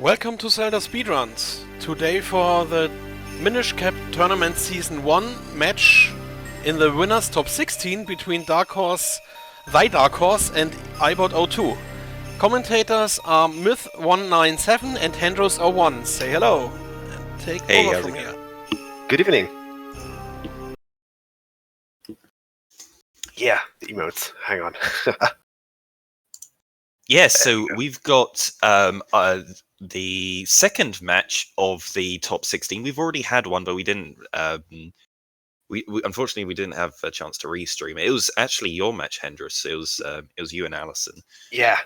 Welcome to ZeldaSpeedRuns. Today for the Minish Cap Tournament Season 1 match in the winners top 16 between ThyDarkHorse and Ibot02. Commentators are Myth197 and Hendros01. Say hello and take over from here. Good evening. Yeah, the emotes. Hang on. Yeah, so we've got the second match of the top 16. We've already had one, but we didn't. We unfortunately we didn't have a chance to restream it. It was actually your match, Hendris. It was you and Allison. Yeah.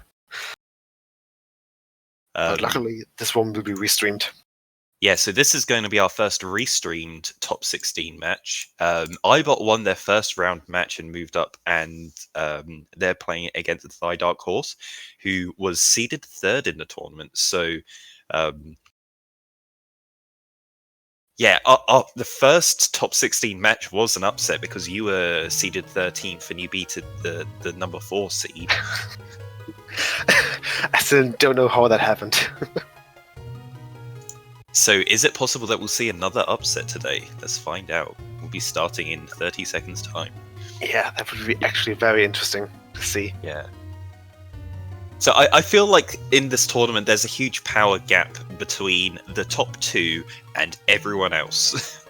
Luckily, this one will be restreamed. Yeah, so this is going to be our first restreamed top 16 match. Ibot won their first round match and moved up, and they're playing against the ThyDarkHorse, who was seeded third in the tournament. So, the first top 16 match was an upset because you were seeded 13th and you beat the number 4 seed. I still don't know how that happened. So, is it possible that we'll see another upset today? Let's find out. We'll be starting in 30 seconds' time. Yeah, that would be actually very interesting to see. Yeah. So, I feel like in this tournament, there's a huge power gap between the top 2 and everyone else.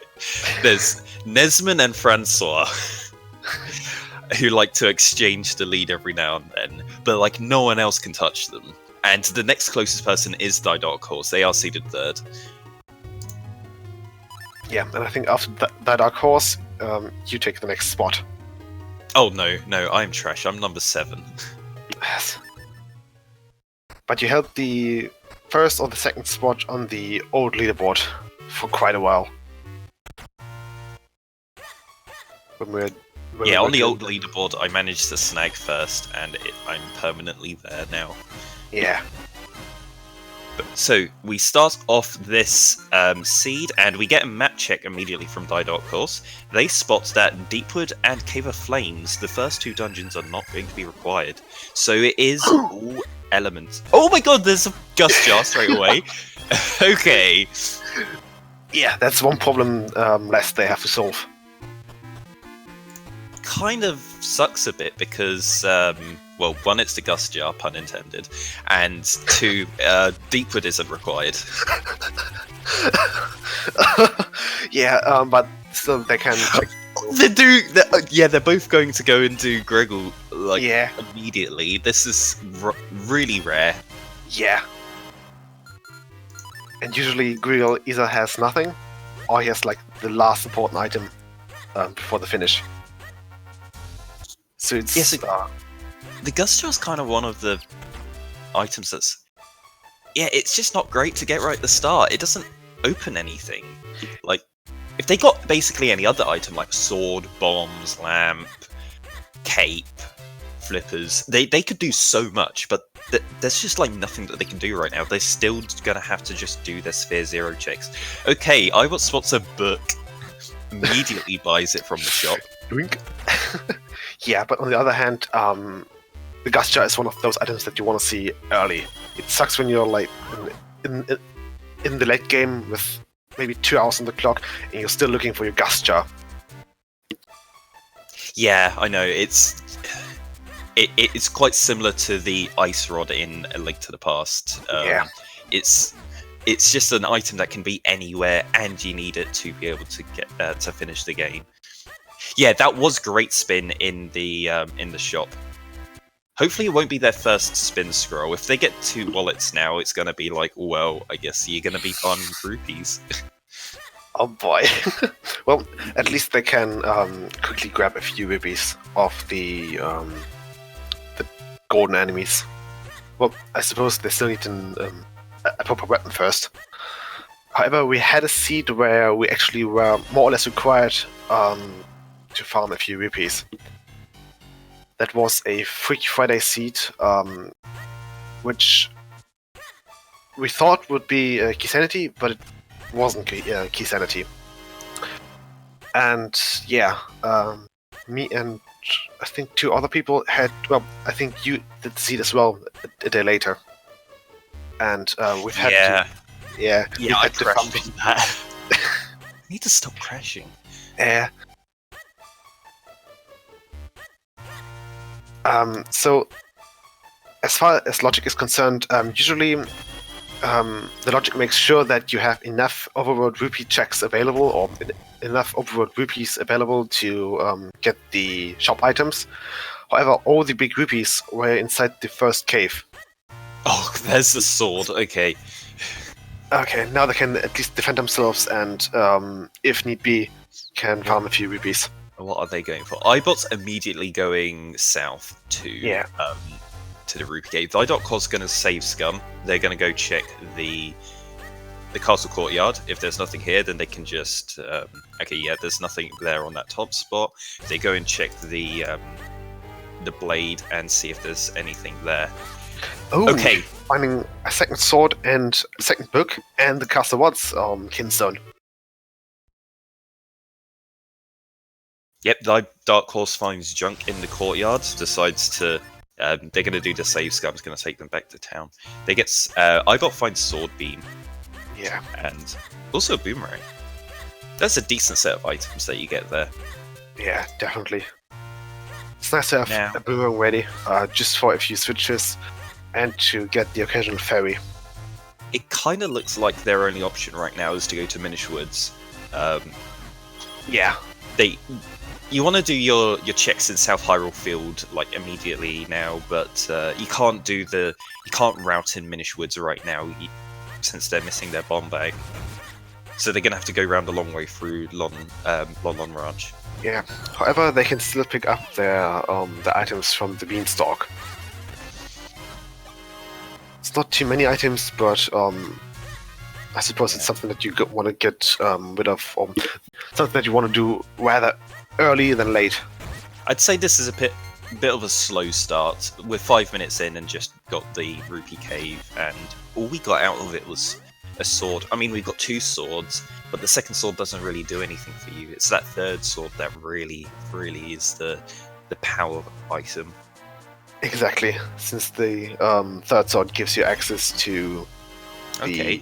There's Nesman and Francois, who like to exchange the lead every now and then, but like no one else can touch them. And the next closest person is ThyDarkHorse. They are seeded third. Yeah, and I think after ThyDarkHorse, you take the next spot. Oh no, I'm trash. I'm number 7. Yes. But you held the first or the second spot on the old leaderboard for quite a while. On the old leaderboard, I managed to snag first, and I'm permanently there now. Yeah. So we start off this seed, and we get a map check immediately from ThyDarkHorse. They spot that Deepwood and Cave of Flames, the first 2 dungeons, are not going to be required. So it is all elements. Oh my god, there's a Gust Jar straight away. Okay. Yeah, that's one problem less they have to solve. Kind of sucks a bit because, well, 1, it's the Gust Jar, pun intended, and 2, Deepwood isn't required. Yeah, but still they can check. They're both going to go and do Greggle, immediately. This is really rare. Yeah. And usually Greggle either has nothing, or he has, like, the last important item before the finish. So it's... Yes, the Gust Jar is kind of one of the items that's... Yeah, it's just not great to get right at the start. It doesn't open anything. Like, if they got basically any other item, like sword, bombs, lamp, cape, flippers, they could do so much, but there's just, like, nothing that they can do right now. They're still gonna have to just do their Sphere 0 checks. Okay, Ibot spots a book, immediately buys it from the shop. Drink. Yeah, but on the other hand, the Gust Jar is one of those items that you want to see early. It sucks when you're like in the late game with maybe 2 hours on the clock and you're still looking for your Gust Jar. Yeah, I know. It's quite similar to the Ice Rod in A Link to the Past. Yeah. It's just an item that can be anywhere, and you need it to be able to get to finish the game. Yeah, that was great spin in the shop. Hopefully it won't be their first spin scroll. If they get 2 wallets now, it's going to be like, well, I guess you're going to be farming rupees. Oh boy. Well, at least they can quickly grab a few rupees off the golden enemies. Well, I suppose they still need a proper weapon first. However, we had a seed where we actually were more or less required to farm a few rupees. That was a Freaky Friday seed, which we thought would be Key Sanity, but it wasn't Key Sanity. And yeah, me and I think 2 other people had, well, I think you did the seed as well a day later. and we've had Yeah. to. Yeah, Yeah, we've I had to crashed farm- on that. I need to stop crashing. Yeah. So, as far as logic is concerned, usually the logic makes sure that you have enough overworld rupee checks available, or enough overworld rupees available to get the shop items. However, all the big rupees were inside the first cave. Oh, there's the sword. Okay. Okay, now they can at least defend themselves and, if need be, can farm a few rupees. What are they going for? Ibot's immediately going south to Yeah. to the Rupee Cave. ThyDarkHorse going to save scum. They're going to go check the castle courtyard. If there's nothing here, then they can just okay, yeah, there's nothing there on that top spot. They go and check the blade and see if there's anything there. Oh, Okay. Finding a second sword and a second book and the Caster Watts kinstone. Yep, ThyDarkHorse finds junk in the courtyard, decides to. They're going to do the save scum's going to take them back to town. They get. Ibot finds sword beam Yeah. and also a boomerang. That's a decent set of items that you get there. Yeah, definitely. It's nice to have Now- a boomerang ready, just for a few switches, and to get the occasional fairy. It kind of looks like their only option right now is to go to Minish Woods. Yeah. You want to do your checks in South Hyrule Field like immediately now, but you can't route in Minish Woods right now since they're missing their bomb bag. So they're gonna have to go around a long way through Lon Ranch. Yeah. However, they can still pick up their the items from the beanstalk. It's not too many items, but I suppose it's something that you want to get rid of, something that you want to do rather early than late. I'd say this is a bit of a slow start. We're 5 minutes in and just got the Rupee Cave, and all we got out of it was a sword. I mean, we've got 2 swords, but the second sword doesn't really do anything for you. It's that third sword that really is the power item. Exactly, since the third sword gives you access to the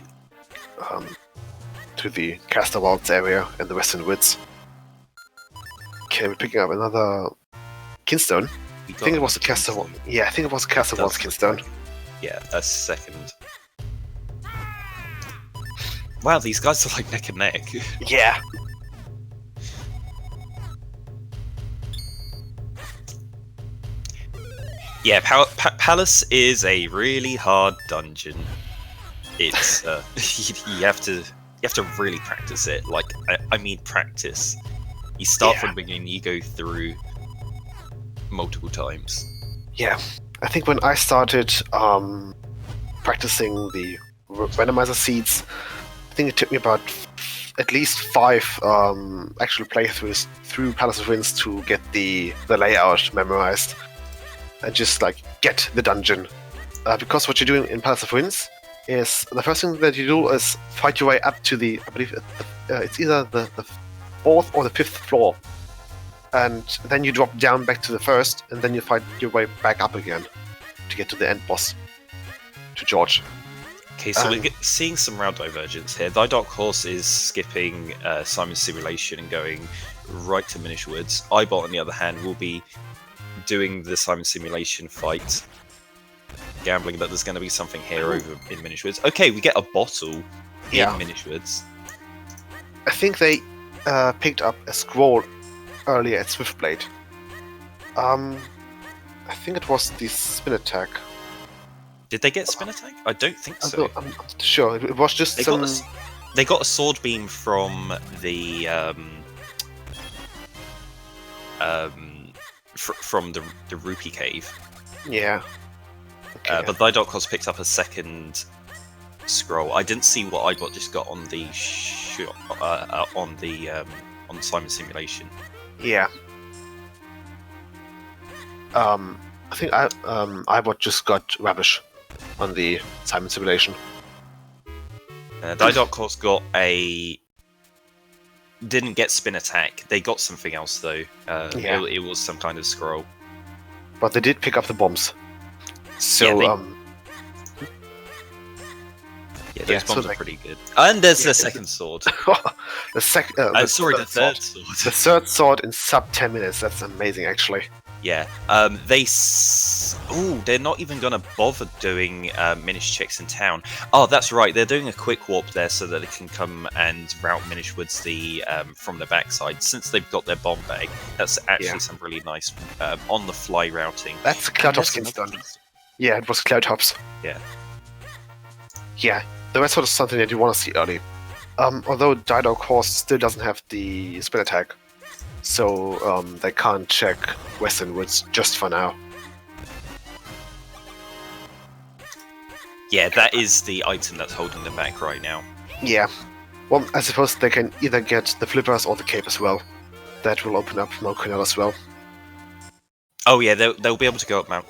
Caster Wilds area in the Western Woods. Okay, we're picking up another kinstone. I think it was a Caster Wilds. Yeah, I think it was a Caster Wilds kinstone. Yeah, a second. Wow, these guys are like neck and neck. Yeah. Yeah, Palace is a really hard dungeon. It's you have to really practice it. Like I mean practice. You start from the beginning, you go through multiple times. Yeah, I think when I started practicing the randomizer seeds, I think it took me about at least 5 actual playthroughs through Palace of Winds to get the layout memorized and just like get the dungeon. Because what you're doing in Palace of Winds is the first thing that you do is fight your way up to the, I believe it's either the 4th or the 5th floor, and then you drop down back to the 1st, and then you fight your way back up again to get to the end boss, to George. Okay, so we're seeing some route divergence here. ThyDarkHorse is skipping Simon's Simulation and going right to Minish Woods. Ibot, on the other hand, will be doing the Simon Simulation fight, gambling that there's going to be something here over in Minish Woods. Okay, we get a bottle in Minish Woods. I think they picked up a scroll earlier at Swiftblade. I think it was the spin attack. Did they get spin attack? I don't think so. I'm not sure. It was just they got a sword beam from the from the Rupee Cave. Yeah. Okay. But ThyDarkHorse picked up a second scroll. I didn't see what Ibot just got on the on the Simon Simulation. Yeah. I think Ibot just got rubbish on the Simon Simulation. ThyDarkHorse got didn't get spin attack. They got something else though. It was some kind of scroll. But they did pick up the bombs. So Yeah, those so bombs are like- pretty good. And there's Yeah, the second sword. the third sword. The third sword in sub 10 minutes. That's amazing, actually. Yeah. They're not even gonna bother doing Minish checks in town. Oh, that's right. They're doing a quick warp there so that they can come and route Minish Woods from the backside. Since they've got their bomb bag, that's actually some really nice on the fly routing. That's Cloudhops Kingston. Yeah, it was Cloudhops. Yeah. Yeah, the red sword is something that you want to see early. Although ThyDarkHorse still doesn't have the spin attack, so they can't check Western Woods just for now. Yeah, that is the item that's holding them back right now. Yeah. Well, I suppose they can either get the flippers or the cape as well. That will open up Mount Cornell as well. Oh yeah, they'll be able to go up Mount.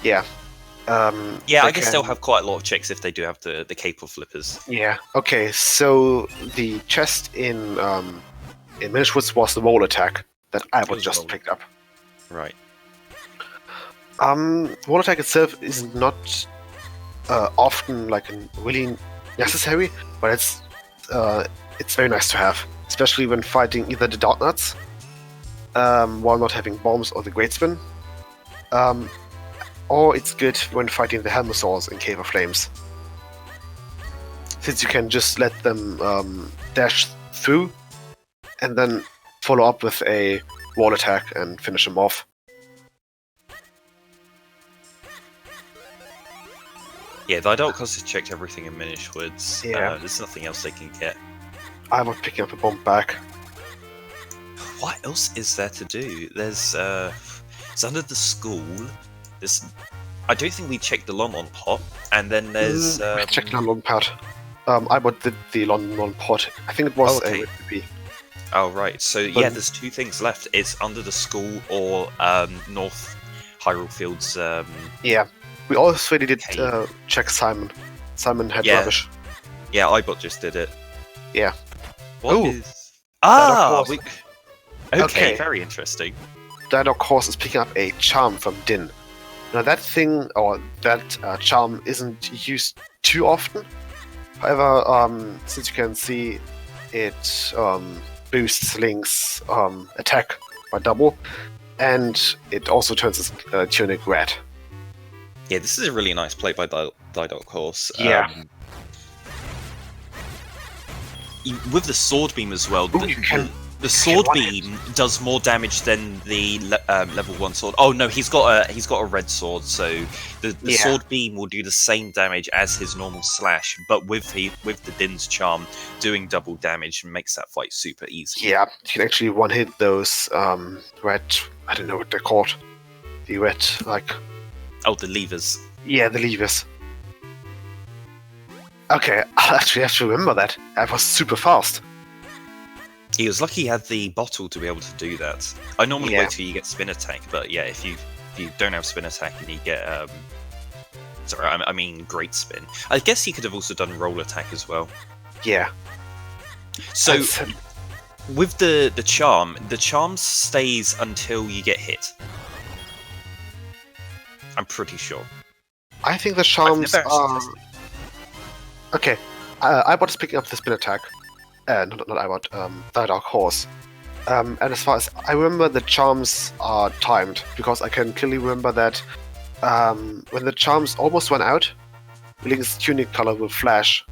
Yeah. Yeah, I guess they'll have quite a lot of checks if they do have the cape or flippers. Yeah. Okay. So the chest in Minish Woods was the roll attack that Ibot just picked up. Right. Roll attack itself is not often like really necessary, but it's very nice to have, especially when fighting either the Dark Nuts, while not having bombs or the Great Spin, or it's good when fighting the Helmosaurs in Cave of Flames, since you can just let them dash through and then follow up with a wall attack and finish them off. Yeah, ThyDarkHorse has checked everything in Minish Woods. Yeah. There's nothing else they can get. I was picking up a bomb back. What else is there to do? There's it's under the school. I don't think we checked the Lon pot, and then there's I checked the London pot. Ibot did the London pot. I think it was a recipe. Oh right, so yeah, there's two things left. It's under the school or North Hyrule Fields. Yeah, we already did check Simon. Simon had rubbish. Yeah, Ibot just did it. Yeah. What is? Okay, very interesting. ThyDarkHorse is picking up a charm from Din. Now that thing, or that charm, isn't used too often. However, since you can see, it boosts Link's attack by double, and it also turns his tunic red. Yeah, this is a really nice play by ThyDarkHorse. Yeah. With the sword beam as well. The sword beam does more damage than the level 1 sword. Oh no, he's got a red sword, so the sword beam will do the same damage as his normal slash, but with the Din's charm doing double damage makes that fight super easy. Yeah, you can actually one hit those red. I don't know what they're called. The red the levers. Yeah, the levers. Okay, I'll actually have to remember that. That was super fast. He was lucky he had the bottle to be able to do that. I normally wait till you get spin attack, but yeah, if you don't have spin attack and you get I mean great spin. I guess he could have also done roll attack as well. Yeah. So with the charm stays until you get hit. I'm pretty sure. I think the charms are okay. Ibot is picking up the spin attack. Not Ibot, ThyDarkHorse. And as far as I remember, the charms are timed, because I can clearly remember that when the charms almost run out, Link's tunic color will flash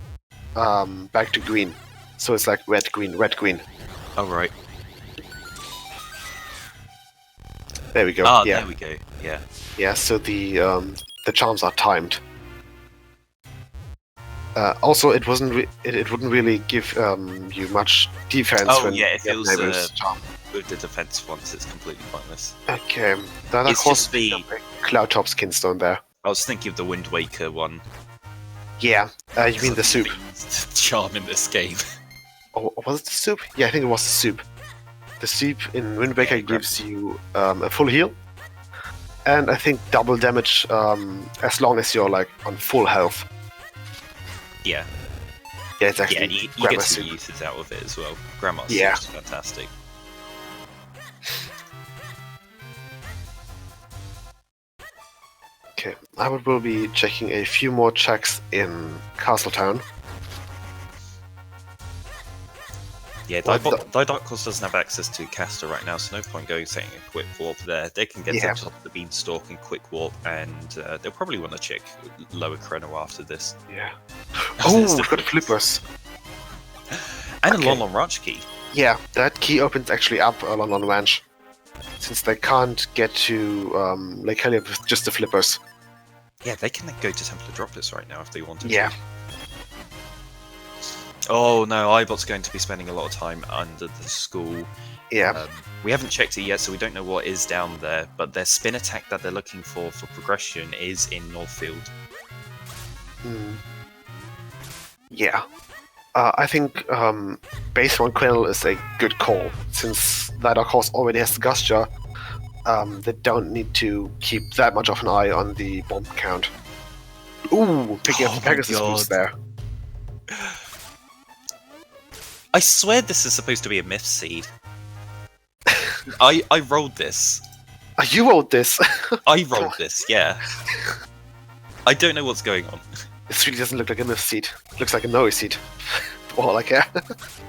back to green. So it's like red, green, red, green. Oh, right. There we go. There we go. Yeah. Yeah, so the charms are timed. Also, it wouldn't really give you much defense. Oh yeah, if it was with the defense ones, it's completely pointless. Okay, it's just the Cloudhops Kinstone there. I was thinking of the Wind Waker one. Yeah, you mean the soup charm in this game? Oh, was it the soup? Yeah, I think it was the soup. The soup in Wind Waker gives you a full heal, and I think double damage as long as you're on full health. Yeah. Yeah, it's actually. Yeah, you get some uses out of it as well. Grandma's soup is fantastic. Okay, I will be checking a few more checks in Castletown. Yeah, ThyDarkHorse doesn't have access to Caster right now, so no point going setting a quick warp there. They can get to the top of the beanstalk and quick warp, and they'll probably want to check lower Chrono after this. Yeah. Oh, we've got flippers. And a Lon Ranch key. Yeah, that key opens actually up Lon Ranch, since they can't get to Lake Hellier with just the flippers. Yeah, they can go to Temple of Droplets right now if they wanted to. Oh no, Ibot's going to be spending a lot of time under the school. Yeah. We haven't checked it yet, so we don't know what is down there, but their spin attack that they're looking for progression is in Northfield. Yeah. I think base 1 Quill is a good call, since ThyDarkHorse already has the Gusture. They don't need to keep that much of an eye on the bomb count. Ooh, picking up the Pegasus boost there. I swear this is supposed to be a myth seed. I rolled this. You rolled this? I rolled this, yeah. I don't know what's going on. This really doesn't look like a myth seed. It looks like a Noe seed. All I care.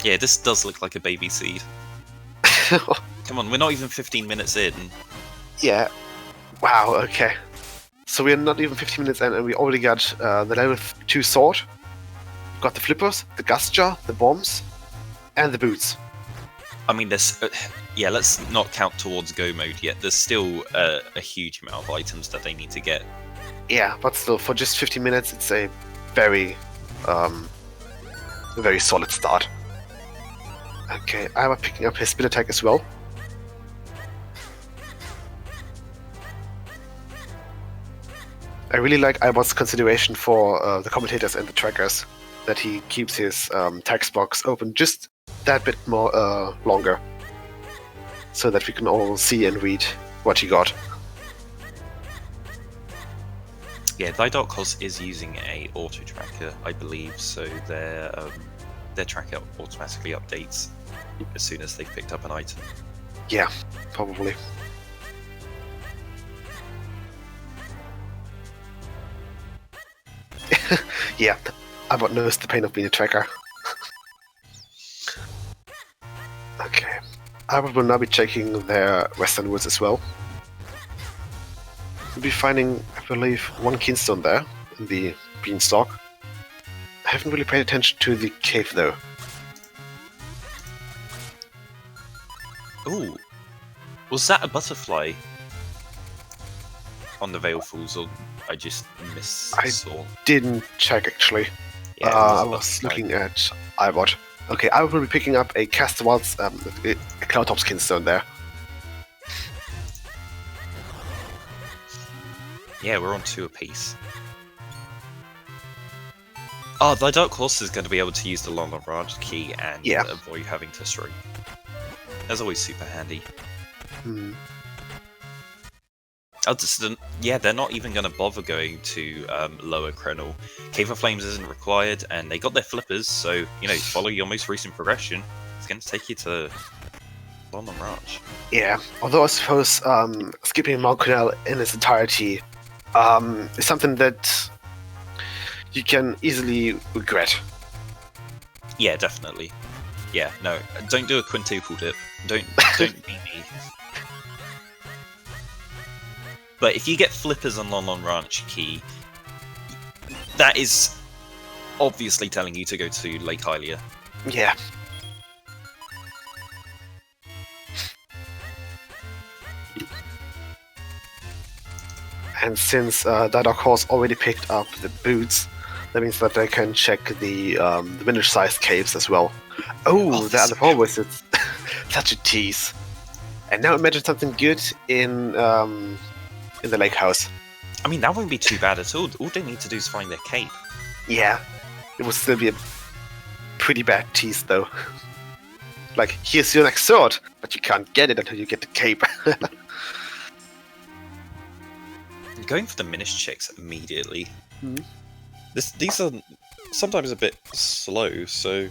Yeah, this does look like a baby seed. Come on, we're not even 15 minutes in. Yeah. Wow, okay. So we're not even 15 minutes in and we already got the level 2 sword. Got the flippers, the Gusture, the bombs, and the boots. I mean, there's... yeah, let's not count towards go mode yet. There's still a huge amount of items that they need to get. Yeah, but still, for just 15 minutes, it's a very solid start. Okay, I'm picking up his spin attack as well. I really like Ibot's consideration for the commentators and the trackers, that he keeps his text box open just that bit more longer, so that we can all see and read what he got. Yeah, ThyDarkHorse is using a auto tracker, I believe, so their tracker automatically updates as soon as they've picked up an item. Yeah, probably. Yeah, Ibot knows the pain of being a tracker. Okay, Ibot will now be checking their Western Woods as well. We'll be finding, I believe, one Keenstone there, in the Beanstalk. I haven't really paid attention to the cave though. Ooh, was that a butterfly on the Veilfuls, or I just missaw? I didn't check actually. Yeah, I was looking at Ibot. Okay, I will be picking up a Casterwald's a Cloudtop's Keenstone there. Yeah, we're on 2 apiece. Oh, ThyDarkHorse is going to be able to use the Lon Ranch key and avoid having to shrink. That's always super handy. Yeah, they're not even going to bother going to lower Krenel. Cave of Flames isn't required, and they got their flippers, so, you know, follow your most recent progression. It's going to take you to Lon Ranch. Yeah, although I suppose skipping Mount Cornell in its entirety is something that you can easily regret. Yeah, definitely. Yeah, no, don't do a quintuple dip. Don't be me. But if you get flippers on Lon Ranch key, that is obviously telling you to go to Lake Hylia. Yeah. And since ThyDarkHorse already picked up the boots, that means that they can check the miniature-sized caves as well. Oh, the other power wizards. Such a tease. And now imagine something good in the lake house. I mean, that won't be too bad at all. All they need to do is find their cape. Yeah, it would still be a pretty bad tease, though. Like, here's your next sword, but you can't get it until you get the cape. Going for the minish checks immediately. These are sometimes a bit slow, so...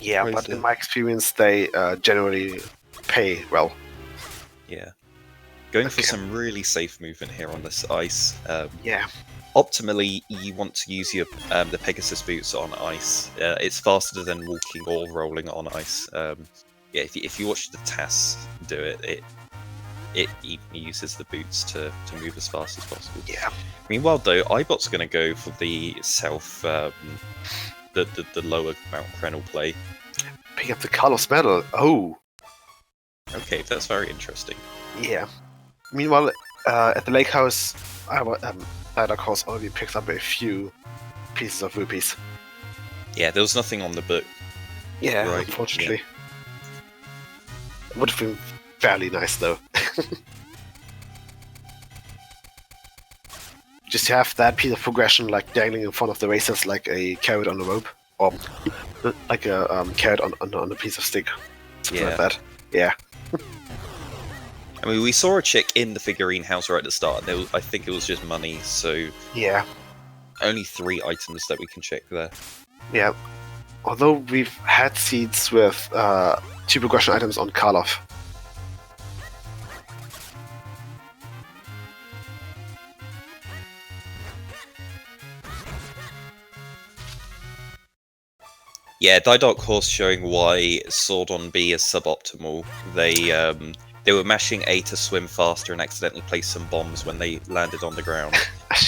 Yeah, but in my experience, they generally pay well. Yeah. Going for some really safe movement here on this ice. Yeah. Optimally, you want to use your the Pegasus boots on ice. It's faster than walking or rolling on ice. Yeah, if you watch the TAS do it, it uses the boots to move as fast as possible. Yeah. Meanwhile, though, Ibot's going to go for the the lower Mount Crenel play. Pick up the Carlos medal. Oh. Okay, that's very interesting. Yeah. Meanwhile, at the lake house, ThyDarkHorse only picks up a few pieces of rupees. Yeah, there was nothing on the book. Yeah, Right, unfortunately. It would have been fairly nice, though. Just to have that piece of progression, like dangling in front of the racers like a carrot on a rope, or like a carrot on a piece of stick. Something like that. Yeah. I mean, we saw a chick in the figurine house right at the start. I think it was just money, so Yeah. only 3 items that we can check there. Yeah. Although we've had seeds with 2 progression items on Karloff. Yeah, ThyDarkHorse showing why Sword on B is suboptimal. They were mashing A to swim faster and accidentally placed some bombs when they landed on the ground.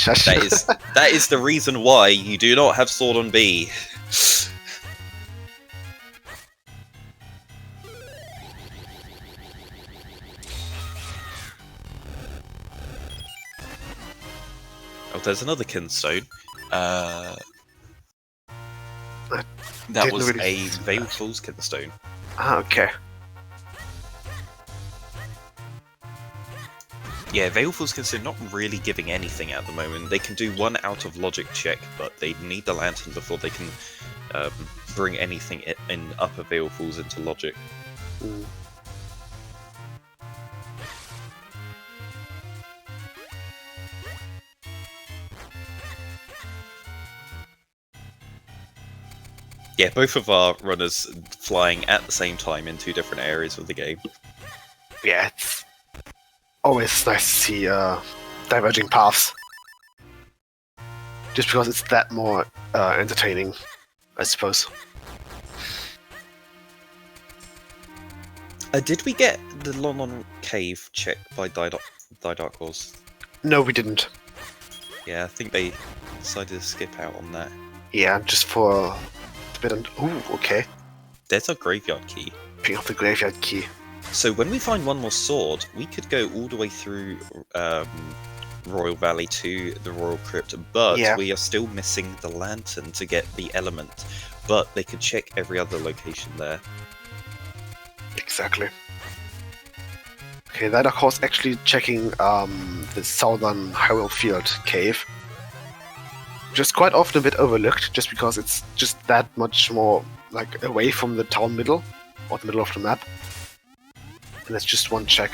That is the reason why you do not have Sword on B. Oh, there's another kinstone. That was really a Veil Falls kinstone. Ah, okay. Yeah, Veil Falls kinstone not really giving anything at the moment. They can do 1 out of logic check, but they need the lantern before they can bring anything in upper Veil Falls into logic. Mm. Yeah, both of our runners flying at the same time in 2 different areas of the game. Yeah, it's always nice to see diverging paths. Just because it's that more entertaining, I suppose. Did we get the London Cave checked by ThyDarkHorse? No, we didn't. Yeah, I think they decided to skip out on that. Yeah, just for a bit. Ooh, okay. There's a graveyard key. Picking up the graveyard key. So when we find one more sword, we could go all the way through Royal Valley to the Royal Crypt, but we are still missing the lantern to get the element. But they could check every other location there. Exactly. Okay, ThyDarkHorse actually checking the southern Hyrule Field cave. Just quite often a bit overlooked, just because it's just that much more like away from the town middle, or the middle of the map. And it's just one check,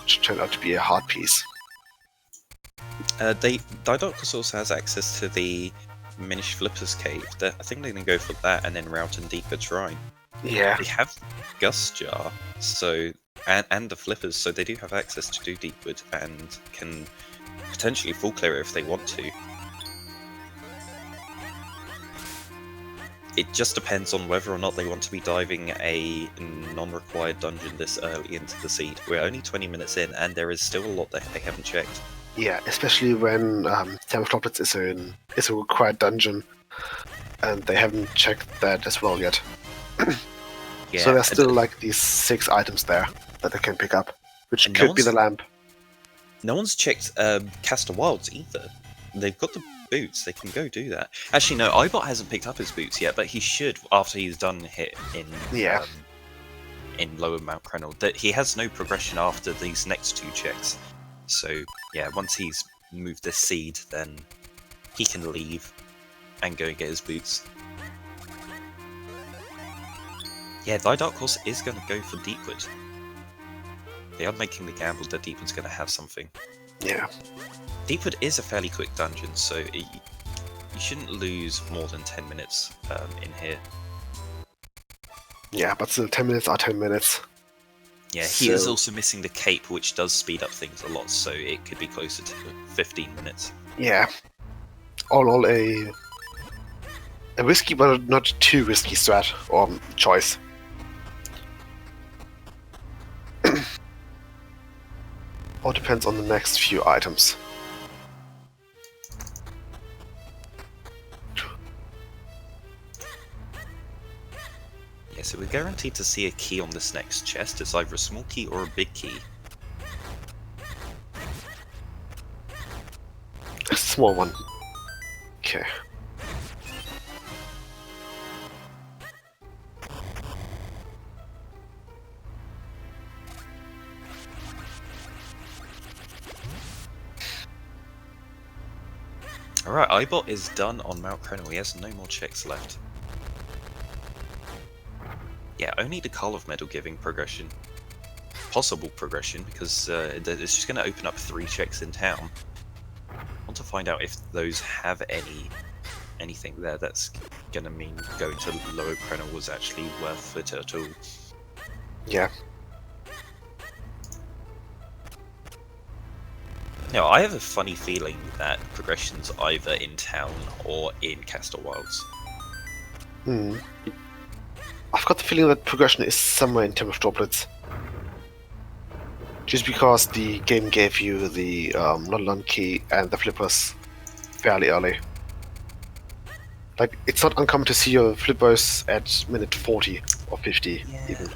which turned out to be a hard piece. ThyDarkHorse also has access to the Minish Flippers cave. I think they can go for that and then route and Deepwood Shrine. Yeah. They have Gust Jar, so and the Flippers, so they do have access to do Deepwood and can potentially full clear it if they want to. It just depends on whether or not they want to be diving a non-required dungeon this early into the seed. We're only 20 minutes in, and there is still a lot that they haven't checked. Yeah, especially when Thermocloplets is a required dungeon, and they haven't checked that as well yet. Yeah, so there's still like these 6 items there that they can pick up, which could be the lamp. No one's checked Caster Wilds either. They've got the boots, they can go do that. Actually, no, Ibot hasn't picked up his boots yet, but he should after he's done hit in Lower Mount Crenel. That he has no progression after these next 2 checks. So yeah, once he's moved this seed, then he can leave and go and get his boots. Yeah, ThyDarkHorse is going to go for Deepwood. They are making the gamble that Deepwood's going to have something. Yeah. Deepwood is a fairly quick dungeon, so you shouldn't lose more than 10 minutes in here. Yeah, but still 10 minutes are 10 minutes. Yeah, he is So- also missing the cape, which does speed up things a lot, so it could be closer to 15 minutes. Yeah. All a risky, but not too risky strat or choice. All depends on the next few items. Yeah, so we're guaranteed to see a key on this next chest. It's either a small key or a big key. A small one. Okay. Alright, Ibot is done on Mount Chrono. He has no more checks left. Yeah, only the Call of Medal giving progression. Possible progression, because it's just going to open up 3 checks in town. I want to find out if those have anything there that's going to mean going to lower Chrono was actually worth it at all. Yeah. No, I have a funny feeling that progression's either in town or in Castle Wilds. Hmm. I've got the feeling that progression is somewhere in Temple of Droplets. Just because the game gave you the London key and the flippers fairly early. Like, it's not uncommon to see your flippers at minute 40 or 50 even.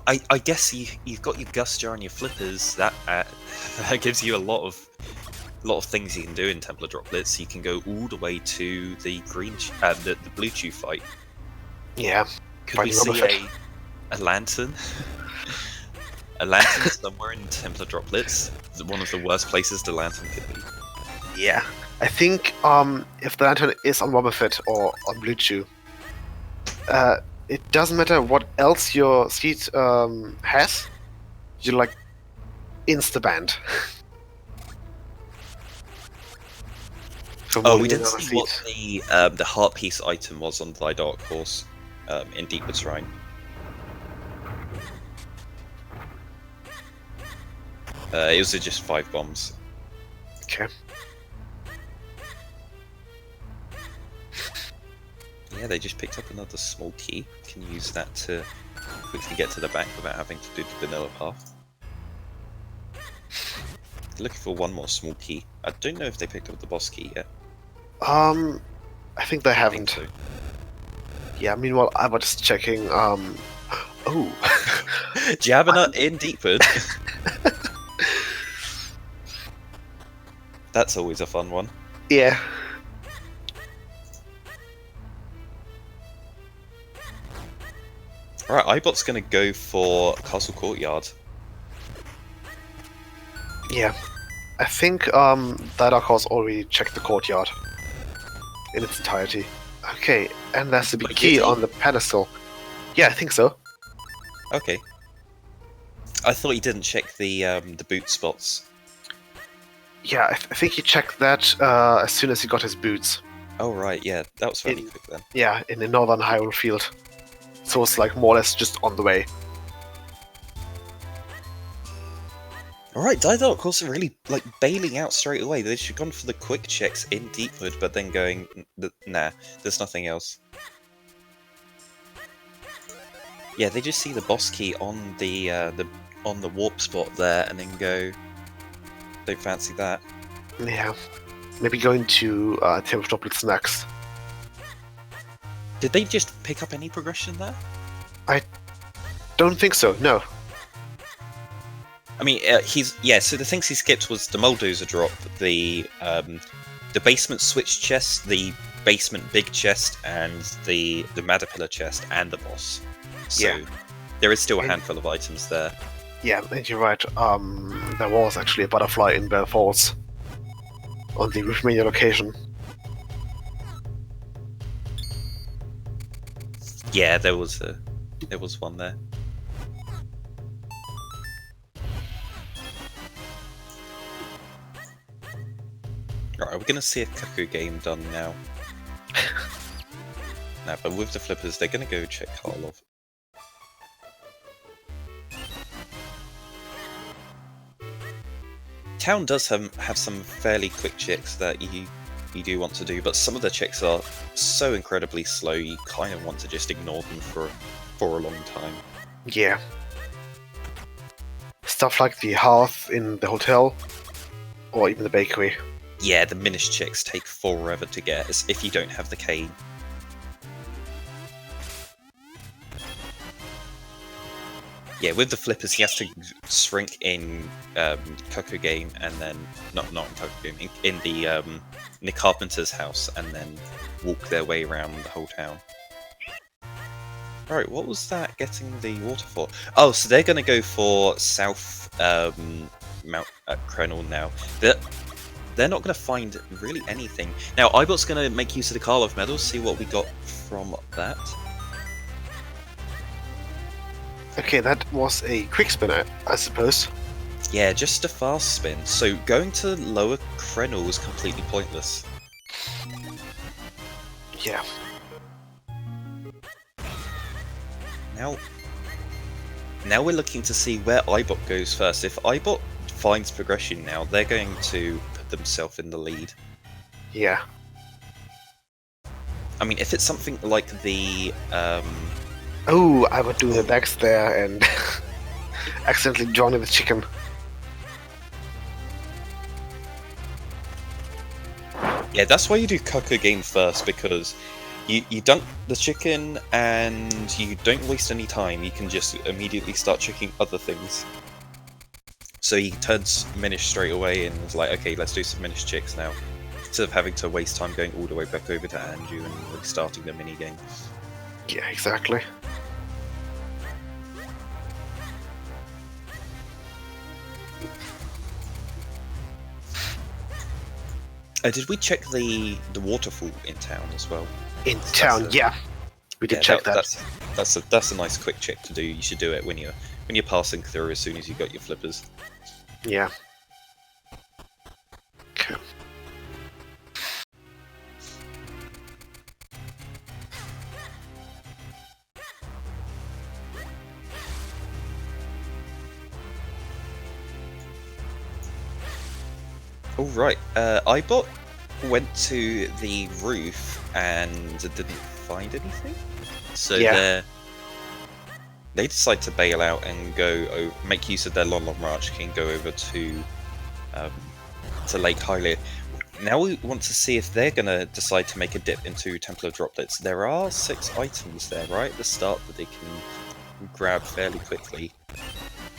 I guess you've got your Gust Jar and your flippers. That that gives you a lot of things you can do in Templar Droplets. You can go all the way to the the blue chew fight. Yeah. Could we see a lantern? A lantern somewhere in Templar Droplets. One of the worst places the lantern could be. Yeah. I think if the lantern is on Wobbuffet or on Blue Chew, it doesn't matter what else your seed has, you're like insta-banned. Oh, we didn't see what the heart piece item was on ThyDarkHorse in Deepwood Shrine. It was just 5 bombs. Okay. Yeah, they just picked up another small key. Can use that to quickly get to the back without having to do the vanilla path. Looking for one more small key. I don't know if they picked up the boss key yet. I think they I haven't. think so. Yeah, meanwhile, I was checking, oh. Jabberna in Deepwood. That's always a fun one. Yeah. Alright, Ibot's gonna go for Castle Courtyard. Yeah. I think ThyDarkHorse already checked the courtyard in its entirety. Okay, and there's the big But key did he? on the pedestal. Yeah, I think so. Okay. I thought he didn't check the boot spots. Yeah, I think he checked that as soon as he got his boots. Oh right, yeah, that was fairly quick then. Yeah, in the northern Hyrule field. So it's like more or less just on the way. Alright, ThyDarkHorse are really like bailing out straight away. They should have gone for the quick checks in Deepwood, but then going, nah, there's nothing else. Yeah, they just see the boss key on the warp spot there, and then go. Don't fancy that. Yeah. Maybe going to Temple of Droplets next. Did they just pick up any progression there? Don't think so, no. I mean, so the things he skipped was the Moldoza drop, the basement switch chest, the basement big chest, and the Madapilla chest, and the boss. So Yeah. there is still a handful of items there. Yeah, and you're right. There was actually a butterfly in Bell Falls on the Rhythmania location. Yeah, there was one there. Alright, we're gonna see a Cuckoo game done now. Nah, but with the flippers, they're gonna go check Karlov. town does have some fairly quick checks that you do want to do, but some of the checks are so incredibly slow. You kind of want to just ignore them for a long time. Yeah. Stuff like the hearth in the hotel, or even the bakery. Yeah, the Minish checks take forever to get if you don't have the cane. Yeah, with the flippers, he has to shrink in Coco Game, and then not in Coco Game, in the carpenter's house, and then walk their way around the whole town. Alright, what was that getting the water for? Oh, so they're going to go for South Mount Krenel now. They're not going to find really anything. Now, Ibot's going to make use of the Carl of Medals, see what we got from that. Okay, that was a quick spinner, I suppose. Yeah, just a fast spin. So going to lower Krenel was completely pointless. Yeah. Now we're looking to see where Ibot goes first. If Ibot finds progression now, they're going to put themselves in the lead. Yeah. I mean, if it's something like the... Oh, I would do the next there and accidentally join the chicken. Yeah, that's why you do Coco Game first, because you dunk the chicken and you don't waste any time. You can just immediately start checking other things. So he turns Minish straight away and is like, okay, let's do some Minish checks now. Instead of having to waste time going all the way back over to Anju and restarting the minigame. Yeah, exactly. Did we check the waterfall in town as well? In town, yeah. We did check that. That's a nice quick check to do. You should do it when you're passing through as soon as you got your flippers. Yeah. Okay. All right. Ibot went to the roof and didn't find anything, so Yeah. they decide to bail out and go make use of their long march and go over to Lake Hylia. Now we want to see if they're going to decide to make a dip into Temple of Droplets. There are 6 items there right at the start that they can grab fairly quickly.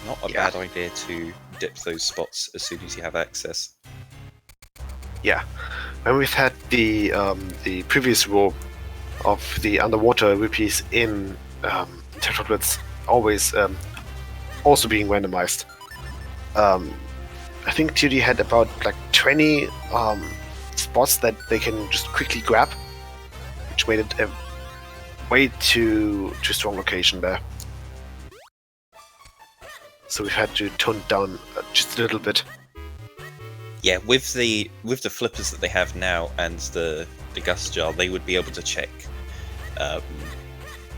Not a bad idea to dip those spots as soon as you have access. Yeah. When we've had the previous row of the underwater rupees in Tetraplets always also being randomized. I think TD had about like 20 spots that they can just quickly grab, which made it a way too strong location there. So we've had to tone it down just a little bit. Yeah, with the flippers that they have now and the Gust Jar, they would be able to check. I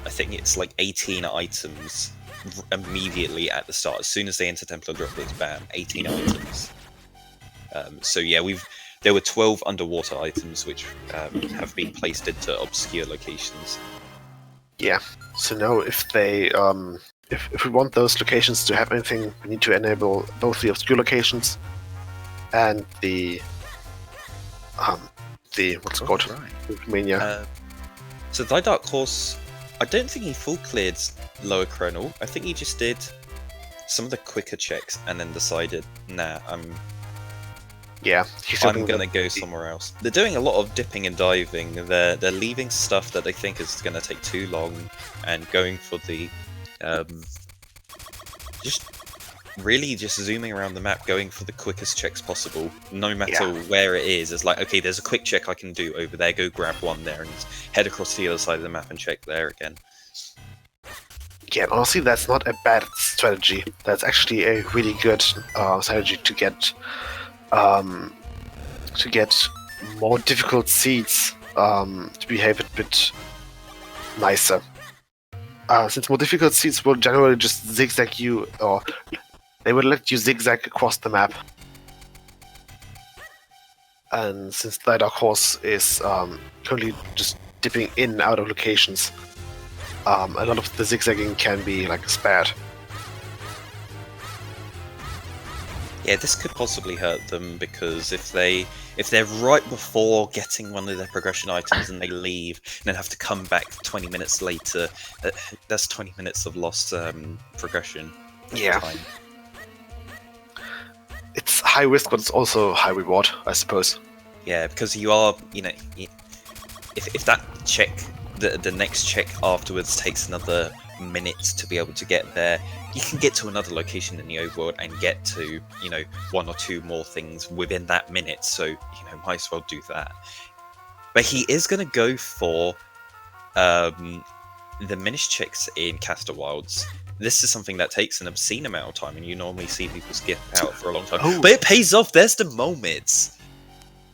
think it's like 18 items immediately at the start. As soon as they enter Temple of Droplets, bam, 18 items. So yeah, there were 12 underwater items which have been placed into obscure locations. Yeah. So now if they if we want those locations to have anything, we need to enable both the obscure locations and the what's it called? Right. Mania. So ThyDarkHorse, I don't think he full cleared Lower Krenel. I think he just did some of the quicker checks and then decided, nah, I'm gonna go somewhere else. They're doing a lot of dipping and diving. They're leaving stuff that they think is gonna take too long and going for the just zooming around the map, going for the quickest checks possible, no matter where it is. It's like, okay, there's a quick check I can do over there, go grab one there and head across to the other side of the map and check there again. Yeah, honestly, that's not a bad strategy. That's actually a really good strategy to get more difficult seeds to behave a bit nicer. Since more difficult seeds will generally just zigzag you, or they will let you zigzag across the map. And since ThyDarkHorse is currently just dipping in and out of locations, a lot of the zigzagging can be like spared. Yeah, this could possibly hurt them because if they're right before getting one of their progression items and they leave and then have to come back 20 minutes later, that's 20 minutes of lost progression time. It's high risk, but it's also high reward, I suppose. Yeah, because you are, if that check, the next check afterwards takes another minute to be able to get there, you can get to another location in the overworld and get to, one or two more things within that minute, so, might as well do that. But he is going to go for the Minish checks in Castor Wilds. This is something that takes an obscene amount of time, and you normally see people skip out for a long time. Oh. But it pays off! There's the moments!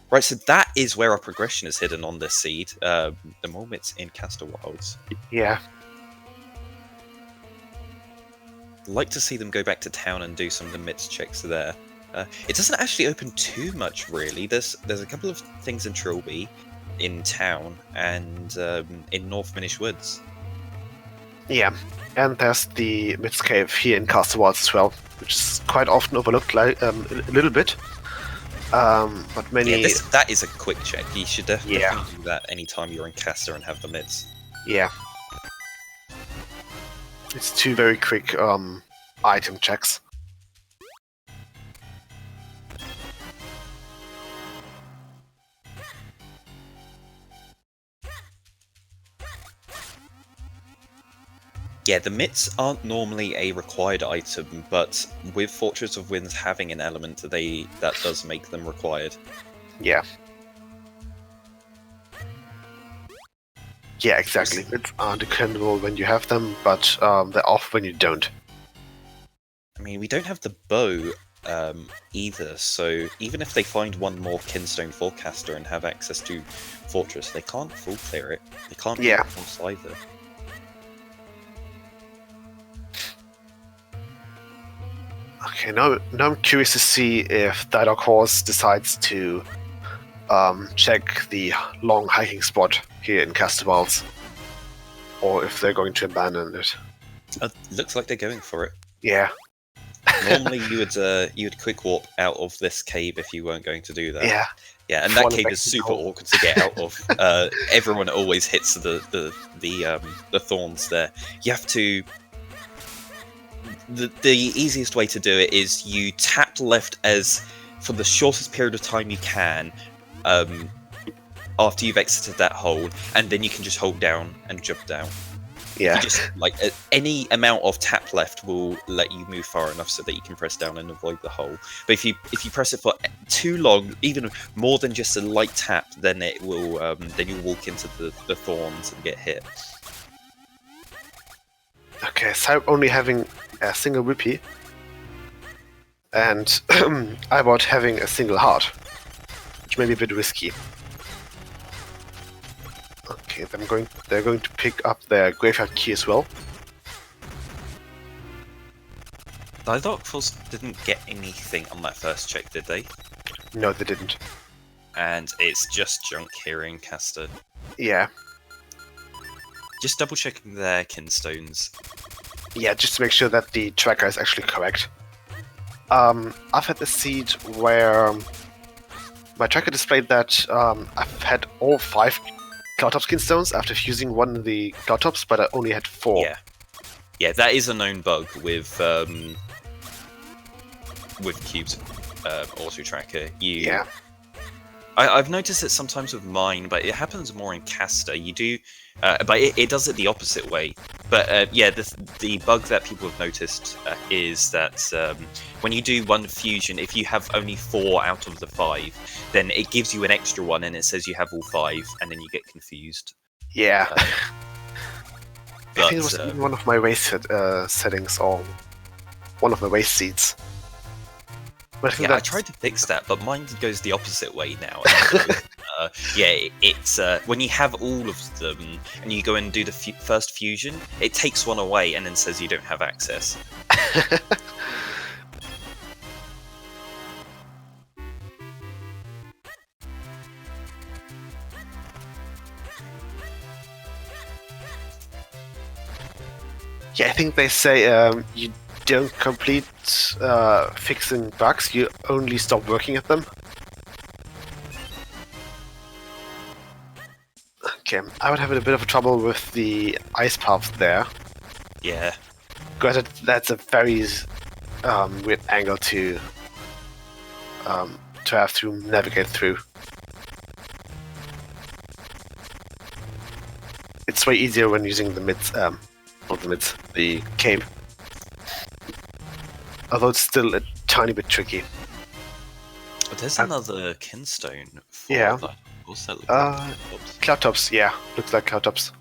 Right, so that is where our progression is hidden on this seed. The moments in Castor Wilds. Yeah. I'd like to see them go back to town and do some of the MITS checks there. It doesn't actually open too much, really. There's a couple of things in Trilby, in town, and in North Minish Woods. Yeah, and there's the Mids Cave here in Castle Wilds as well, which is quite often overlooked a little bit. But many... Yeah, that is a quick check. You should definitely Yeah. do that anytime you're in Castor and have the MITS. Yeah. It's two very quick item checks. Yeah, the MITs aren't normally a required item, but with Fortress of Winds having an element, that does make them required. Yeah. Yeah, exactly. It's undependable when you have them, but they're off when you don't. I mean, we don't have the bow either, so even if they find one more Kinstone Forecaster and have access to Fortress, they can't full clear it. They can't do Yeah. it once either. Okay, now I'm curious to see if ThyDarkHorse decides to check the long hiking spot here in Castor Wilds, or if they're going to abandon it. Looks like they're going for it. Yeah. Normally, you would quick warp out of this cave if you weren't going to do that. Yeah. Yeah, and that Fall cave back is in the super hole. awkward to get out of. Everyone always hits the thorns there. You have to. The easiest way to do it is you tap left as for the shortest period of time you can, after you've exited that hole, and then you can just hold down and jump down. Yeah. You just any amount of tap left will let you move far enough so that you can press down and avoid the hole. But if you press it for too long, even more than just a light tap, then it will then you walk into the thorns and get hit. Okay, so I'm only having a single rupee, and Ibot having a single heart, which may be a bit risky. Okay, they're going to pick up their graveyard key as well. ThyDarkHorse didn't get anything on that first check, did they? No, they didn't. And it's just junk here in Castor. Yeah. Just double checking their kinstones. Yeah, just to make sure that the tracker is actually correct. I've had the seed where my tracker displayed that I've had all 5 Cloudtops kinstones after fusing one of the Cloudtops, but I only had 4. Yeah, that is a known bug with Cube's auto tracker. Yeah. I've noticed it sometimes with mine, but it happens more in Castor. You do, but it does it the opposite way. But yeah, the bug that people have noticed is that when you do one fusion, if you have only 4 out of the 5, then it gives you an extra one, and it says you have all 5, and then you get confused. Yeah. I But, think it was even one of my race settings, or one of my race seeds. But I think yeah, I tried to fix that, but mine goes the opposite way now. Yeah, it's when you have all of them and you go and do the first fusion, it takes one away and then says you don't have access. Yeah, I think they say you don't complete fixing bugs, you only stop working at them. Okay, I would have a bit of trouble with the ice paths there. Yeah. Granted, that's a very weird angle to have to navigate through. It's way easier when using the the cape. Although it's still a tiny bit tricky. But there's another kinstone for Yeah. that. What's that look like? Oops. Cloud tops, yeah. Looks like cloud tops.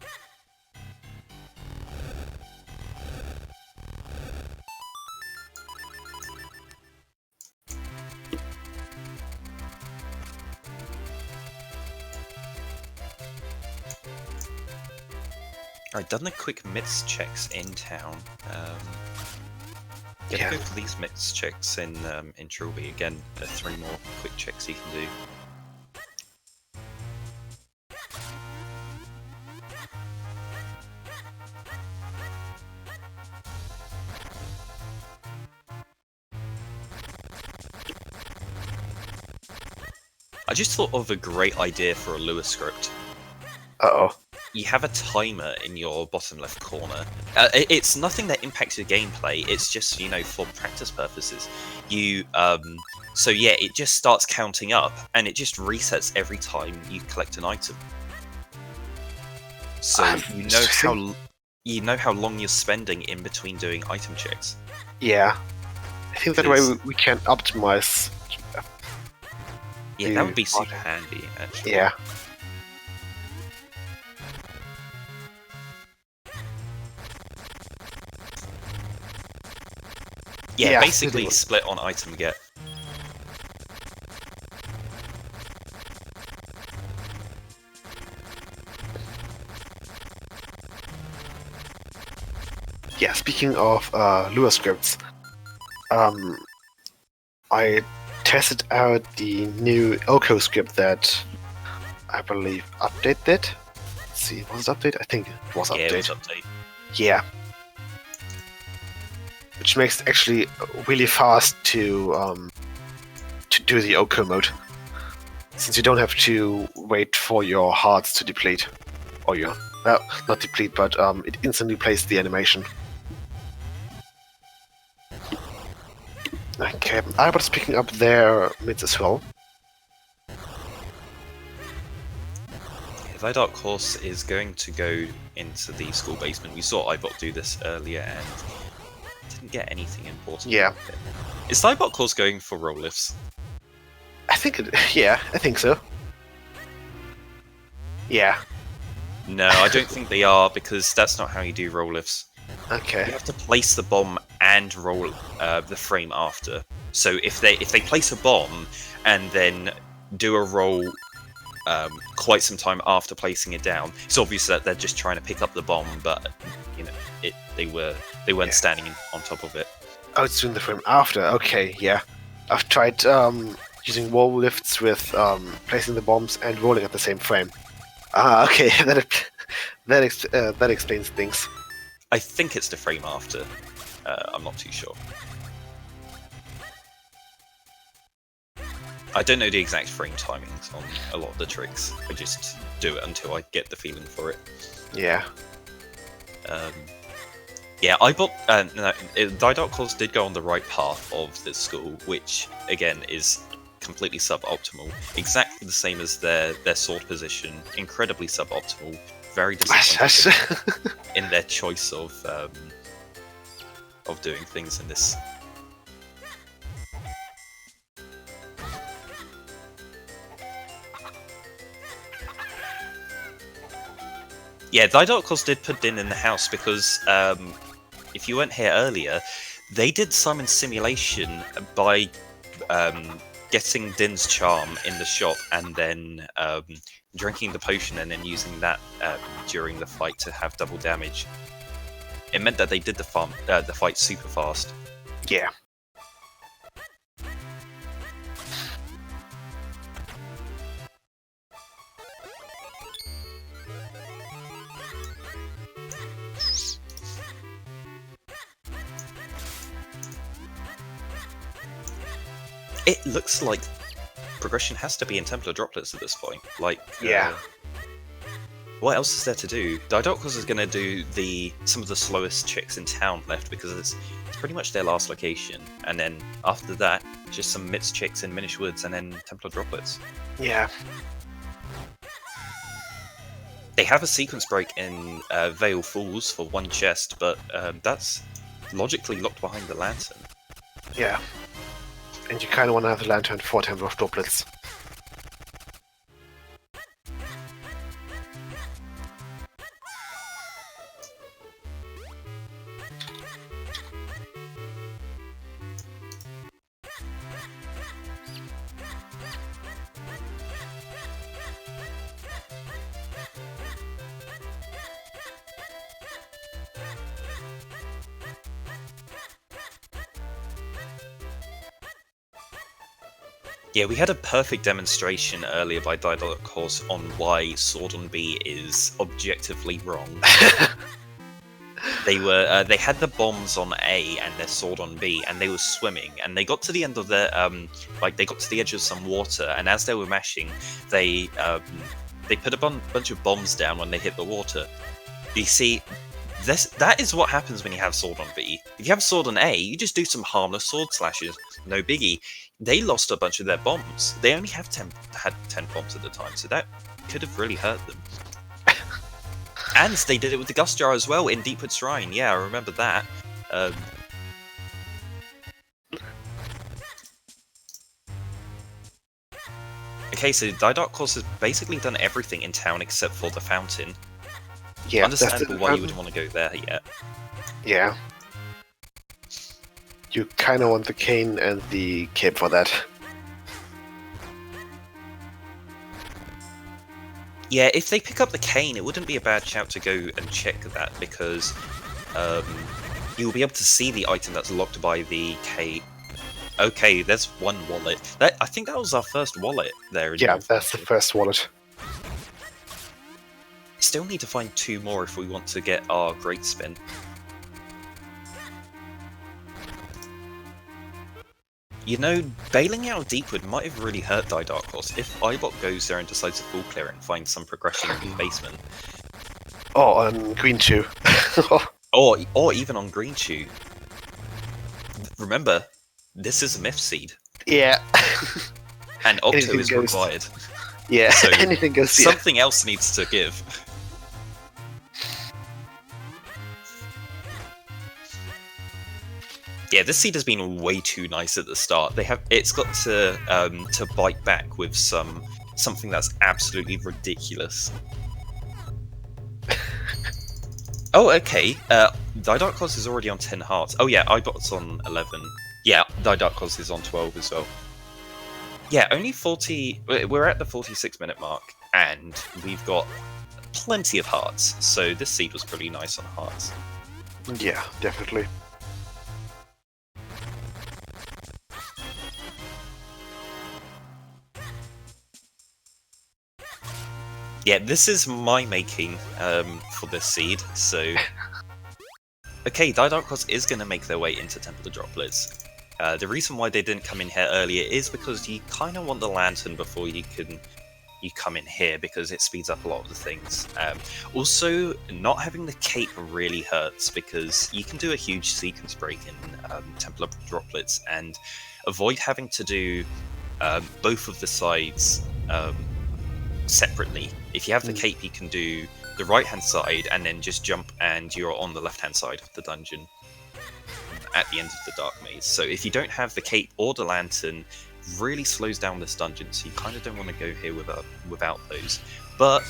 I've done the quick myths checks in town. Gonna go for these myths checks in Trilby again. 3 more quick checks you can do. I just thought of a great idea for a Lua script. Uh-oh. You have a timer in your bottom left corner. It's nothing that impacts your gameplay. It's just, you know, for practice purposes. So yeah, it just starts counting up, and it just resets every time you collect an item. So you know how long you're spending in between doing item checks. Yeah. I think that way we can optimize. Yeah, that would be super handy, actually. Yeah. Yeah, basically split on item get. Yeah, speaking of Lua scripts, I tested out the new Oko script that I believe updated. Let's see, was it update? I think it was update. Yeah, it was update. Yeah. Which makes it actually really fast to do the Oko mode, since you don't have to wait for your hearts to deplete, or your not deplete, but it instantly plays the animation. Okay, Ibot's picking up their mids as well. ThyDarkHorse is going to go into the school basement. We saw Ibot do this earlier and didn't get anything important. Yeah. Is ThyDarkHorse going for roll lifts? I think I think so. Yeah. No, I don't think they are, because that's not how you do roll lifts. Okay. You have to place the bomb and roll the frame after. So if they place a bomb and then do a roll quite some time after placing it down, it's obvious that they're just trying to pick up the bomb, but you know they weren't standing on top of it. Oh, it's doing the frame after. Okay, yeah. I've tried using wall lifts with placing the bombs and rolling at the same frame. Ah, okay. that explains things. I think it's the frame after. I'm not too sure. I don't know the exact frame timings on a lot of the tricks. I just do it until I get the feeling for it. Yeah. Yeah, ThyDarkHorse did go on the right path of the school, which again is completely suboptimal. Exactly the same as their sword position. Incredibly suboptimal. Very disappointing in their choice of doing things in this. Yeah, ThyDarkHorse did put Din in the house because if you weren't here earlier, they did summon simulation by getting Din's charm in the shop and then drinking the potion and then using that during the fight to have double damage. It meant that they did the fight super fast. Yeah. It looks like progression has to be in Templar droplets at this point. Like, Yeah. what else is there to do? ThyDarkHorse is going to do some of the slowest chicks in town left because it's pretty much their last location. And then after that, just some Mitz chicks in Minish Woods and then Templar droplets. Yeah. They have a sequence break in Vale Falls for one chest, but that's logically locked behind the lantern. Yeah. And you kind of want to have the lantern for Temple of Droplets. Yeah, we had a perfect demonstration earlier by ThyDarkHorse on why Sword on B is objectively wrong. They had the bombs on A and their sword on B, and they were swimming, and they got to the end of their they got to the edge of some water, and as they were mashing, they put a bunch of bombs down when they hit the water. You see, that is what happens when you have sword on B. If you have sword on A, you just do some harmless sword slashes, no biggie. They lost a bunch of their bombs. They only had 10 bombs at the time, so that could have really hurt them. And they did it with the Gust Jar as well in Deepwood Shrine. Yeah, I remember that. Okay, so ThyDarkHorse has basically done everything in town except for the fountain. Yeah, understandable why you would want to go there yet. Yeah. You kind of want the cane and the cape for that. Yeah, if they pick up the cane, it wouldn't be a bad shout to go and check that, because you'll be able to see the item that's locked by the cape. Okay, there's one wallet. I think that was our first wallet there. Yeah, that's the first wallet. Still need to find 2 more if we want to get our Great Spin. You know, bailing out of Deepwood might have really hurt ThyDarkHorse if Ibot goes there and decides to full clear and find some progression in the basement. Or on Green Chew. or even on Green Chew. Remember, this is a Myth Seed. Yeah. And Octo Anything is goes. required. Yeah, So anything goes. Yeah. something else needs to give. Yeah, this seed has been way too nice at the start. It's got to bite back with something that's absolutely ridiculous. Oh, okay. ThyDarkHorse is already on 10 hearts. Oh yeah, Ibot's on 11. Yeah, ThyDarkHorse is on 12 as well. Yeah, only 40. We're at the 46-minute mark, and we've got plenty of hearts. So this seed was pretty nice on hearts. Yeah, definitely. Yeah, this is my making for this seed, so... Okay, ThyDarkHorse is going to make their way into Temple of Droplets. The reason why they didn't come in here earlier is because you kind of want the lantern before you come in here, because it speeds up a lot of the things. Also, not having the cape really hurts, because you can do a huge sequence break in Temple of Droplets and avoid having to do both of the sides separately. If you have the cape, you can do the right-hand side and then just jump and you're on the left-hand side of the dungeon at the end of the Dark Maze. So if you don't have the cape or the lantern, really slows down this dungeon, so you kind of don't want to go here without those. But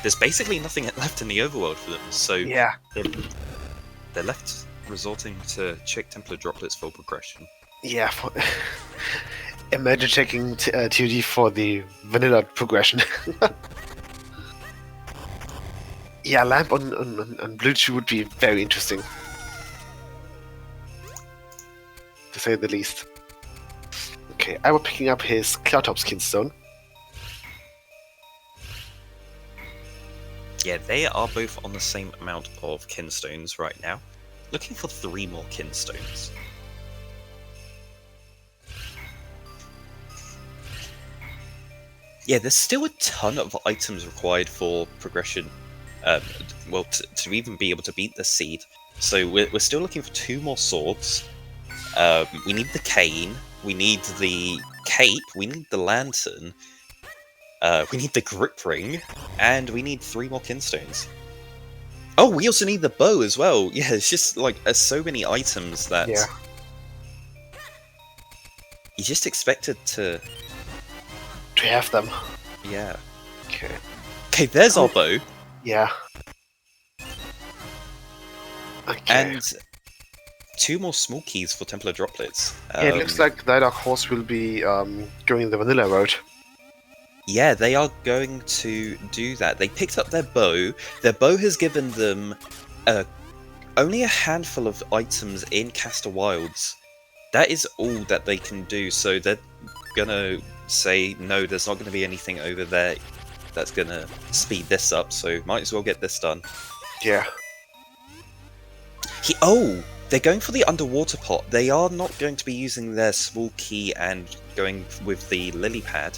there's basically nothing left in the overworld for them, so Yeah. they're left resorting to check Templar droplets for progression. Yeah. Imagine checking TOD for the vanilla progression. Yeah, lamp on Blue Chew would be very interesting, to say the least. Okay, I was picking up his Cloudtop's Kinstone. Yeah, they are both on the same amount of kinstones right now. Looking for 3 more kinstones. Yeah, there's still a ton of items required for progression. Well, to even be able to beat the seed. So we're still looking for 2 more swords. We need the cane. We need the cape. We need the lantern. We need the grip ring. And we need 3 more kinstones. Oh, we also need the bow as well. Yeah, it's just like there's so many items that you just expected to have them. Yeah. Okay. Okay, there's our bow. Yeah. Okay. And 2 more small keys for Templar droplets. Yeah, it looks like ThyDarkHorse will be going the vanilla road. Yeah, they are going to do that. They picked up their bow. Their bow has given them only a handful of items in Castor Wilds. That is all that they can do, so they're gonna say, no, there's not gonna be anything over there that's gonna speed this up, so might as well get this done. Yeah. They're going for the underwater pot. They are not going to be using their small key and going with the lily pad.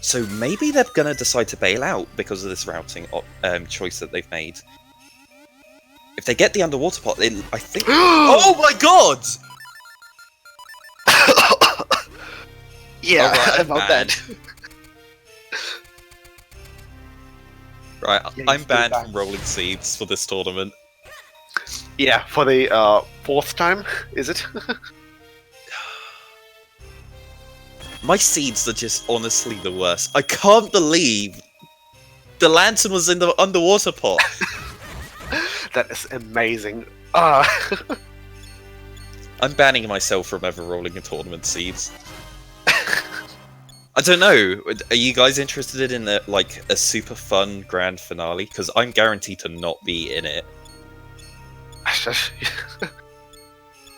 So maybe they're going to decide to bail out because of this routing choice that they've made. If they get the underwater pot, then I think... Oh my god! Yeah, Alright, about that. Right, Yeah, I'm he's banned still from rolling seeds for this tournament. Yeah, for the 4th time, is it? My seeds are just honestly the worst. I can't believe the lantern was in the underwater pot. That is amazing. I'm banning myself from ever rolling a tournament seeds. I don't know. Are you guys interested in a super fun grand finale? Because I'm guaranteed to not be in it.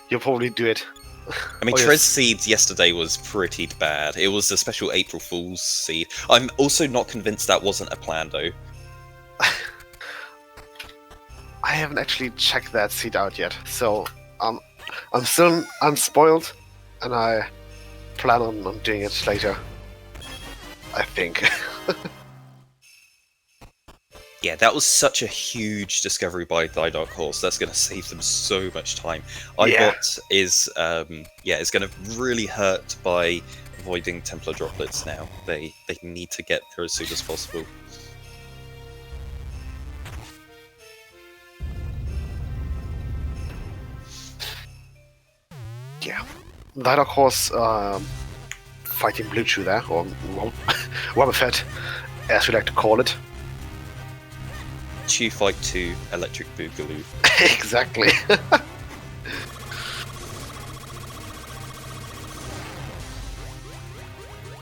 You'll probably do it. I mean, Trez Seeds yesterday was pretty bad. It was a special April Fool's seed. I'm also not convinced that wasn't a plan, though. I haven't actually checked that seed out yet, so I'm still unspoiled, and I plan on doing it later. I think. Yeah, that was such a huge discovery by ThyDarkHorse. That's going to save them so much time. Ibot is going to really hurt by avoiding Templar droplets now. They need to get there as soon as possible. Yeah, ThyDarkHorse fighting Blue Chew there, or Wobbuffet, as we like to call it. Chew Fight 2 Electric Boogaloo. Exactly.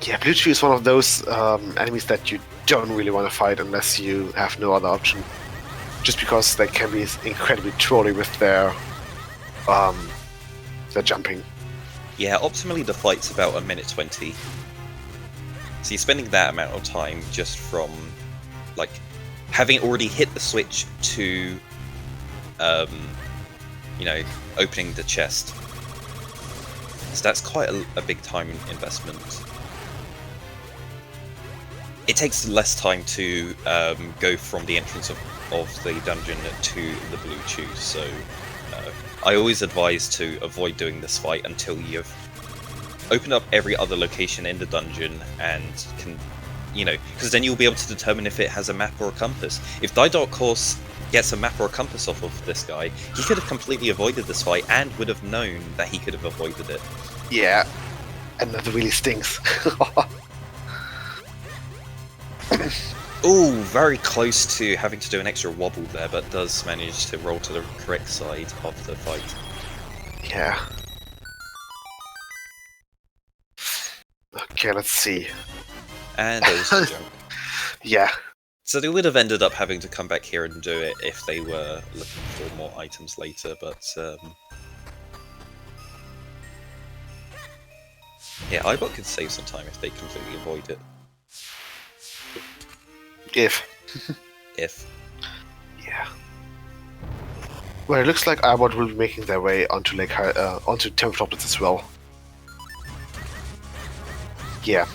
Yeah, Blue Chew is one of those enemies that you don't really want to fight unless you have no other option. Just because they can be incredibly trolly with their jumping. Yeah, optimally the fight's about 1:20. So you're spending that amount of time just from, like, having already hit the switch to, opening the chest. So that's quite a big time investment. It takes less time to go from the entrance of the dungeon to the Blue Chew, so I always advise to avoid doing this fight until you've opened up every other location in the dungeon and can, because then you'll be able to determine if it has a map or a compass. If ThyDarkHorse gets a map or a compass off of this guy, he could have completely avoided this fight and would have known that he could have avoided it. Yeah, and that really stinks. Ooh, very close to having to do an extra wobble there, but does manage to roll to the correct side of the fight. Yeah. Okay, let's see. And also jump. Yeah. So they would have ended up having to come back here and do it if they were looking for more items later, but yeah, Ibot could save some time if they completely avoid it. If. Yeah. Well, it looks like Ibot will be making their way onto onto Templar droplets as well. Yeah.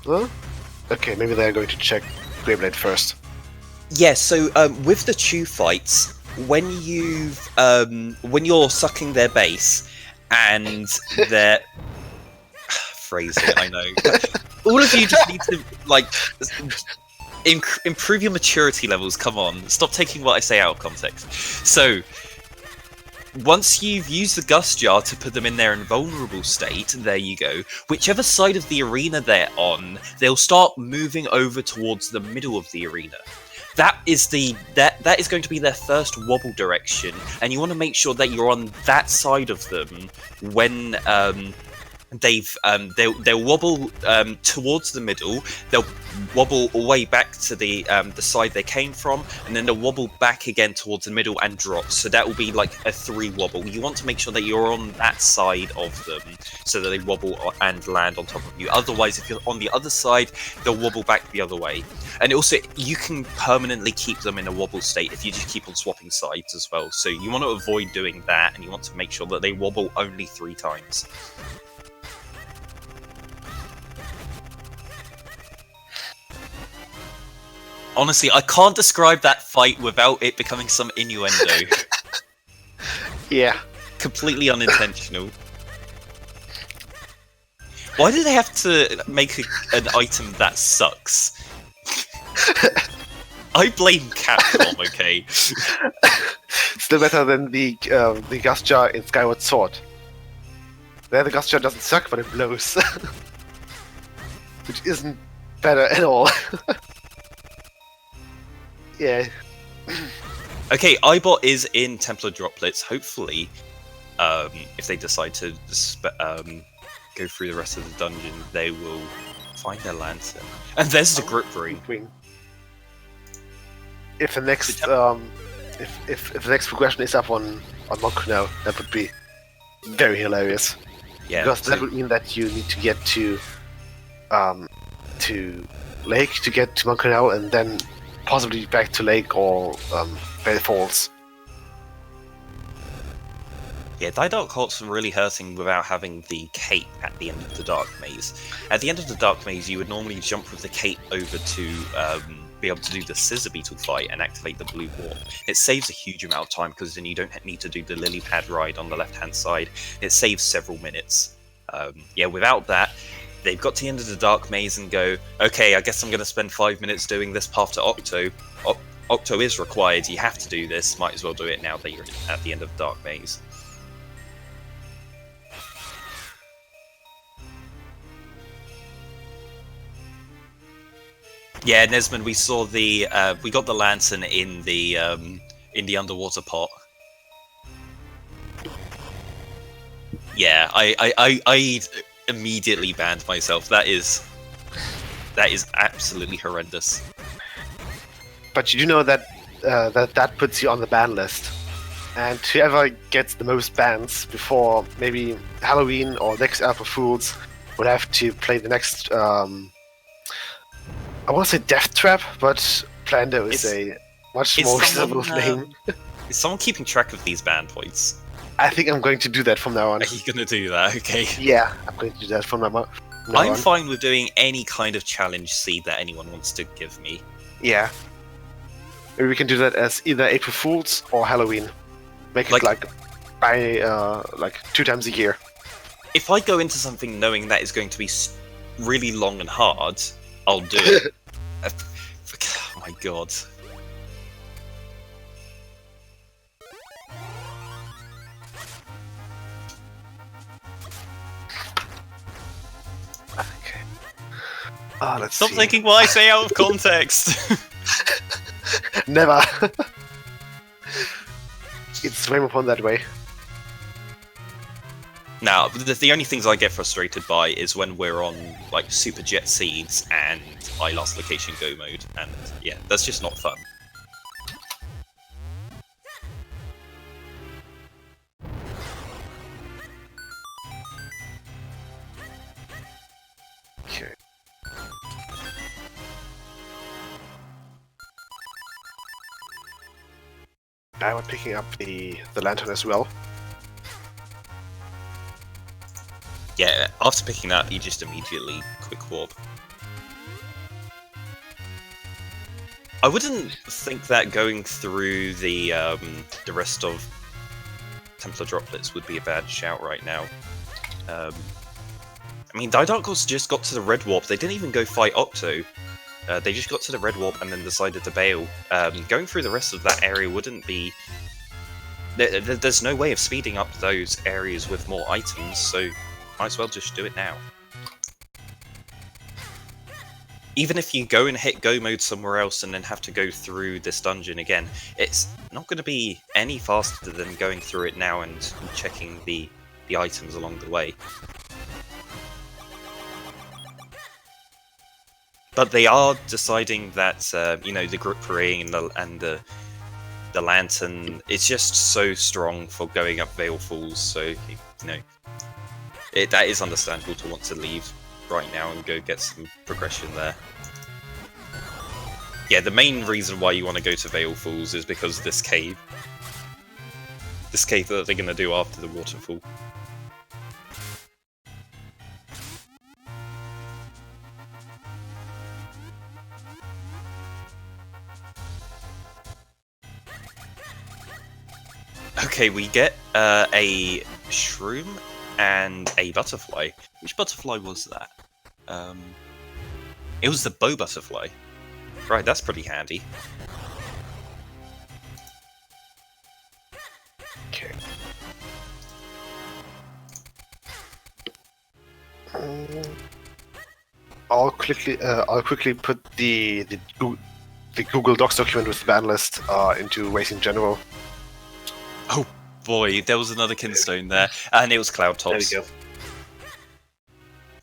Huh? Okay, maybe they're going to check Greyblade first. Yeah, so with the Chew fights, when you're sucking their base and they're phrasing, I know. All of you just need to like improve your maturity levels. Come on, stop taking what I say out of context. So once you've used the Gust Jar to put them in their invulnerable state, there you go. Whichever side of the arena they're on, they'll start moving over towards the middle of the arena. That is going to be their first wobble direction, and you want to make sure that you're on that side of them when they'll wobble towards the middle. They'll wobble all the way back to the side they came from, and then they'll wobble back again towards the middle and drop. So that will be like a 3 wobble. You want to make sure that you're on that side of them so that they wobble and land on top of you. Otherwise, if you're on the other side, they'll wobble back the other way. And also, you can permanently keep them in a wobble state if you just keep on swapping sides as well. So you want to avoid doing that, and you want to make sure that they wobble only 3 times. Honestly, I can't describe that fight without it becoming some innuendo. Yeah. Completely unintentional. Why do they have to make an item that sucks? I blame Capcom, okay? Still better than the Gust Jar in Skyward Sword. There the Gust Jar doesn't suck, but it blows. Which isn't better at all. Yeah. Okay, Ibot is in Templar Droplets. Hopefully, if they decide to go through the rest of the dungeon, they will find their lantern. And there's the grip ring. If the next if the next progression is up on Monk now, that would be very hilarious. Yeah, because that would mean that you need to get to Lake to get to Monk now, and then possibly back to Lake or Bell Falls. Yeah, ThyDarkHorse are really hurting without having the cape at the end of the Dark Maze. At the end of the Dark Maze, you would normally jump with the cape over to be able to do the Scissor Beetle fight and activate the blue warp. It saves a huge amount of time because then you don't need to do the lily pad ride on the left-hand side. It saves several minutes. Yeah, without that, they've got to the end of the Dark Maze and go, okay, I guess I'm going to spend 5 minutes doing this path to Octo. Octo is required, you have to do this, might as well do it now that you're at the end of the Dark Maze. Yeah, Nesmond, we saw the we got the lantern in the underwater pot. Yeah, I immediately banned myself. That is absolutely horrendous. But you do know that that puts you on the ban list, and whoever gets the most bans before maybe Halloween or next April Fools would have to play the next. I want to say Death Trap, but Plando is a much more reasonable name. Is someone keeping track of these ban points? I think I'm going to do that from now on. Are you going to do that? Okay. Yeah, I'm going to do that from now on. I'm fine with doing any kind of challenge seed that anyone wants to give me. Yeah. Maybe we can do that as either April Fools or Halloween. Make it like 2 times a year. If I go into something knowing that is going to be really long and hard, I'll do it. Oh my god. Okay. Let's Stop see. taking what I say out of context. Never. It's way more fun that way. Now, the only things I get frustrated by is when we're on like Super Jet Seeds and I Last Location Go mode, and yeah, that's just not fun. Okay. Now I'm picking up the lantern as well. Yeah, after picking that, you just immediately quick warp. I wouldn't think that going through the rest of Templar droplets would be a bad shout right now. I mean, ThyDarkHorse just got to the Red Warp. They didn't even go fight Octo. They just got to the Red Warp and then decided to bail. Going through the rest of that area wouldn't be... There's no way of speeding up those areas with more items, so might as well just do it now. Even if you go and hit go mode somewhere else and then have to go through this dungeon again, it's not going to be any faster than going through it now and checking the items along the way. But they are deciding that, you know, the grip ring and the lantern is just so strong for going up Vale Falls, so, you know, that is understandable to want to leave right now and go get some progression there. Yeah, the main reason why you want to go to Vale Falls is because of this cave. This cave that they're going to do after the waterfall. Okay, we get a shroom and a butterfly. Which butterfly was that? It was the bow butterfly. Right, that's pretty handy. Okay. I'll quickly put the Google Docs document with the ban list into Racing General. Oh boy, there was another kinstone there, and it was Cloud Tops. There we go.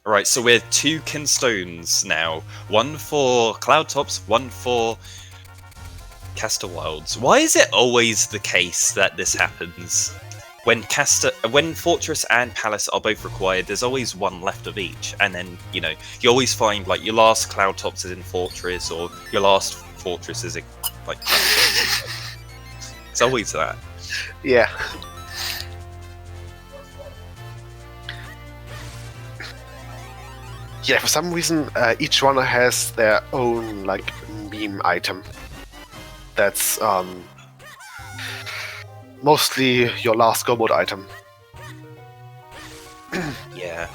Right, so we're 2 kinstones now. One for Cloud Tops, one for Caster Wilds. Why is it always the case that this happens? When Fortress and Palace are both required, there's always one left of each, and then, you know, you always find, like, your last Cloud Tops is in Fortress, or your last Fortress is in, like, it's always that. Yeah. Yeah, for some reason, each runner has their own, like, meme item. That's, mostly your last go mode item. Yeah.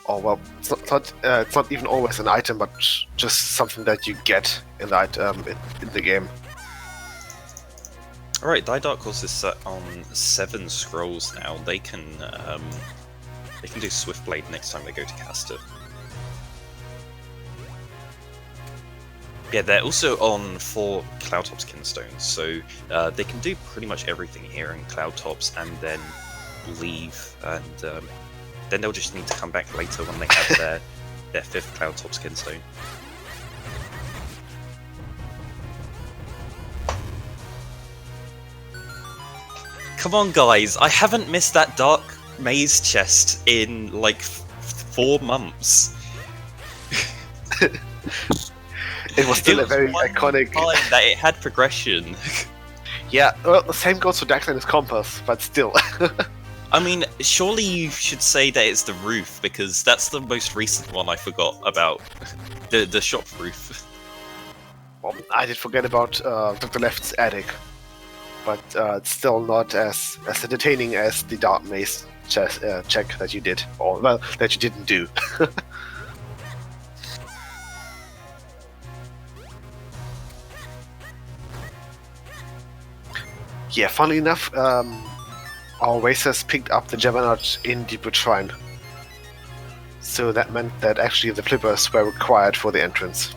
Oh, well, it's not even always an item, but just something that you get in the game. Alright, ThyDarkHorse is set on 7 scrolls now. They can do Swiftblade next time they go to Caster. Yeah, they're also on 4 Cloudtops kinstones, so they can do pretty much everything here in Cloudtops and then leave, and then they'll just need to come back later when they have their 5th Cloudtops kinstone. Come on, guys! I haven't missed that dark maze chest in like 4 months. It was still a very iconic. Time that it had progression. Yeah, well, the same goes for Darklinus Compass, but still. I mean, surely you should say that it's the roof, because that's the most recent one I forgot about. The shop roof. Well, I did forget about Dr. Left's attic, but it's still not as entertaining as the Dark Maze check that you did, or well, that you didn't do. Yeah, funnily enough, our racers picked up the Juggernaut in Deepwood Shrine. So that meant that actually the flippers were required for the entrance.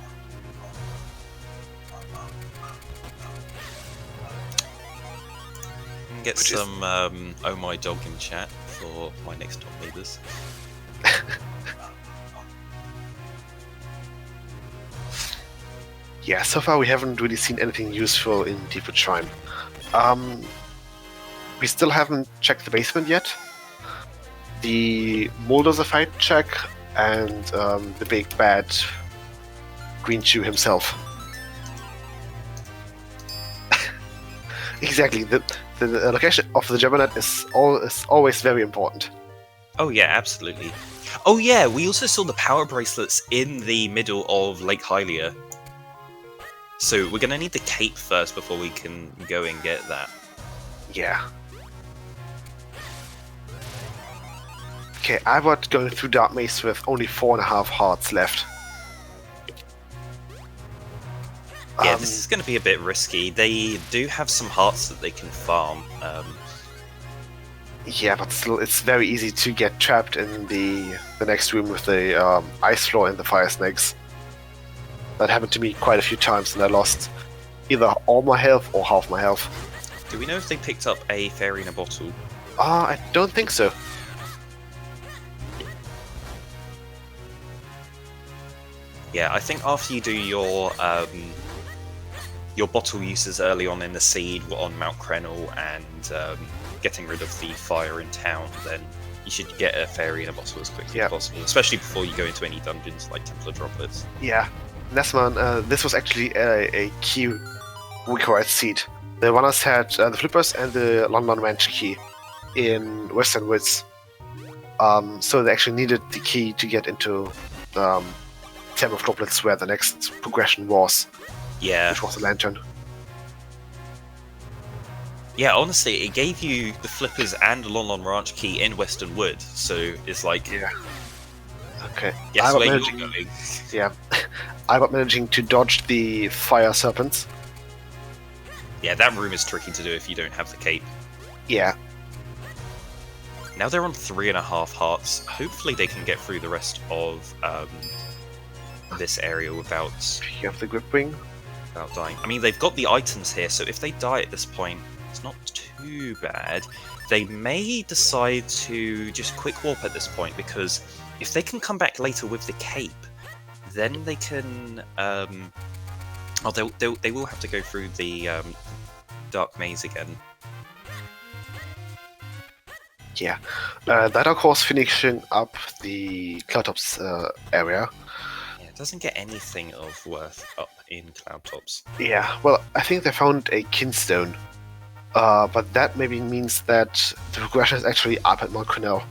Get some Oh My Dog in chat for my next top neighbours. Yeah, so far we haven't really seen anything useful in Deepwood Shrine. We still haven't checked the basement yet. The Moldoza fight check and the big bad Green Chew himself. Exactly, the location of the Juggernaut is always very important. Oh yeah, absolutely. Oh yeah, we also saw the power bracelets in the middle of Lake Hylia. So we're gonna need the cape first before we can go and get that. Yeah. Okay, Ibot going through Dark Maze with only 4.5 hearts left. Yeah, this is going to be a bit risky. They do have some hearts that they can farm. Yeah, but still, it's very easy to get trapped in the next room with the ice floor and the fire snakes. That happened to me quite a few times, and I lost either all my health or half my health. Do we know if they picked up a fairy in a bottle? I don't think so. Yeah, I think after you do your bottle uses early on in the seed on Mount Krenel and getting rid of the fire in town, then you should get a fairy in a bottle as quickly as possible, especially before you go into any dungeons like Templar Droplets. Yeah, Nessman, this was actually a key required seed. The runners had the flippers and the London Ranch key in Western Woods. So they actually needed the key to get into Temple of Droplets, where the next progression was. Yeah. Which was the lantern. Yeah, honestly, it gave you the flippers and the Lon Ranch key in Western Wood, so it's like... Yeah. Okay. Guess where you're going. Yeah. Ibot managing to dodge the fire serpents. Yeah, that room is tricky to do if you don't have the cape. Yeah. Now they're on 3.5 hearts. Hopefully they can get through the rest of this area without... You have the grip ring? Without dying. I mean, they've got the items here, so if they die at this point, it's not too bad. They may decide to just quick warp at this point, because if they can come back later with the cape, then they can... they will have to go through the Dark Maze again. Yeah. ThyDarkHorse finishing up the Cloudtops area. Yeah, it doesn't get anything of worth up in Cloudtops. Yeah, well, I think they found a kinstone. But that maybe means that the progression is actually up at Mount Cornell.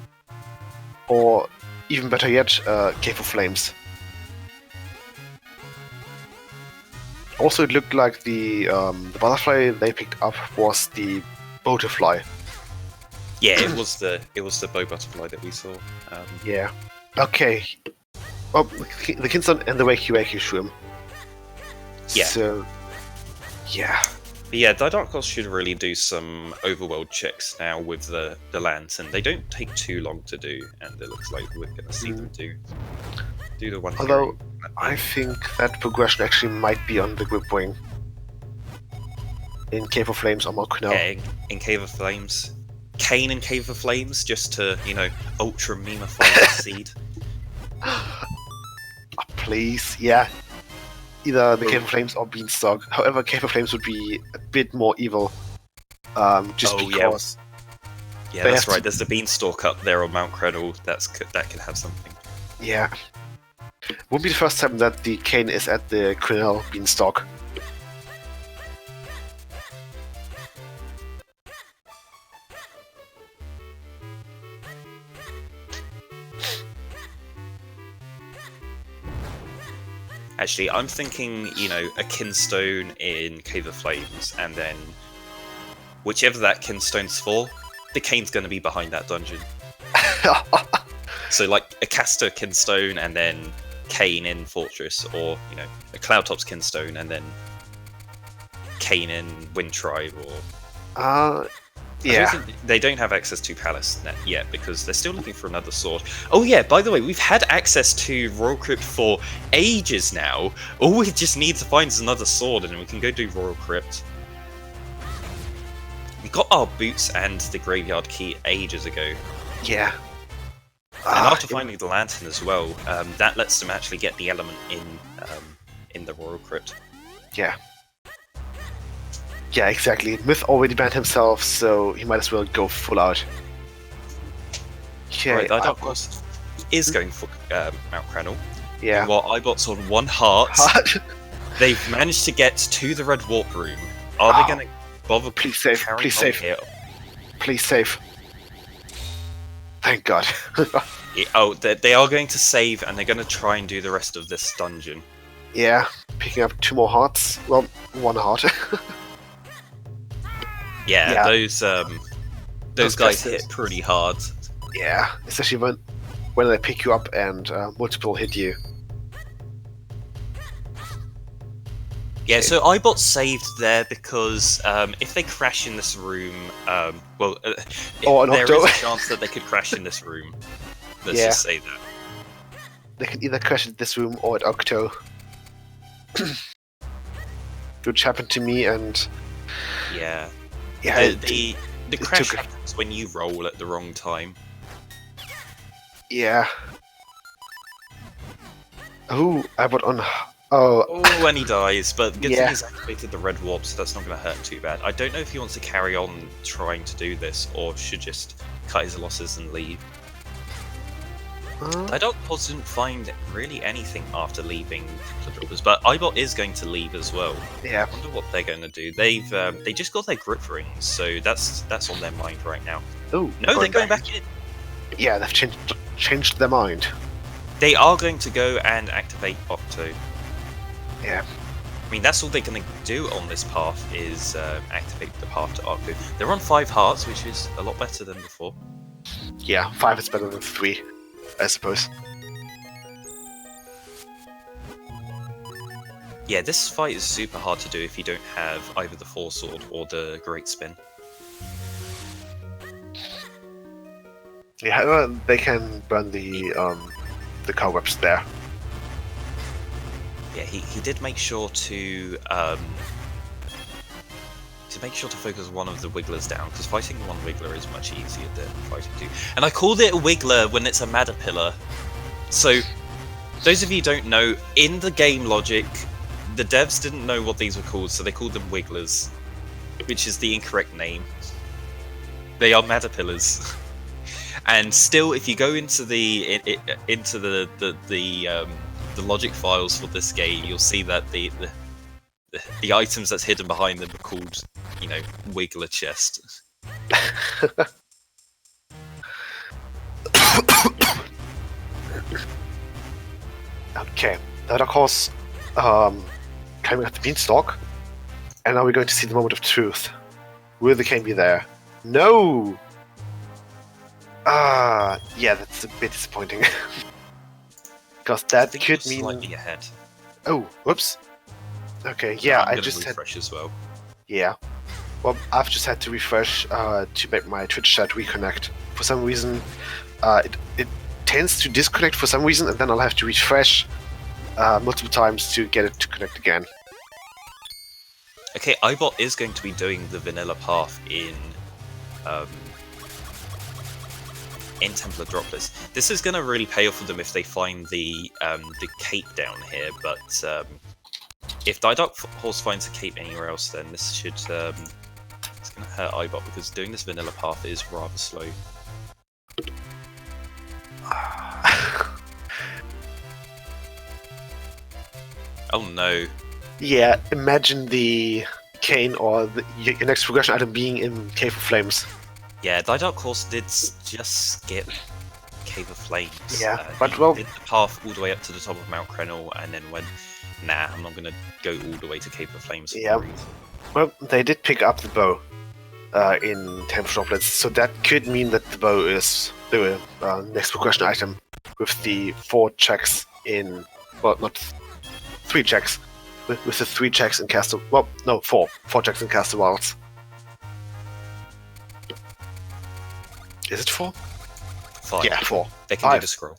Or, even better yet, Cave of Flames. Also, it looked like the butterfly they picked up was the butterfly. Yeah, it was the bow butterfly that we saw. Yeah. Okay. Well, the kinstone and the Wakey Wakey shroom. Yeah. So, yeah. But yeah, ThyDarkHorse should really do some overworld checks now with the lantern. They don't take too long to do, and it looks like we're going to see them do the one. Although, I think that progression actually might be on the grip ring. In Cave of Flames or Mount Cornell. Yeah, in Cave of Flames. Kane in Cave of Flames, just to, ultra memify the seed. Please, yeah. Either the Cave of Flames or Beanstalk. However, Cave of Flames would be a bit more evil. Just because... Yeah, that's right. There's the Beanstalk up there on Mount Krenel. That could have something. Yeah. Won't be the first time that the Kane is at the Krenel Beanstalk. Actually, I'm thinking, a kinstone in Cave of Flames, and then whichever that kinstone's for, the Kane's going to be behind that dungeon. So, like, a caster kinstone, and then Kane in Fortress, or, a Cloudtops kinstone, and then Kane in Wind Tribe, or... Yeah. They don't have access to Palace yet, because they're still looking for another sword. Oh yeah, by the way, we've had access to Royal Crypt for ages now. All we just need to find is another sword, and we can go do Royal Crypt. We got our boots and the Graveyard Key ages ago. Yeah. And after finding the Lantern as well, that lets them actually get the element in the Royal Crypt. Yeah. Yeah, exactly. Myth already banned himself, so he might as well go full out. Okay, Right, ThyDarkHorse is going for Mount Krenel. Yeah. While Ibot's on 1 heart, they've managed to get to the Red Warp Room. Are they going to bother Please save, carrying please on save. here? Please save. Thank God. Oh, they are going to save, and they're going to try and do the rest of this dungeon. Yeah, picking up 2 more hearts. Well, 1 heart. Yeah, Yeah. those guys casters. hit pretty hard. Yeah, especially when they pick you up and multiple hit you. Yeah, so Ibot saved there because if they crash in this room, there is a chance that they could crash in this room. Let's just say that. They can either crash in this room or at Octo. Which happened to me, and Yeah. yeah, The crash happens when you roll at the wrong time. Yeah. Oh, Ibot on. Oh, when he dies, but good thing Yeah. he's activated the red warp, so that's not going to hurt him too bad. I don't know if he wants to carry on trying to do this, or should just cut his losses and leave. ThyDarkHorse didn't find really anything after leaving the droppers, but Ibot is going to leave as well. yeah. I wonder what they're going to do. They just got their grip rings, so that's on their mind right now. Oh, No, they're going back in. Yeah, they've changed their mind. They are going to go and activate Ibot02. Yeah. I mean, that's all they're going to do on this path is activate the path to Ibot02. They're on 5 hearts, which is a lot better than before. Yeah, 5 is better than 3, I suppose. Yeah, this fight is super hard to do if you don't have either the 4-sword or the Great Spin. Yeah, they can burn the cobwebs there. Yeah, he did make sure to focus one of the Wigglers down, because fighting one Wiggler is much easier than fighting 2. And I called it a Wiggler when it's a Caterpillar. So, those of you who don't know, in the game logic, the devs didn't know what these were called, so they called them Wigglers, which is the incorrect name. They are Caterpillars. And still, if you go into the logic files for this game, you'll see that the items that's hidden behind them are called, Wiggler chest. Okay, ThyDarkHorse climbing up the beanstalk, and now we're going to see the moment of truth. Will the cane be there? No! Yeah, that's a bit disappointing. Because that could mean... slightly ahead. Oh, whoops. Okay, yeah, I'm I just had... refresh as well. Yeah. Well, I've just had to refresh to make my Twitch chat reconnect. For some reason, it tends to disconnect for some reason, and then I'll have to refresh multiple times to get it to connect again. Okay, Ibot is going to be doing the vanilla path in Templar Droplets. This is going to really pay off for them if they find the cape down here, but if ThyDarkHorse finds a cape anywhere else, then this should it's going to hurt Ibot, because doing this vanilla path is rather slow. Oh no. Yeah, imagine the cane or your next progression item being in Cave of Flames. Yeah, ThyDarkHorse did just skip Cave of Flames. Yeah, he but did the path all the way up to the top of Mount Krenel, and then went, nah, I'm not going to go all the way to Cave of Flames. Yeah. Well, they did pick up the bow in Templar Droplets, so that could mean that the bow is the next progression item with the 4 checks in... Well, not 3 checks. With the 3 checks in Castle... Well, no, 4. 4 checks in Castle Wilds. Is it 4? 5. Yeah, 4. They can 5. do the scroll.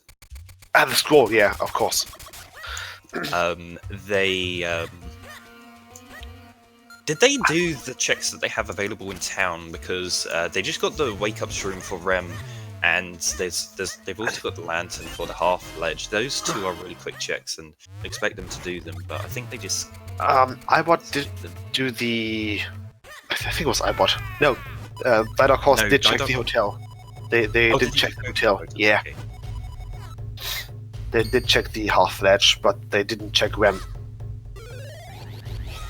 Ah, the scroll, yeah, of course. Did they do the checks that they have available in town? Because they just got the wake up shroom for Rem, and they've also got the lantern for the half ledge. Those 2 are really quick checks, and I expect them to do them. But I think they just Ibot did do the... I think it was Ibot. No, ThyDarkHorse did check the hotel. They did check the hotel. Yeah. Okay. They did check the half ledge, but they didn't check Rem.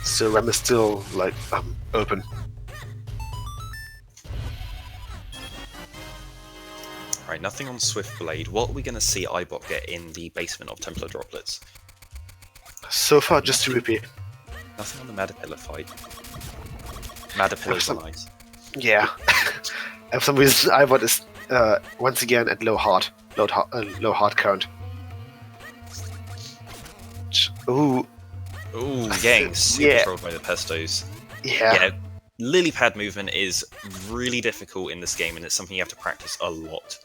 So Rem is still open. Right, Right, nothing on Swift Blade. What are we going to see Ibot get in the basement of Templar Droplets? So far, just to repeat. Nothing on the Madapilla fight. Madapilla's nice. Yeah. And for some reason, Ibot is once again at low heart count. Ooh. Ooh, getting super trolled by the pestos. Yeah. Lily pad movement is really difficult in this game, and it's something you have to practice a lot.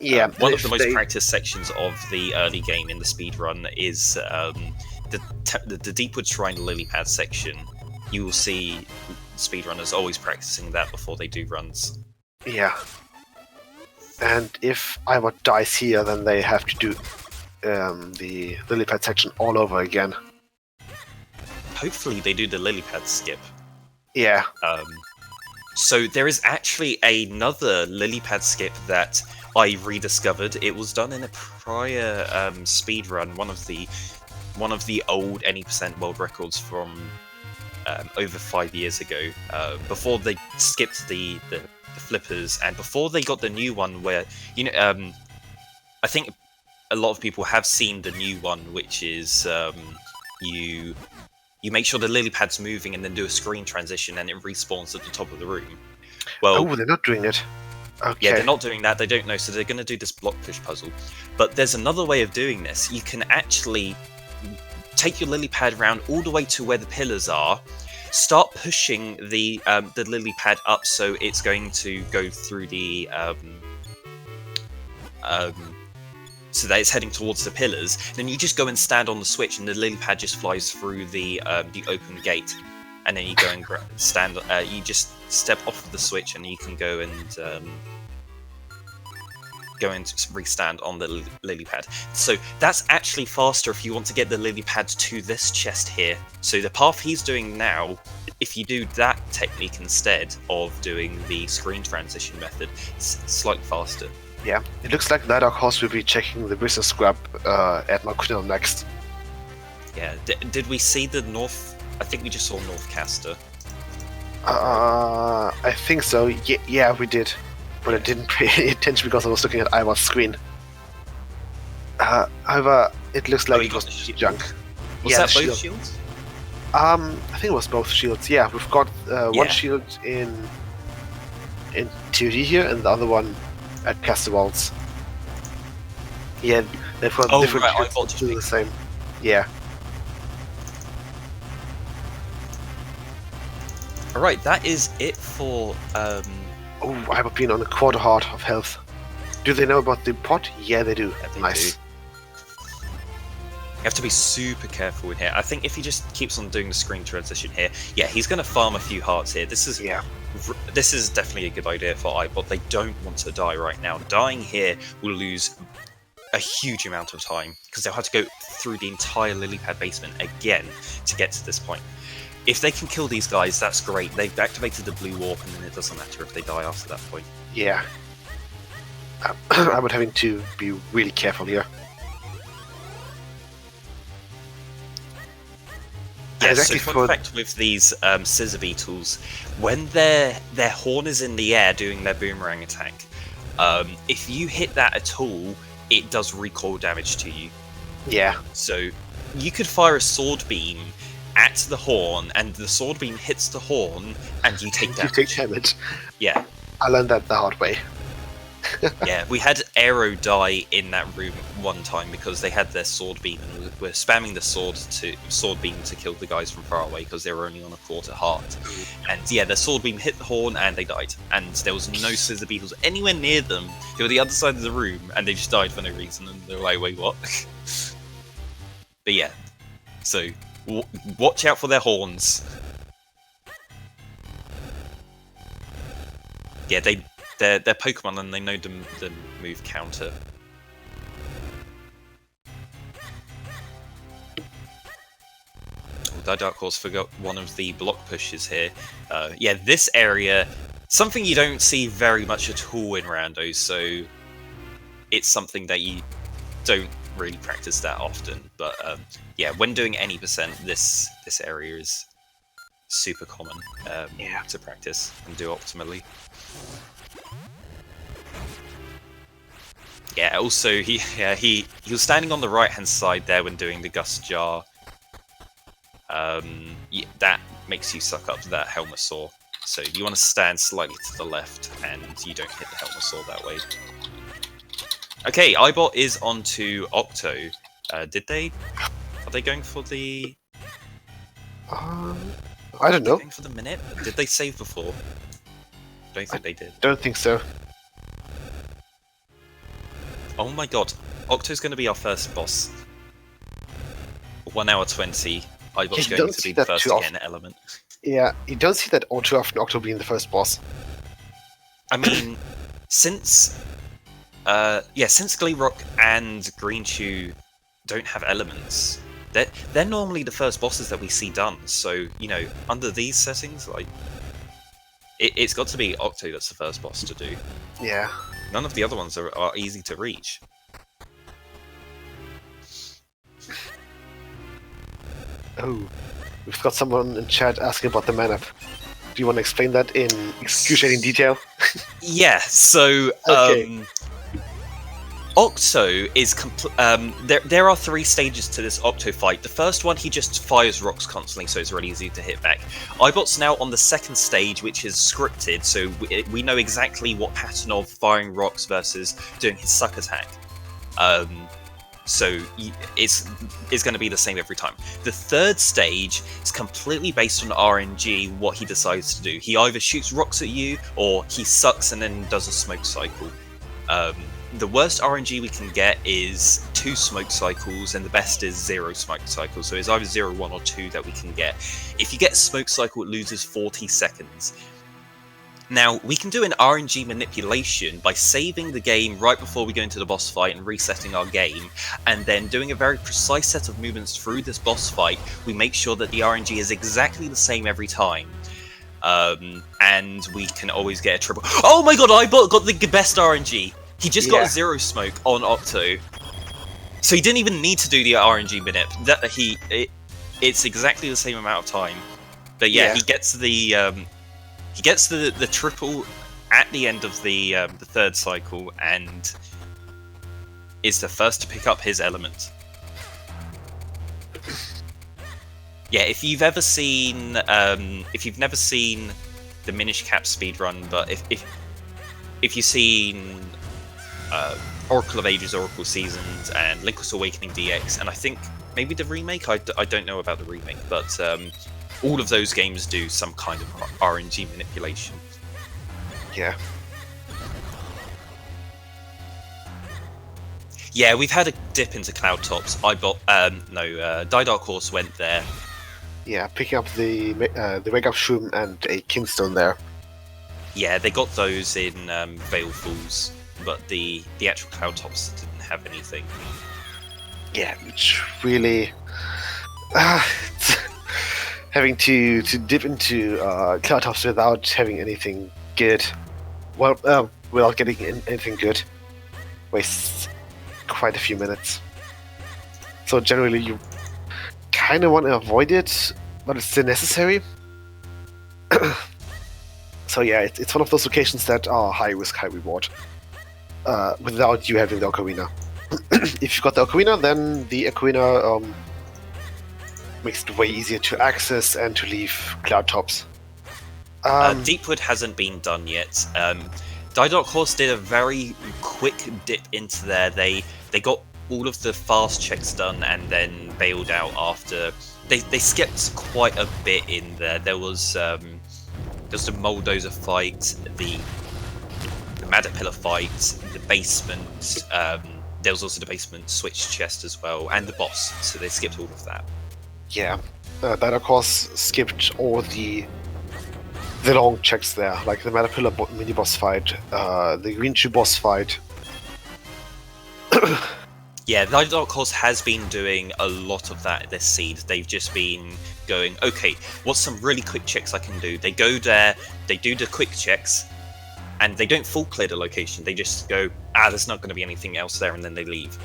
Yeah. One of the most practiced sections of the early game in the speedrun is the Deepwood Shrine Lily pad section. You will see speedrunners always practicing that before they do runs. Yeah. And if Ibot dies here, then they have to do the lily pad section all over again. Hopefully they do the lily pad skip. Yeah. So there is actually another lily pad skip that I rediscovered. It was done in a prior speedrun, one of the old any percent world records from over 5 years ago, before they skipped the flippers, and before they got the new one where, I think a lot of people have seen the new one, which is you make sure the lily pad's moving and then do a screen transition and it respawns at the top of the room. Well, they're not doing it. Okay. Yeah, they're not doing that, they don't know, so they're going to do this block push puzzle. But there's another way of doing this. You can actually take your lily pad around all the way to where the pillars are, start pushing the lily pad up so it's going to go through the so that it's heading towards the pillars. Then you just go and stand on the switch, and the lily pad just flies through the open gate. And then you go and stand. You just step off of the switch, and you can go and restand on the lily pad. So that's actually faster if you want to get the lily pad to this chest here. So the path he's doing now, if you do that technique instead of doing the screen transition method, it's slightly faster. Yeah, it looks like ThyDarkHorse will be checking the business scrap at Marquinel next. Yeah, did we see the North? I think we just saw Northcaster. I think so. Yeah, we did. But I didn't pay attention because I was looking at Ibot's screen. However, it looks like it was junk. Was that both shields? I think it was both shields. Yeah, we've got one shield in TOD here and the other one at Casterwalds. Yeah, they've got different shields to do the same. Yeah. Alright, that is it for... Oh, I've been on a quarter heart of health. Do they know about the pot? Yeah, they do. Yeah, they nice. do. You have to be super careful in here. I think if he just keeps on doing the screen transition here, yeah, he's going to farm a few hearts here. This is definitely a good idea for Ibot. They don't want to die right now. Dying here will lose a huge amount of time because they'll have to go through the entire lily pad basement again to get to this point. If they can kill these guys, that's great. They've activated the blue warp, and then it doesn't matter if they die after that point. Yeah. I'm having to be really careful here. Yeah, so fun fact with these scissor beetles, when their horn is in the air doing their boomerang attack, if you hit that at all, it does recoil damage to you. Yeah. So you could fire a sword beam at the horn, and the sword beam hits the horn, and you take damage. You take damage. Yeah. I learned that the hard way. Yeah, we had Aero die in that room one time because they had their sword beam and were spamming the sword beam to kill the guys from far away because they were only on a quarter heart. And yeah, their sword beam hit the horn and they died. And there was no scissor beetles anywhere near them. They were the other side of the room and they just died for no reason. And they were like, wait, what? But yeah, so watch out for their horns. Yeah, they're Pokemon and they know the move counter. ThyDarkHorse forgot one of the block pushes here. Yeah, this area, something you don't see very much at all in randos, so it's something that you don't really practice that often. But yeah, when doing any percent, this area is super common to practice and do optimally. Yeah. Also, he was standing on the right hand side there when doing the gust jar. Yeah, that makes you suck up to that Helmasaur. So you want to stand slightly to the left, and you don't hit the Helmasaur that way. Okay, Ibot is on to Octo. Are they going for the... I don't know. Going for the minute? Did they save before? Don't think they did. Don't think so. Oh my god, Octo's going to be our first boss. 1 hour 20. Ibot's You going don't to see be the that first too to often. get an element. Yeah, you don't see that all too often, Octo being the first boss. I mean, since Gleerock and Greenchew don't have elements, they're normally the first bosses that we see done. So, you know, under these settings, like, it's got to be Octo that's the first boss to do. Yeah. None of the other ones are easy to reach. Oh, we've got someone in chat asking about the man-up. Do you want to explain that in excruciating detail? Yeah, so Okay. Octo is there are 3 stages to this Octo fight. The first one, he just fires rocks constantly, so it's really easy to hit back. Ibot's now on the second stage, which is scripted, so we know exactly what pattern of firing rocks versus doing his suck attack. So it's going to be the same every time. The third stage is completely based on RNG, what he decides to do. He either shoots rocks at you, or he sucks and then does a smoke cycle. The worst RNG we can get is 2 smoke cycles, and the best is 0 smoke cycles. So it's either 0, 1, or 2 that we can get. If you get a smoke cycle, it loses 40 seconds. Now, we can do an RNG manipulation by saving the game right before we go into the boss fight and resetting our game, and then doing a very precise set of movements through this boss fight. We make sure that the RNG is exactly the same every time. And we can always get a triple... Oh my god, Ibot got the best RNG! He just got a 0 smoke on Octo. So he didn't even need to do the RNG manip. It's exactly the same amount of time. But yeah, he gets the triple at the end of the third cycle, and is the first to pick up his element. Yeah, if you've never seen the Minish Cap speedrun, but if you've seen Oracle of Ages, Oracle Seasons, and Link's Awakening DX, and I think maybe the remake, I don't know about the remake, but all of those games do some kind of RNG manipulation. Yeah. Yeah, we've had a dip into Cloud Tops. ThyDarkHorse went there. Yeah, picking up the Wake Up Shroom and a Kingstone there. Yeah, they got those in Veilfuls, but the actual Cloud Tops didn't have anything. Yeah, which really... having to dip into Cloud Tops without having anything good, without getting anything good, wastes quite a few minutes. So generally you kind of want to avoid it, but it's still necessary. So yeah, it's one of those locations that are high risk, high reward, without you having the Ocarina. If you've got the Ocarina, then the Ocarina makes it way easier to access and to leave Cloud Tops. Deepwood hasn't been done yet. ThyDarkHorse did a very quick dip into there. They got all of the fast checks done and then bailed out after. They skipped quite a bit in there. There was the Moldoza fight, the Madapilla fight, the basement. There was also the basement switch chest as well, and the boss. So they skipped all of that. Yeah, ThyDarkHorse skipped all the long checks there, like the Madapilla mini boss fight, the Greenchew boss fight. Yeah, ThyDarkHorse has been doing a lot of that this seed. They've just been going, okay, what's some really quick checks I can do? They go there, they do the quick checks, and they don't full clear the location. They just go, there's not going to be anything else there, and then they leave.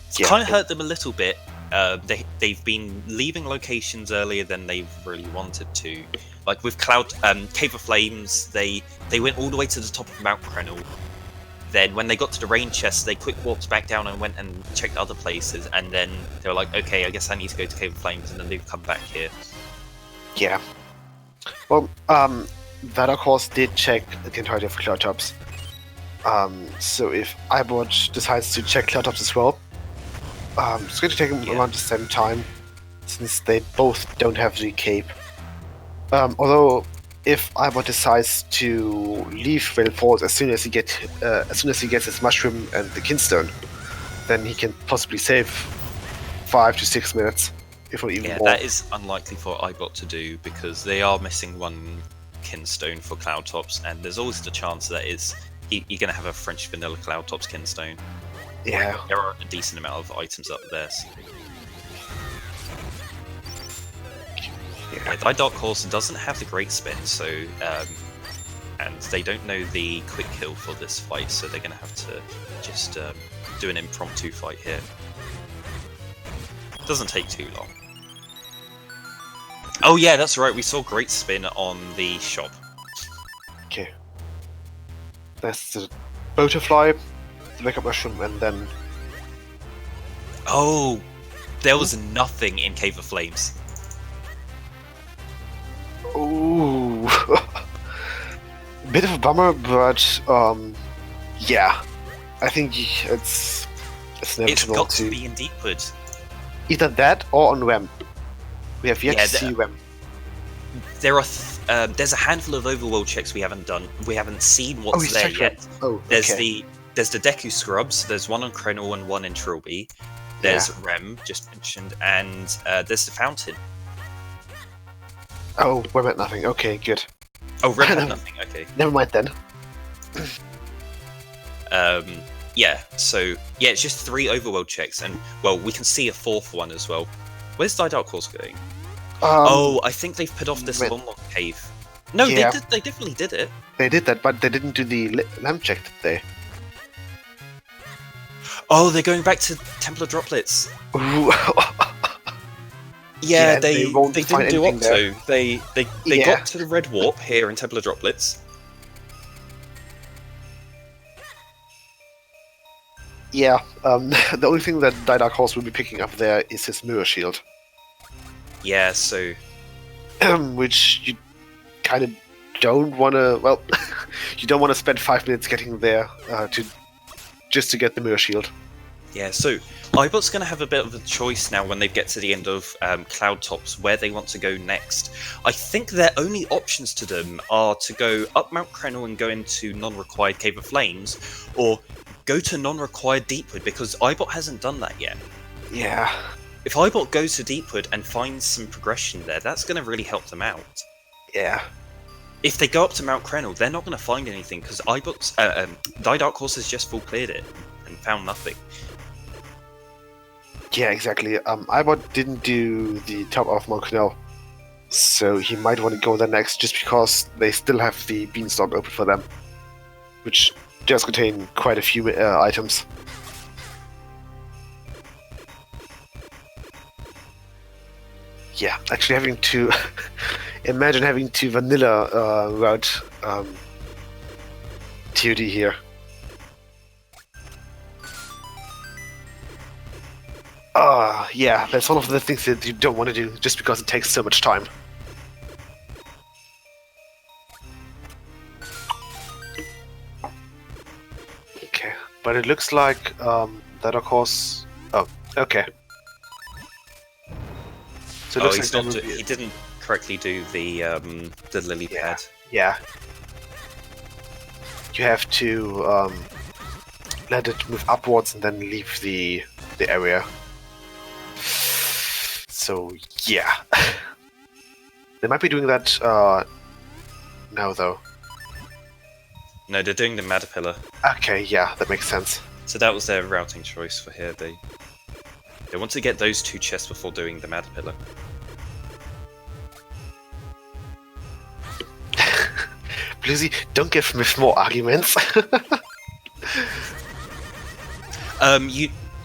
It's kind of hurt them a little bit. They've been leaving locations earlier than they've really wanted to. Like with Cave of Flames, they went all the way to the top of Mount Prenel, then when they got to the rain chest, they quick walked back down and went and checked other places, and then they were like, okay, I guess I need to go to Cave of Flames, and then they've come back here. Yeah. Well, ThyDarkHorse did check the entirety of Cloudtops. So if Ibot decides to check Cloudtops as well, it's going to take him around the same time, since they both don't have the cape. Although, if Ibot decides to leave Vale Falls as soon as he gets his mushroom and the kinstone, then he can possibly save 5 to 6 minutes, if not even more. Yeah, that is unlikely for Ibot to do because they are missing one kinstone for Cloudtops, and there's always the chance that you're going to have a French vanilla Cloudtops kinstone. Yeah. There are a decent amount of items up there. So. Yeah, ThyDarkHorse doesn't have the great spin, so and they don't know the quick kill for this fight, so they're going to have to just do an impromptu fight here. Doesn't take too long. Oh yeah, that's right. We saw great spin on the shop. Okay. That's the butterfly, the backup mushroom, and then. Oh, there was nothing in Cave of Flames. Ooh. Bit of a bummer, but yeah, I think it's inevitable. It's got to be in Deepwood. Either that or on Rem. We have yet to see Rem. There are there's a handful of overworld checks we haven't done. We haven't seen what's there yet. Oh, there's okay. there's the Deku Scrubs. There's one on Krenel and one in Trilby. There's Rem, just mentioned, and there's the Fountain. Oh, Rem at nothing. Okay, good. Oh, Rem had nothing. Okay. Never mind then. Yeah. So yeah, it's just 3 overworld checks, and well, we can see a 4th one as well. Where's ThyDarkHorse going? Oh, I think they've put off this Long Cave. No, yeah. They definitely did it. They did that, but they didn't do the lamp check, did they? Oh, they're going back to Templar Droplets. Ooh. Yeah, they didn't do Ibot02. They Yeah. got to the Red Warp here in Templar Droplets. Yeah, the only thing that ThyDarkHorse will be picking up there is his mirror shield. Yeah, so Which you kind of don't want to. Well, you don't want to spend 5 minutes getting there just to get the mirror shield. yeah, so Ibot's going to have a bit of a choice now when they get to the end of Cloudtops where they want to go next. I think their only options to them are to go up Mount Krenel and go into non-required Cave of Flames, or go to non-required Deepwood, because Ibot hasn't done that yet. Yeah. If Ibot goes to Deepwood and finds some progression there, that's going to really help them out. Yeah. If they go up to Mount Krenel, they're not going to find anything, because ThyDarkHorse has just full cleared it and found nothing. Yeah, exactly. Ibot didn't do the top of Mount Canal, so he might want to go there next, just because they still have the beanstalk open for them, which does contain quite a few items. Yeah, actually having to imagine having to vanilla route TOD here. Yeah, that's one of the things that you don't want to do, just because it takes so much time. Okay, but it looks like ThyDarkHorse. Oh, okay. So it looks like he didn't correctly do the lily pad. Yeah. You have to let it move upwards and then leave the area. So yeah, they might be doing that now though. No, they're doing the Matter Pillar. Okay, yeah, that makes sense. So that was their routing choice for here. They want to get those 2 chests before doing the Matter Pillar. Blizzy, don't give me more arguments.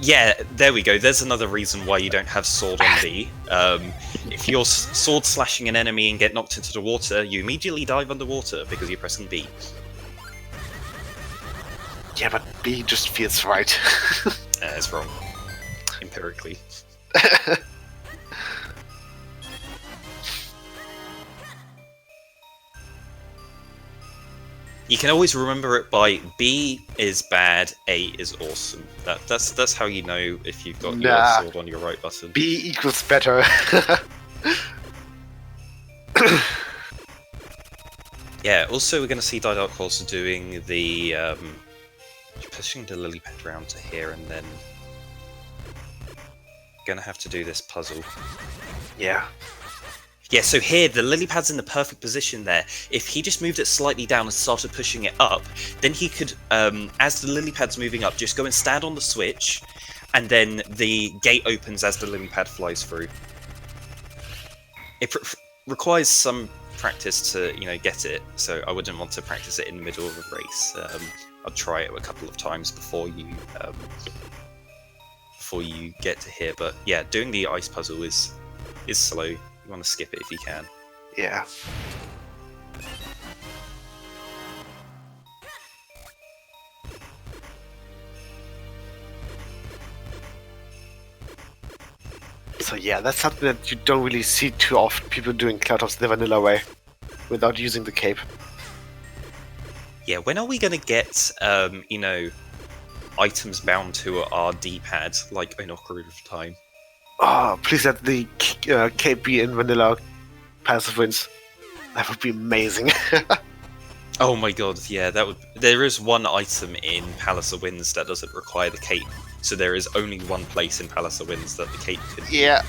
Yeah, there we go. There's another reason why you don't have sword on B. If you're sword slashing an enemy and get knocked into the water, you immediately dive underwater because you're pressing B. Yeah, but B just feels right. It's wrong. Empirically. You can always remember it by B is bad, A is awesome. That's how you know if you've got your sword on your right button. B equals better. Yeah, also we're going to see ThyDarkHorse doing the... pushing the lily pad round to here and then... Gonna have to do this puzzle. Yeah. Yeah, so here, the lily pad's in the perfect position there. If he just moved it slightly down and started pushing it up, then he could, as the lily pad's moving up, just go and stand on the switch, and then the gate opens as the lily pad flies through. It requires some practice to, get it, so I wouldn't want to practice it in the middle of a race. I'll try it a couple of times before you get to here, but yeah, doing the ice puzzle is slow. You want to skip it if you can. Yeah. So yeah, that's something that you don't really see too often, people doing Cloudhops the vanilla way, without using the cape. Yeah, when are we gonna get, items bound to our D-pad, like in Ocarina of Time? Oh, please let the cape be in vanilla Palace of Winds. That would be amazing. Oh my god, yeah, there is one item in Palace of Winds that doesn't require the cape, so there is only one place in Palace of Winds that the cape could be. Yeah.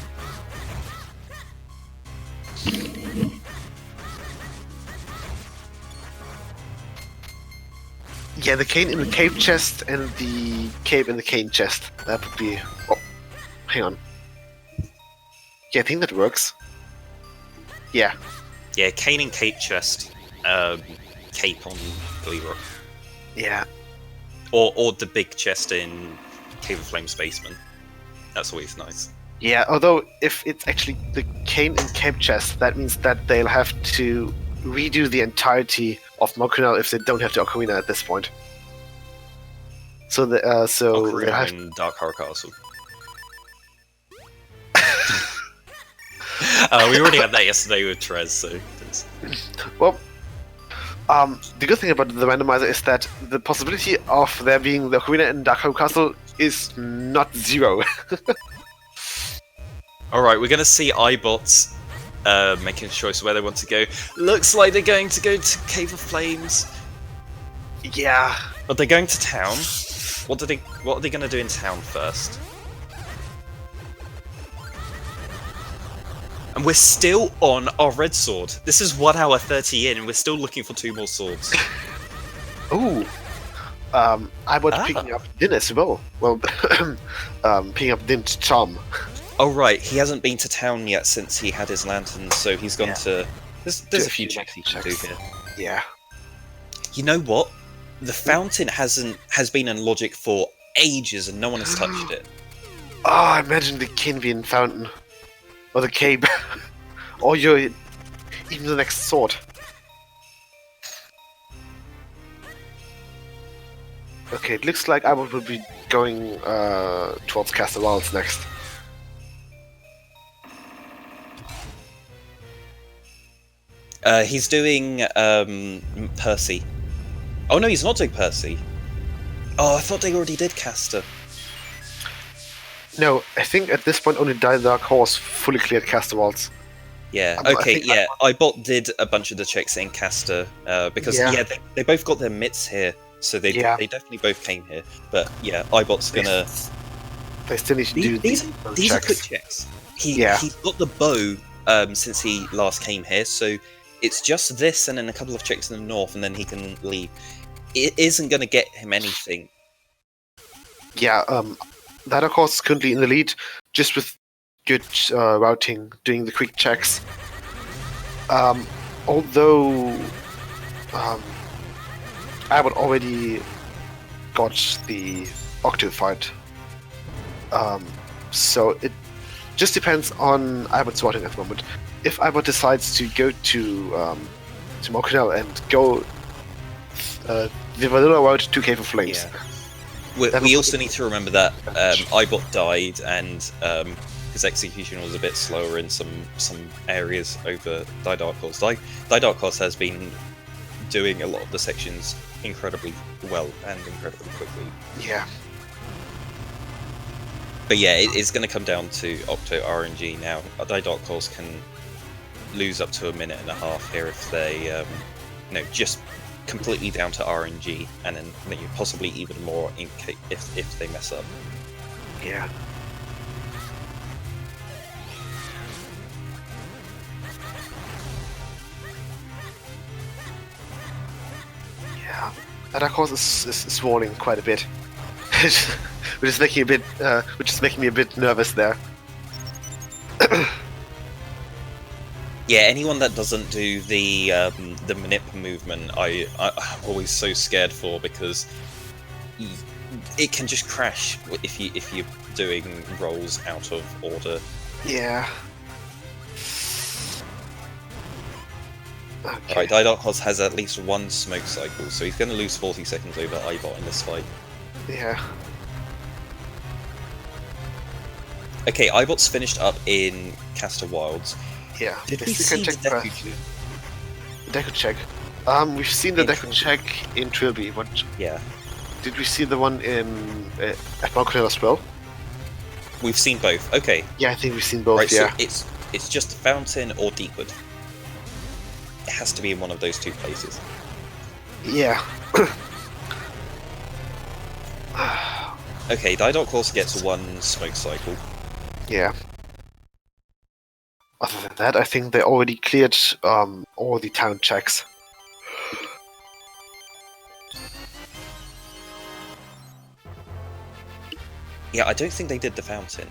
Yeah, the cane in the cape chest and the cape in the cane chest. That would be... Oh, hang on. Yeah, I think that works. Yeah. Yeah, cane and cape chest, cape on Gleerock. Yeah. Or the big chest in Cave of Flames basement. That's always nice. Yeah, although if it's actually the cane and cape chest, that means that they'll have to redo the entirety of Mokunal if they don't have the Ocarina at this point. So Ocarina in Dark Horror Castle. We already had that yesterday with Trez, so... Well, the good thing about the randomizer is that the possibility of there being the Ocarina in Dark Horror Castle is not zero. Alright, we're gonna see Ibots making a choice where they want to go. Looks like they're going to go to Cave of Flames. Yeah. But they're going to town. What are they gonna do in town first? And we're still on our red sword. This is 1 hour 30 in, and we're still looking for 2 more swords. Ooh. Ibot picking up Din as well. Well, picking up Din to Tom. Oh right, he hasn't been to town yet since he had his lantern, so he's gone to... There's a few checks he can do here. Yeah. You know what? The fountain has been in Logic for ages, and no one has touched it. Oh, imagine the Kinvian fountain. Or the cape. Or even the next sword. Okay, it looks like I will be going towards Castle Wilds next. He's doing Percy. Oh no, he's not doing Percy. Oh, I thought they already did Caster. No, I think at this point only ThyDarkHorse fully cleared Castle Walls. Yeah, okay, yeah. Ibot did a bunch of the checks in Caster, because, they both got their mitts here, so they definitely both came here. But, yeah, Ibot's gonna... They still need to do these are quick checks. He's got the bow since he last came here, so it's just this and then a couple of checks in the north, and then he can leave. It isn't gonna get him anything. Yeah, ThyDarkHorse is currently in the lead, just with good routing, doing the quick checks. Although Ibot already got the Octave fight, so it just depends on Ibot's routing at the moment. If Ibot decides to go to Mokunal and go the vanilla route to Cave of Flames. Yeah. We also need to remember that Ibot died, and his execution was a bit slower in some areas over ThyDarkHorse. ThyDarkHorse has been doing a lot of the sections incredibly well and incredibly quickly. Yeah. But yeah, it's going to come down to Octo RNG now. ThyDarkHorse can lose up to a minute and a half here if they, just completely down to RNG, and then possibly even more if they mess up. Yeah. Yeah. That course is walling quite a bit, which is making me a bit nervous there. Yeah, anyone that doesn't do the manip movement, I'm always so scared for, because it can just crash if you're doing rolls out of order. Yeah. Okay. Right, ThyDarkHorse has at least one smoke cycle, so he's going to lose 40 seconds over Ibot in this fight. Yeah. Okay, Ibot's finished up in Caster Wilds. Yeah. Did we You see can the check the Deku check? We've seen the Deku check in Trilby. What? Yeah. Did we see the one in at Mount as well? We've seen both. Okay. Yeah, I think we've seen both. Right, yeah. so it's just Fountain or Deepwood. It has to be in one of those two places. Yeah. Okay, ThyDarkHorse gets one smoke cycle. Yeah. Other than that, I think they already cleared all the town checks. Yeah, I don't think they did the Fountain.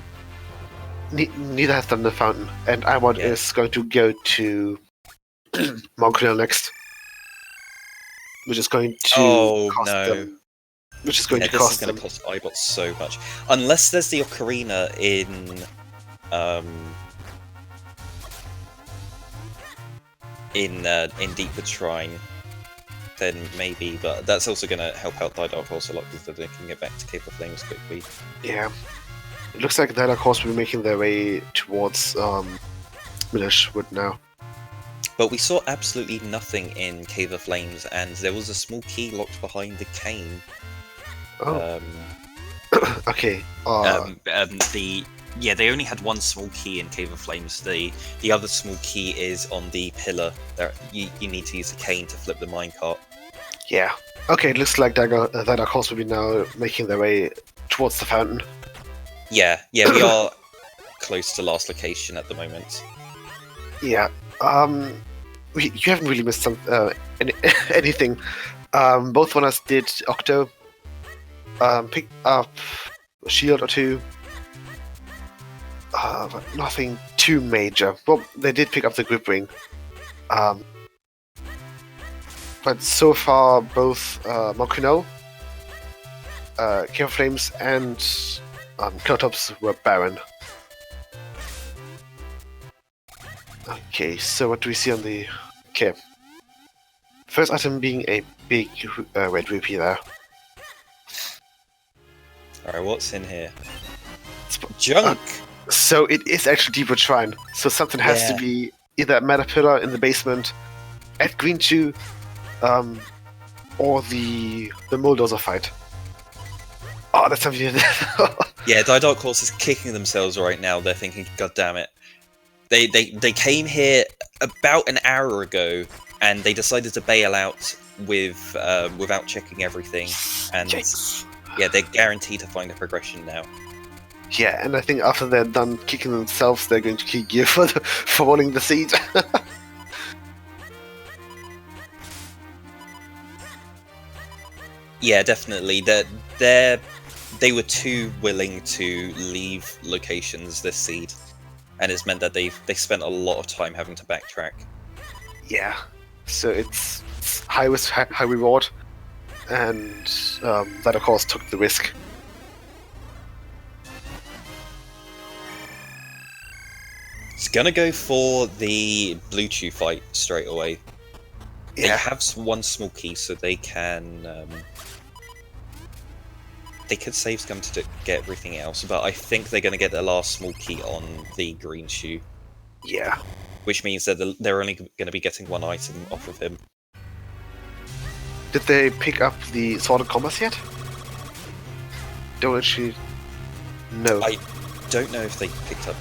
Neither has done the fountain, and Ibot is going to go to Mount next, which is going to cost them. Which is going to cost them. This is going to cost Ibot so much, unless there's the Ocarina in Deepwood Shrine, then maybe, but that's also going to help out ThyDarkHorse a lot because they can get back to Cave of Flames quickly. Yeah. It looks like ThyDarkHorse will be making their way towards Milishwood now. But we saw absolutely nothing in Cave of Flames, and there was a small key locked behind the cane. Oh. Okay. They only had one small key in Cave of Flames. The other small key is on the pillar. There, you need to use a cane to flip the minecart. Yeah. Okay, it looks like ThyDarkHorse will be now making their way towards the fountain. Yeah, we are close to last location at the moment. Yeah. You haven't really missed anything. Both runners did Octo. Pick up a shield or two. But nothing too major. Well, they did pick up the grip ring. But so far, both Mokuno, Cave of Flames, and Kiltops were barren. Okay, so what do we see on the... Okay. First item being a big red rupee there. Alright, what's in here? Junk! So it is actually Deepwood Shrine. So something has to be either a Matter Pillar in the basement, at Green Chew, or the Bulldozer fight. Oh, that's something. Yeah, ThyDarkHorse is kicking themselves right now. They're thinking, God damn it. They came here about an hour ago, and they decided to bail out without checking everything. And yeah, they're guaranteed to find a progression now. Yeah, and I think after they're done kicking themselves, they're going to kick you for rolling the seed. Yeah, definitely. They were too willing to leave locations this seed, and it's meant that they spent a lot of time having to backtrack. Yeah, so it's high risk, high reward, and that of course took the risk. It's gonna go for the Blue Chew fight straight away. They have one small key, so they can save scum to get everything else. But I think they're going to get their last small key on the green shoe. Yeah. Which means that they're only going to be getting one item off of him. Did they pick up the Sword of Commerce yet? Don't actually... No. I don't know if they picked up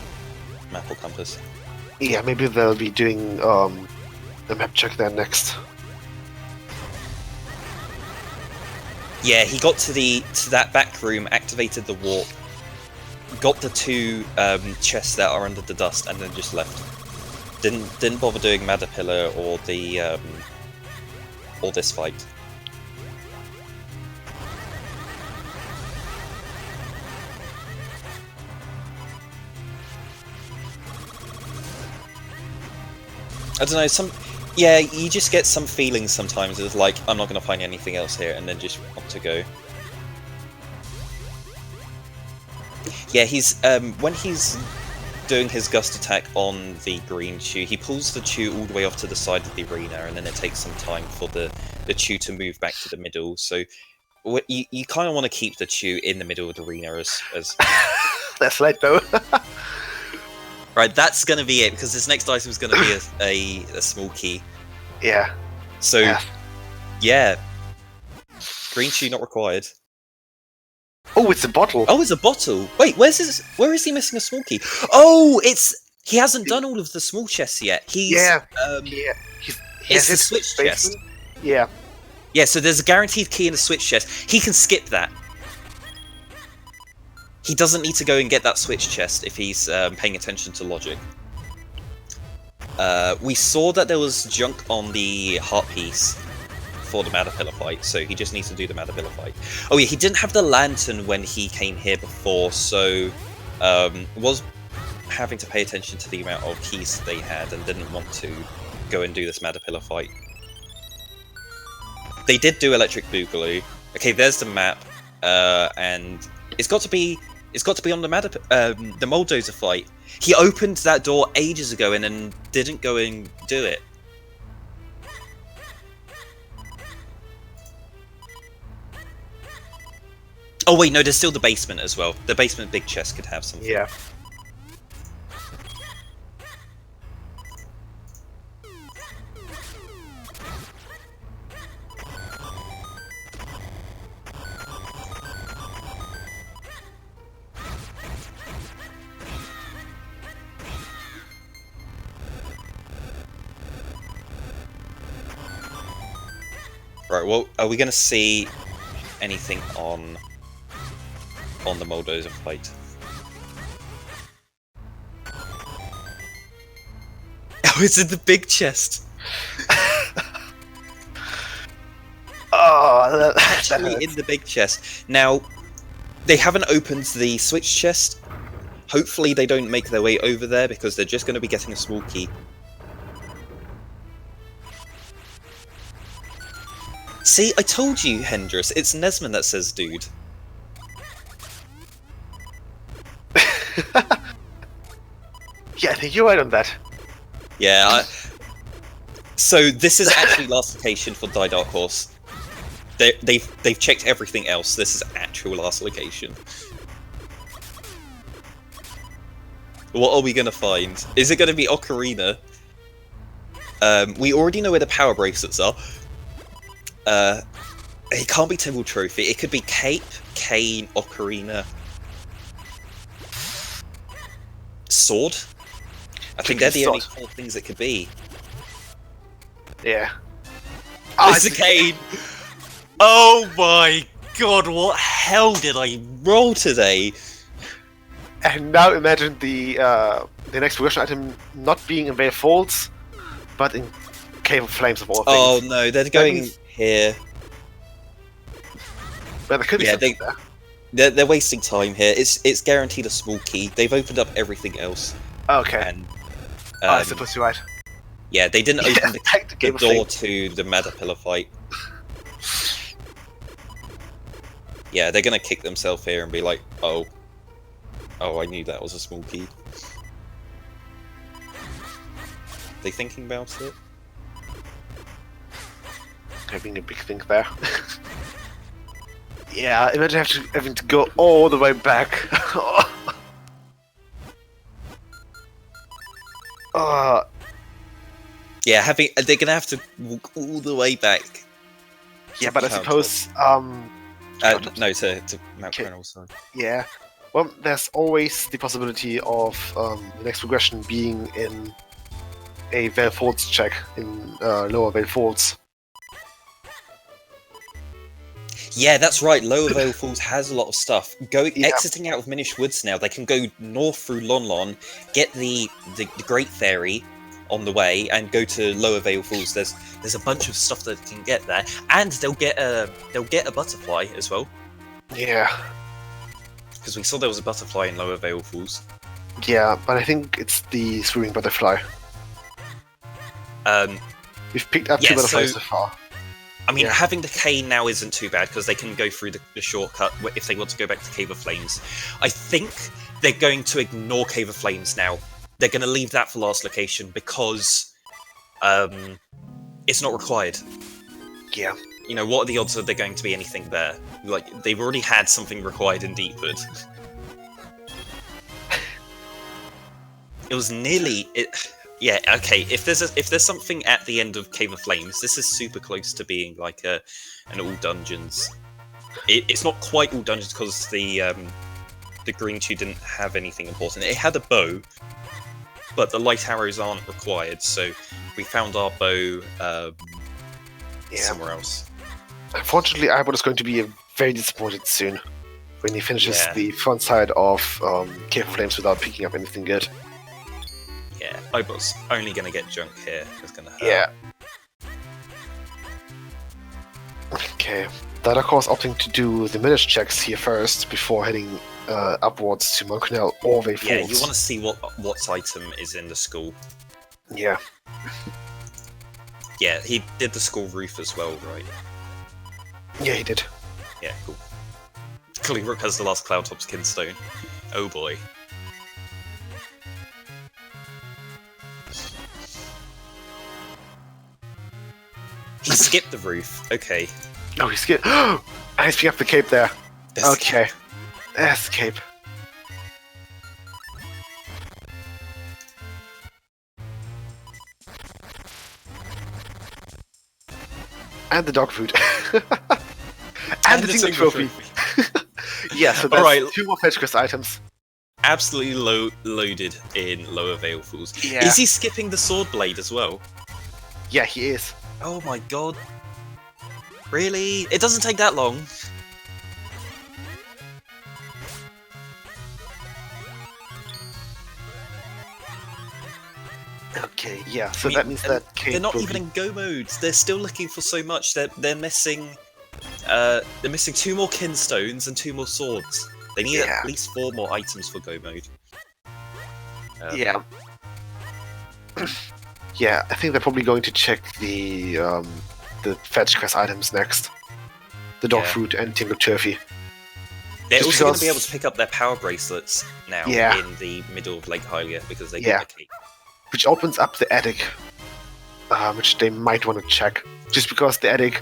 Map or Compass. Yeah, maybe they'll be doing a map check there next. Yeah, he got to that back room, activated the warp, got the 2 chests that are under the dust, and then just left. Didn't bother doing Madapillar or the or this fight. I don't know, yeah, you just get some feelings sometimes. It's like, I'm not going to find anything else here, and then just want to go. Yeah, he's when he's doing his gust attack on the green chew, he pulls the chew all the way off to the side of the arena, and then it takes some time for the chew to move back to the middle. So you kind of want to keep the chew in the middle of the arena as That's right, though. Right, that's going to be it, because this next item is going to be a small key. Yeah. So, yeah. Green shoe not required. Oh, it's a bottle. Oh, it's a bottle. Wait, where is he missing a small key? Oh, he hasn't done all of the small chests yet. It's the switch chest. Yeah. Yeah, so there's a guaranteed key in the switch chest. He can skip that. He doesn't need to go and get that switch chest if he's paying attention to logic. We saw that there was junk on the heart piece for the Madapillar fight, so he just needs to do the Madapillar fight. Oh yeah, he didn't have the lantern when he came here before, so was having to pay attention to the amount of keys they had and didn't want to go and do this Madapillar fight. They did do Electric Boogaloo. Okay, there's the map, and it's got to be on the the Moldoza fight. He opened that door ages ago and then didn't go and do it. Oh wait, no, there's still the basement as well. The basement big chest could have something. Yeah. Right, well, are we going to see anything on the Moldoza fight? Oh, it's in the big chest! Oh, Actually in the big chest. Now, they haven't opened the switch chest. Hopefully they don't make their way over there, because they're just going to be getting a small key. See, I told you, Hendris. It's Nesman that says dude. Yeah, I think you're right on that. Yeah, so this is actually last location for ThyDarkHorse. They've checked everything else. This is actual last location. What are we gonna find? Is it gonna be Ocarina? We already know where the power bracelets are. It can't be Temple Trophy. It could be Cape, Kane, Ocarina, Sword. I think they're the only 4 things it could be. Yeah. It's a Kane! Oh my god, what hell did I roll today? And now imagine the next version item not being in Veil Folds, but in Cave of Flames of all things. Oh no, they're going here. Well, there could be something there. They're wasting time here. It's guaranteed a small key. They've opened up everything else. Okay. And, I suppose you're right. Yeah, they didn't open the door things. to the Madapillar fight. Yeah, they're gonna kick themselves here and be like, oh, I knew that was a small key. They thinking about it? having a big thing there. Yeah, imagine having to go all the way back. Yeah, they're gonna have to walk all the way back. Yeah, but I suppose no, to Mount Colonel, sorry. Yeah. Well, there's always the possibility of the next progression being in a Veil Folds check, in lower Veil Folds. Yeah, that's right. Lower Veil Falls has a lot of stuff. Exiting out of Minish Woods now, they can go north through Lon Lon, get the Great Fairy on the way, and go to Lower Veil Falls. There's a bunch of stuff that can get there, and they'll get a butterfly as well. Yeah. Because we saw there was a butterfly in Lower Veil Falls. Yeah, but I think it's the swimming butterfly. We've picked up two butterflies so far. I mean, having the cane now isn't too bad, because they can go through the shortcut if they want to go back to Cave of Flames. I think they're going to ignore Cave of Flames now. They're going to leave that for last location, because it's not required. Yeah. You know, what are the odds that they're going to be anything there? Like, they've already had something required in Deepwood. It was nearly... Yeah, okay, if there's something at the end of Cave of Flames, this is super close to being like an all dungeons. It's not quite all dungeons because the Green 2 didn't have anything important. It had a bow, but the light arrows aren't required, so we found our bow somewhere else. Unfortunately, Ibot is going to be very disappointed soon when he finishes the front side of Cave of Flames without picking up anything good. Yeah, Ibot's only going to get junk here. It's going to hurt. Yeah. Okay. ThyDarkHorse opting to do the Minish checks here first before heading upwards to Mount Cornell or Veil Folds. Yeah, you want to see what item is in the school. Yeah. Yeah, he did the school roof as well, right? Yeah, he did. Yeah, cool. Cleanrook has the last Cloudtop's Kinstone. Oh boy. He skipped the roof. Okay. Oh, he skipped. And he's picking up the cape there. Okay. That's the cape. And the dog food. and the Tingling Trophy. Yeah, so that's two more fetch quest items. Absolutely loaded in Lower Veil Falls. Yeah. Is he skipping the sword blade as well? Yeah, he is. Oh my god. Really? It doesn't take that long. Okay, yeah, so that means that they're not even in go modes. They're still looking for so much. They're missing two more kinstones and 2 more swords. They need at least 4 more items for go mode. Yeah. Yeah, I think they're probably going to check the fetch quest items next. The dog food and Tingle Turfy. They're also going to be able to pick up their power bracelets now in the middle of Lake Hylia because they get the key. Which opens up the attic, which they might want to check. Just because the attic,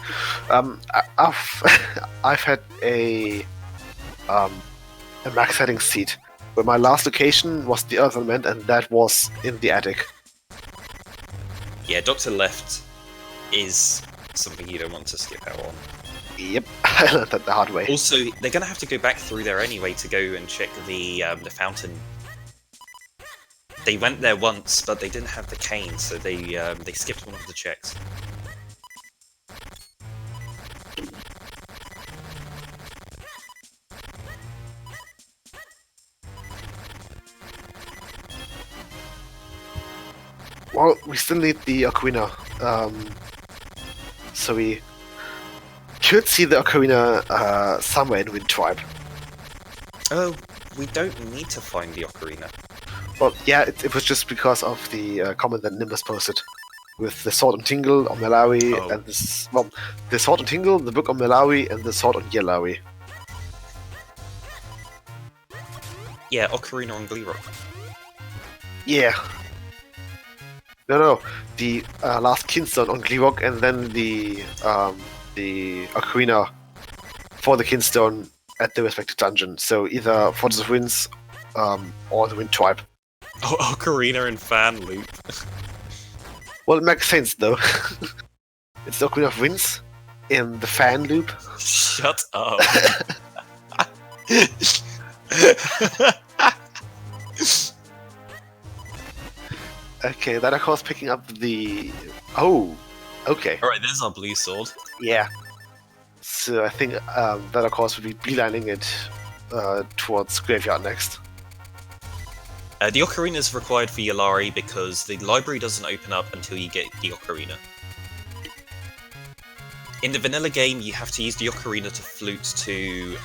I've had a max setting seat where my last location was the Earth Element, and that was in the attic. Yeah, Dr. Left is something you don't want to skip out on. Yep, I learned that the hard way. Also, they're going to have to go back through there anyway to go and check the fountain. They went there once, but they didn't have the cane, so they skipped one of the checks. Well, we still need the Ocarina, so we could see the Ocarina somewhere in Wind Tribe. Oh, we don't need to find the Ocarina. Well, yeah, it was just because of the comment that Nimbus posted with the Sword on Tingle on Malawi and the Sword on Tingle, the Book on Malawi, and the Sword on Yelawi. Yeah, Ocarina on Gleerock. Yeah. No. The last Kinstone on Gleewok, and then the Ocarina for the Kinstone at the respective dungeon. So either Fortress of Winds or the Wind Tribe. Oh, Ocarina and fan loop. Well, it makes sense though. It's the Ocarina of Winds in the fan loop. Shut up. Okay, that of course picking up the... Oh, okay. Alright, there's our blue sword. Yeah. So I think that of course would be beelining it towards Graveyard next. The Ocarina is required for Yalari because the library doesn't open up until you get the Ocarina. In the vanilla game, you have to use the Ocarina to flute to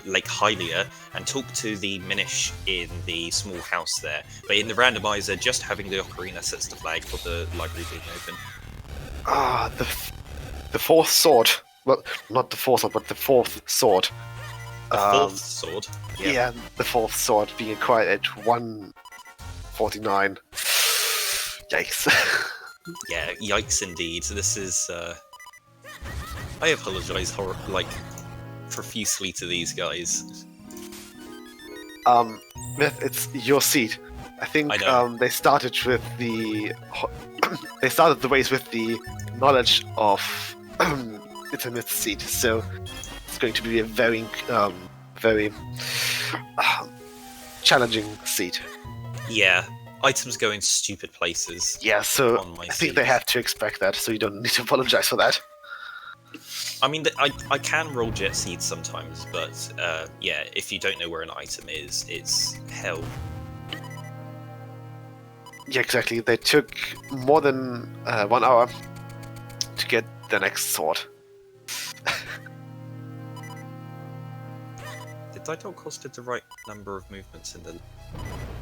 Lake Hylia and talk to the Minish in the small house there. But in the randomizer, just having the Ocarina sets the flag for the library being open. Ah, the fourth sword. Well, not the fourth sword, but the fourth sword. The fourth sword? Yeah, the fourth sword being acquired at 149. Yikes. Yeah, yikes indeed. This is... I apologise, profusely to these guys. Myth, it's your seat. I think I know. they started with the... they started the race with the knowledge of it's a myth seat, so it's going to be a very, very challenging seat. Yeah, items go in stupid places. Yeah, so On my I think they seat. have to expect that, so you don't need to apologize for that. I mean, I can roll jet seeds sometimes, but yeah, if you don't know where an item is, it's hell. Yeah, exactly. They took more than 1 hour to get the next sword. Did ThyDarkHorse did the right number of movements in the...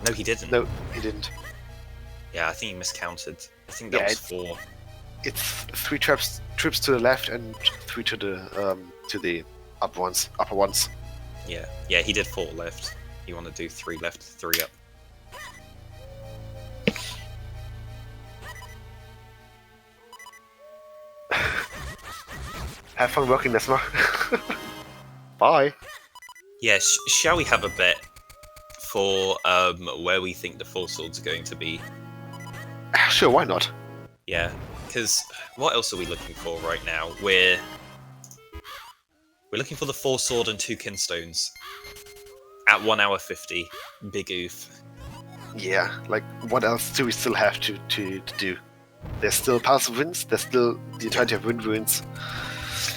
No, he didn't. No, he didn't. Yeah, I think he miscounted. I think that Yeah, was 4. It's 3 trips to the left and 3 to the upper ones. Yeah, he did 4 left. You want to do 3 left, 3 up. Have fun working, Nesma. Bye. Yeah, shall we have a bet for where we think the 4 swords are going to be? Sure, why not? Yeah, because what else are we looking for right now? We're looking for the 4 sword and 2 kinstones at 1 hour 50. Big oof. Yeah, like, what else do we still have to do? There's still Palace of Winds, there's still the entirety of Wind Ruins.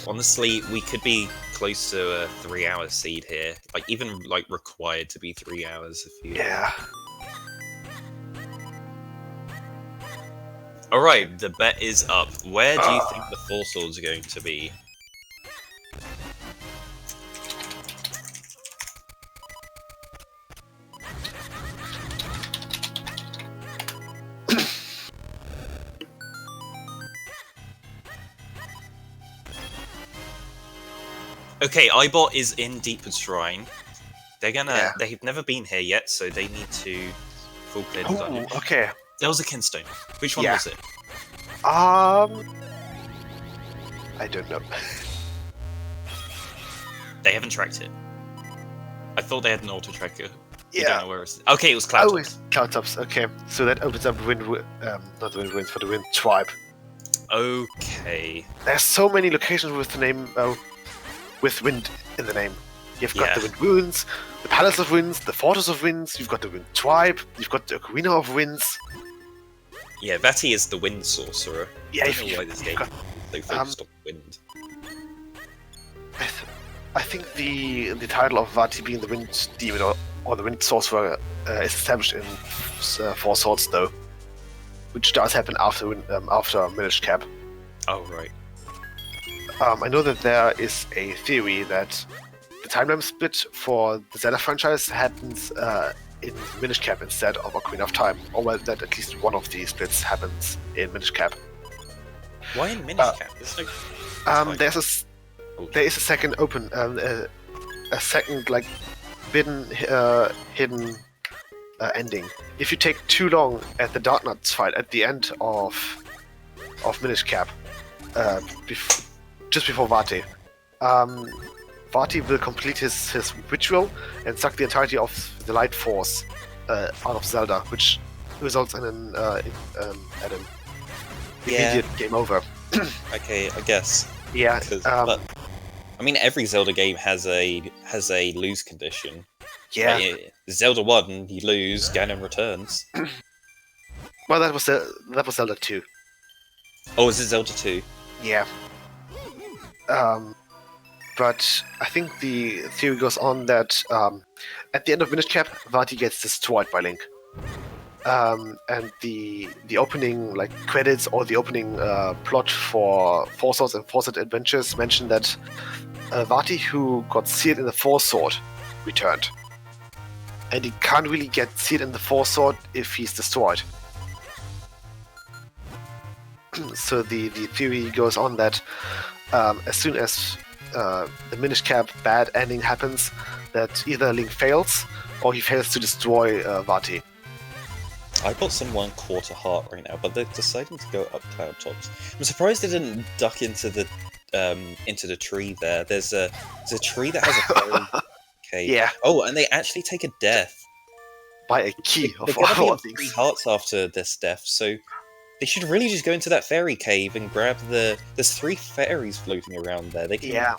Honestly, we could be close to a 3-hour seed here. Like, even, like, required to be 3 hours if you... Yeah. Alright, the bet is up. Where do you think the 4 swords are going to be? Okay, Ibot is in Deepwood Shrine. They're gonna... Yeah. They've never been here yet, so they need to full clear the dungeon. Oh, okay. There was a kinstone. Which one Yeah. was it? I don't know. They haven't tracked it. I thought they had an auto tracker. You Yeah. don't know where it's... Okay, it was Cloud Oh, Tops. it's Cloudtops. Okay, so that opens up not the Wind Ruins, but the Wind Tribe. Okay. There's so many locations with the name, with wind in the name. You've got Yeah. the Wind Ruins, the Palace of Winds, the Fortress of Winds, you've got the Wind Tribe, you've got the Ocarina of Winds. Yeah, Vati is the wind sorcerer. Yeah, I if don't know you- why this you've game got- they focused on wind. I think the title of Vati being the Wind Demon or the Wind Sorcerer is established in 4 Swords, though, which does happen after Minish Cap. Oh, right. I know that there is a theory that the timeline split for the Zelda franchise happens in Minish Cap instead of Ocarina of Time, or well, that at least one of the splits happens in Minish Cap. Why in Minish Cap? There's no... time. There is a second a second like hidden ending. If you take too long at the Dark Knights fight at the end of Minish Cap, just before Vati, Vati will complete his ritual and suck the entirety of the light force out of Zelda, which results in an immediate game over. Okay, I guess. Yeah. But I mean, every Zelda game has a lose condition. Yeah. Zelda 1, you lose, Ganon returns. Well, that was Zelda 2. Oh, is it Zelda 2? Yeah. But I think the theory goes on that at the end of Minish Cap, Vati gets destroyed by Link. And the opening credits or the opening plot for Four Swords and Four Sword Adventures mention that Vati, who got seared in the Four Sword, returned. And he can't really get seared in the Four Sword if he's destroyed. So the theory goes on that as soon as the Minish Cap bad ending happens, that either Link fails or he fails to destroy Vati. I got some 1/4 heart right now, but they're deciding to go up cloud tops. I'm surprised they didn't duck into the tree there. There's a tree that has a fairy cave. Yeah. Oh, and they actually take a death. By a key They're of gonna be all on things. 3 hearts after this death, so they should really just go into that fairy cave and grab there's 3 fairies floating around there. They can, Yeah.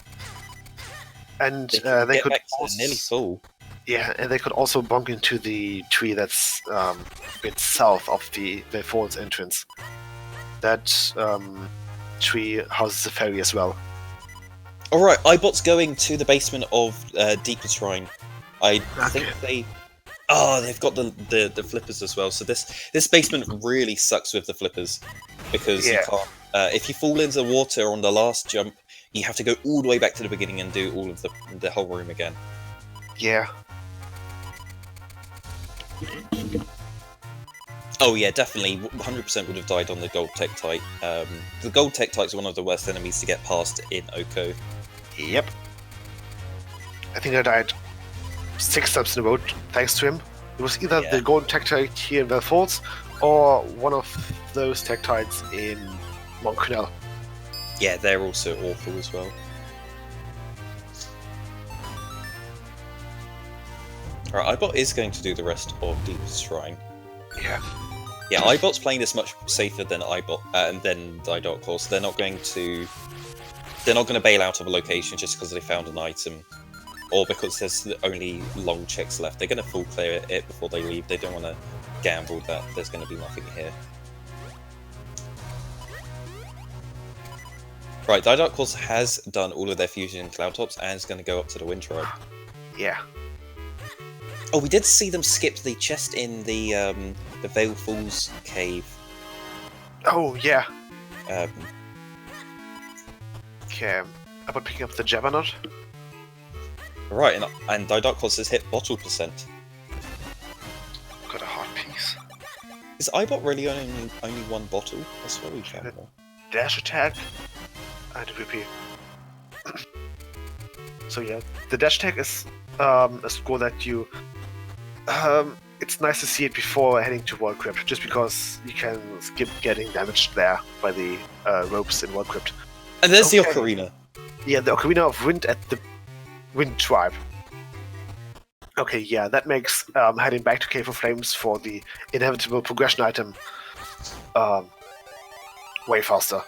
And they, can they get could back to also, nearly full. yeah, and they could also bump into the tree that's a bit south of the Falls entrance. That tree houses a fairy as well. Alright, Ibot's going to the basement of Deeper Shrine. I think they've got the flippers as well. So this basement really sucks with the flippers because you can't. If you fall into the water on the last jump, you have to go all the way back to the beginning and do all of the whole room again. Yeah. Oh yeah, definitely. 100% would have died on the gold Tektite. The gold Tektite is one of the worst enemies to get past in Oko. Yep. I think I died 6 times in a row thanks to him. It was either the golden Tektite here in Falls or one of those Tektites in Mount Canal. Yeah, they're also awful as well. Alright, Ibot is going to do the rest of Deepest Shrine. Yeah. Yeah, Ibot's playing this much safer than Ibot and than ThyDarkHorse. They're not going to bail out of a location just because they found an item, or because there's only long checks left. They're going to full clear it before they leave. They don't want to gamble that there's going to be nothing here. Right, ThyDarkHorse has done all of their fusion in cloud tops and is going to go up to the Wind Tribe. Yeah. Oh, we did see them skip the chest in the Vale Falls cave. Oh, yeah. Um, Okay, about picking up the Jabberknot. right, and ThyDarkHorse has hit bottle percent. Got a heart piece. Is Ibot really only 1 bottle? That's what we found. Dash attack and a repeat. So yeah, the dash attack is a score that you. It's nice to see it before heading to World Crypt, just because you can skip getting damaged there by the ropes in World Crypt. And there's the Ocarina. Yeah, the Ocarina of Wind at the Wind Tribe. Okay, yeah, that makes heading back to Cave of Flames for the inevitable progression item way faster.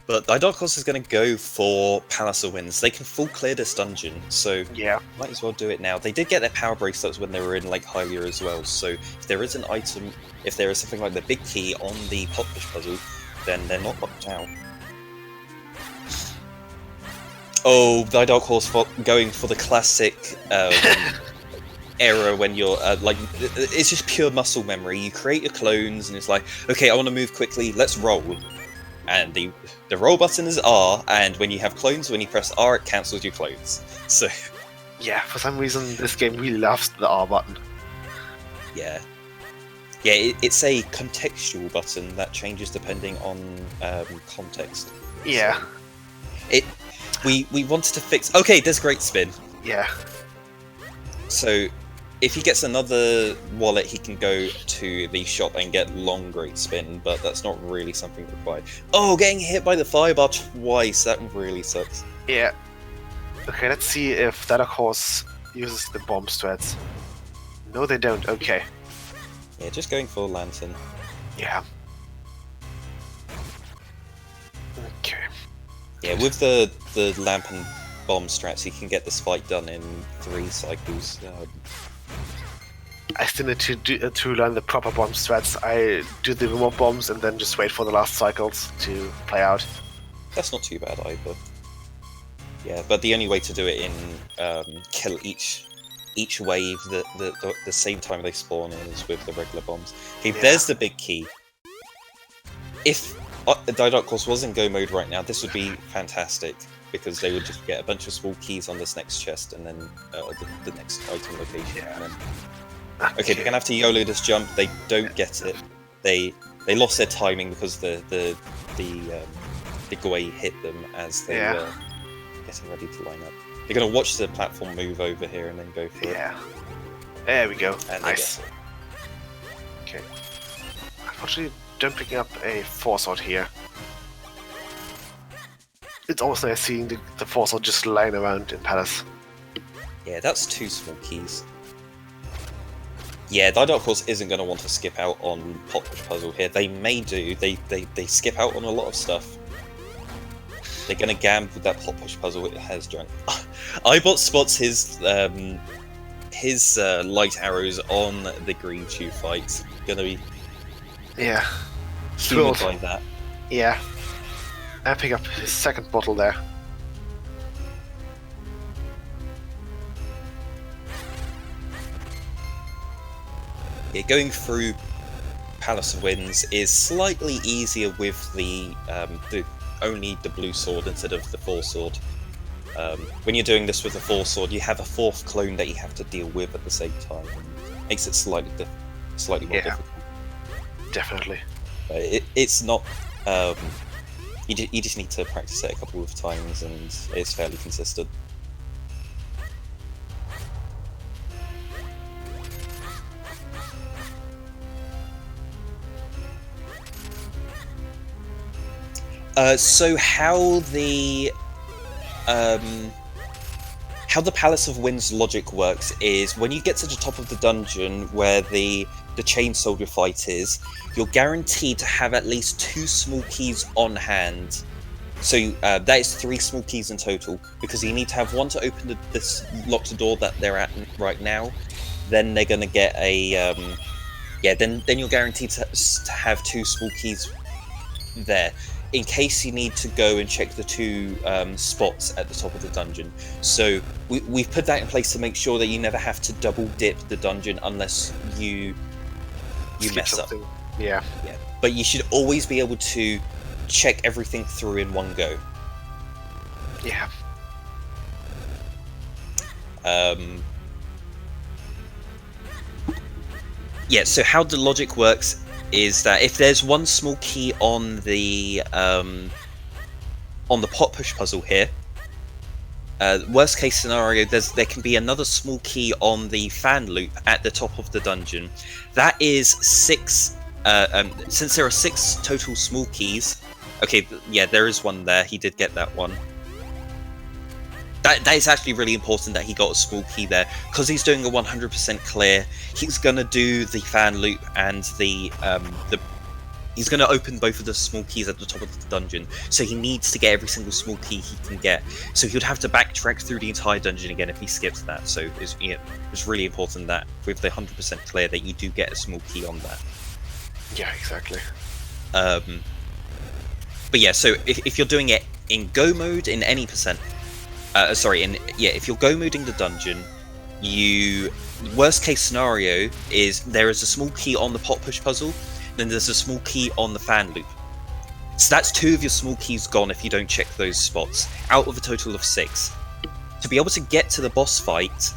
But ThyDarkHorse is going to go for Palace of Winds. They can full clear this dungeon, so yeah, might as well do it now. They did get their power bracelets when they were in Lake Hylia as well, so if there is an item, if there is something like the big key on the Potfish puzzle, then they're not locked out. Oh, ThyDarkHorse going for the classic error when you're it's just pure muscle memory. You create your clones and it's like, okay, I want to move quickly, let's roll. And the roll button is R, and when you have clones, when you press R, it cancels your clones. So yeah, for some reason this game really loves the R button. Yeah, it's a contextual button that changes depending on context. Yeah. So we wanted to fix. Okay, there's great spin. Yeah. So if he gets another wallet, he can go to the shop and get long great spin, but that's not really something required. Oh, getting hit by the firebar twice, that really sucks. Yeah. Okay, let's see if ThyDarkHorse uses the bomb strats. No, they don't. Okay. Yeah, just going for Lantern. Yeah. Okay. Yeah, with the lamp and bomb strats, he can get this fight done in 3 cycles. I still need to learn the proper bomb strats. I do the remote bombs and then just wait for the last cycles to play out. That's not too bad either. Yeah, but the only way to do it in kill each wave the same time they spawn is with the regular bombs. Okay, Yeah. there's the big key. If ThyDarkHorse was in go mode right now, this would be fantastic, because they would just get a bunch of small keys on this next chest and then the next item location. Yeah. And then... Okay, they're gonna have to YOLO this jump. They don't get it. They lost their timing because the Gwei hit them as they were getting ready to line up. They're gonna watch the platform move over here and then go for it. Yeah. There we go. And Nice. Okay. Unfortunately, don't pick up a force out here. It's always nice seeing the force out just lying around in Palace. Yeah, that's 2 small keys. Yeah, ThyDarkHorse isn't going to want to skip out on Pop Push Puzzle here. They may do. They skip out on a lot of stuff. They're going to gamble with that Pop Push Puzzle it has drunk. Ibot spots his light arrows on the green tube fight. Gonna be thrilled by that. Yeah. I pick up his second bottle there. Yeah, going through Palace of Winds is slightly easier with the only the blue sword instead of the 4 sword. When you're doing this with the 4 sword, you have a 4th clone that you have to deal with at the same time. It makes it slightly more difficult. Definitely. It's not. You just need to practice it a couple of times, and it's fairly consistent. So how the Palace of Winds logic works is when you get to the top of the dungeon where the chain soldier fight is, you're guaranteed to have at least 2 small keys on hand. So that is 3 small keys in total, because you need to have 1 to open this locked door that they're at right now. Then they're gonna get a then you're guaranteed to have 2 small keys there, in case you need to go and check the 2 spots at the top of the dungeon. So we've put that in place to make sure that you never have to double dip the dungeon unless you mess something. up. Yeah. But you should always be able to check everything through in one go. Yeah. Yeah, so how the logic works is that if there's 1 small key on the pot push puzzle here, worst case scenario, there can be another small key on the fan loop at the top of the dungeon. That is 6. Since there are 6 total small keys. Okay, yeah, there is 1 there. He did get that one. That is actually really important that he got a small key there, because he's doing a 100% clear. He's gonna do the fan loop and he's gonna open both of the small keys at the top of the dungeon. So he needs to get every single small key he can get. So he would have to backtrack through the entire dungeon again if he skips that. So it's really important that with the 100% clear that you do get a small key on that. Yeah, exactly. But yeah, so if you're doing it in go mode in any percent. If you're go moding the dungeon, worst case scenario is there is a small key on the pot push puzzle, then there's a small key on the fan loop. So that's 2 of your small keys gone if you don't check those spots, out of a total of 6. To be able to get to the boss fight,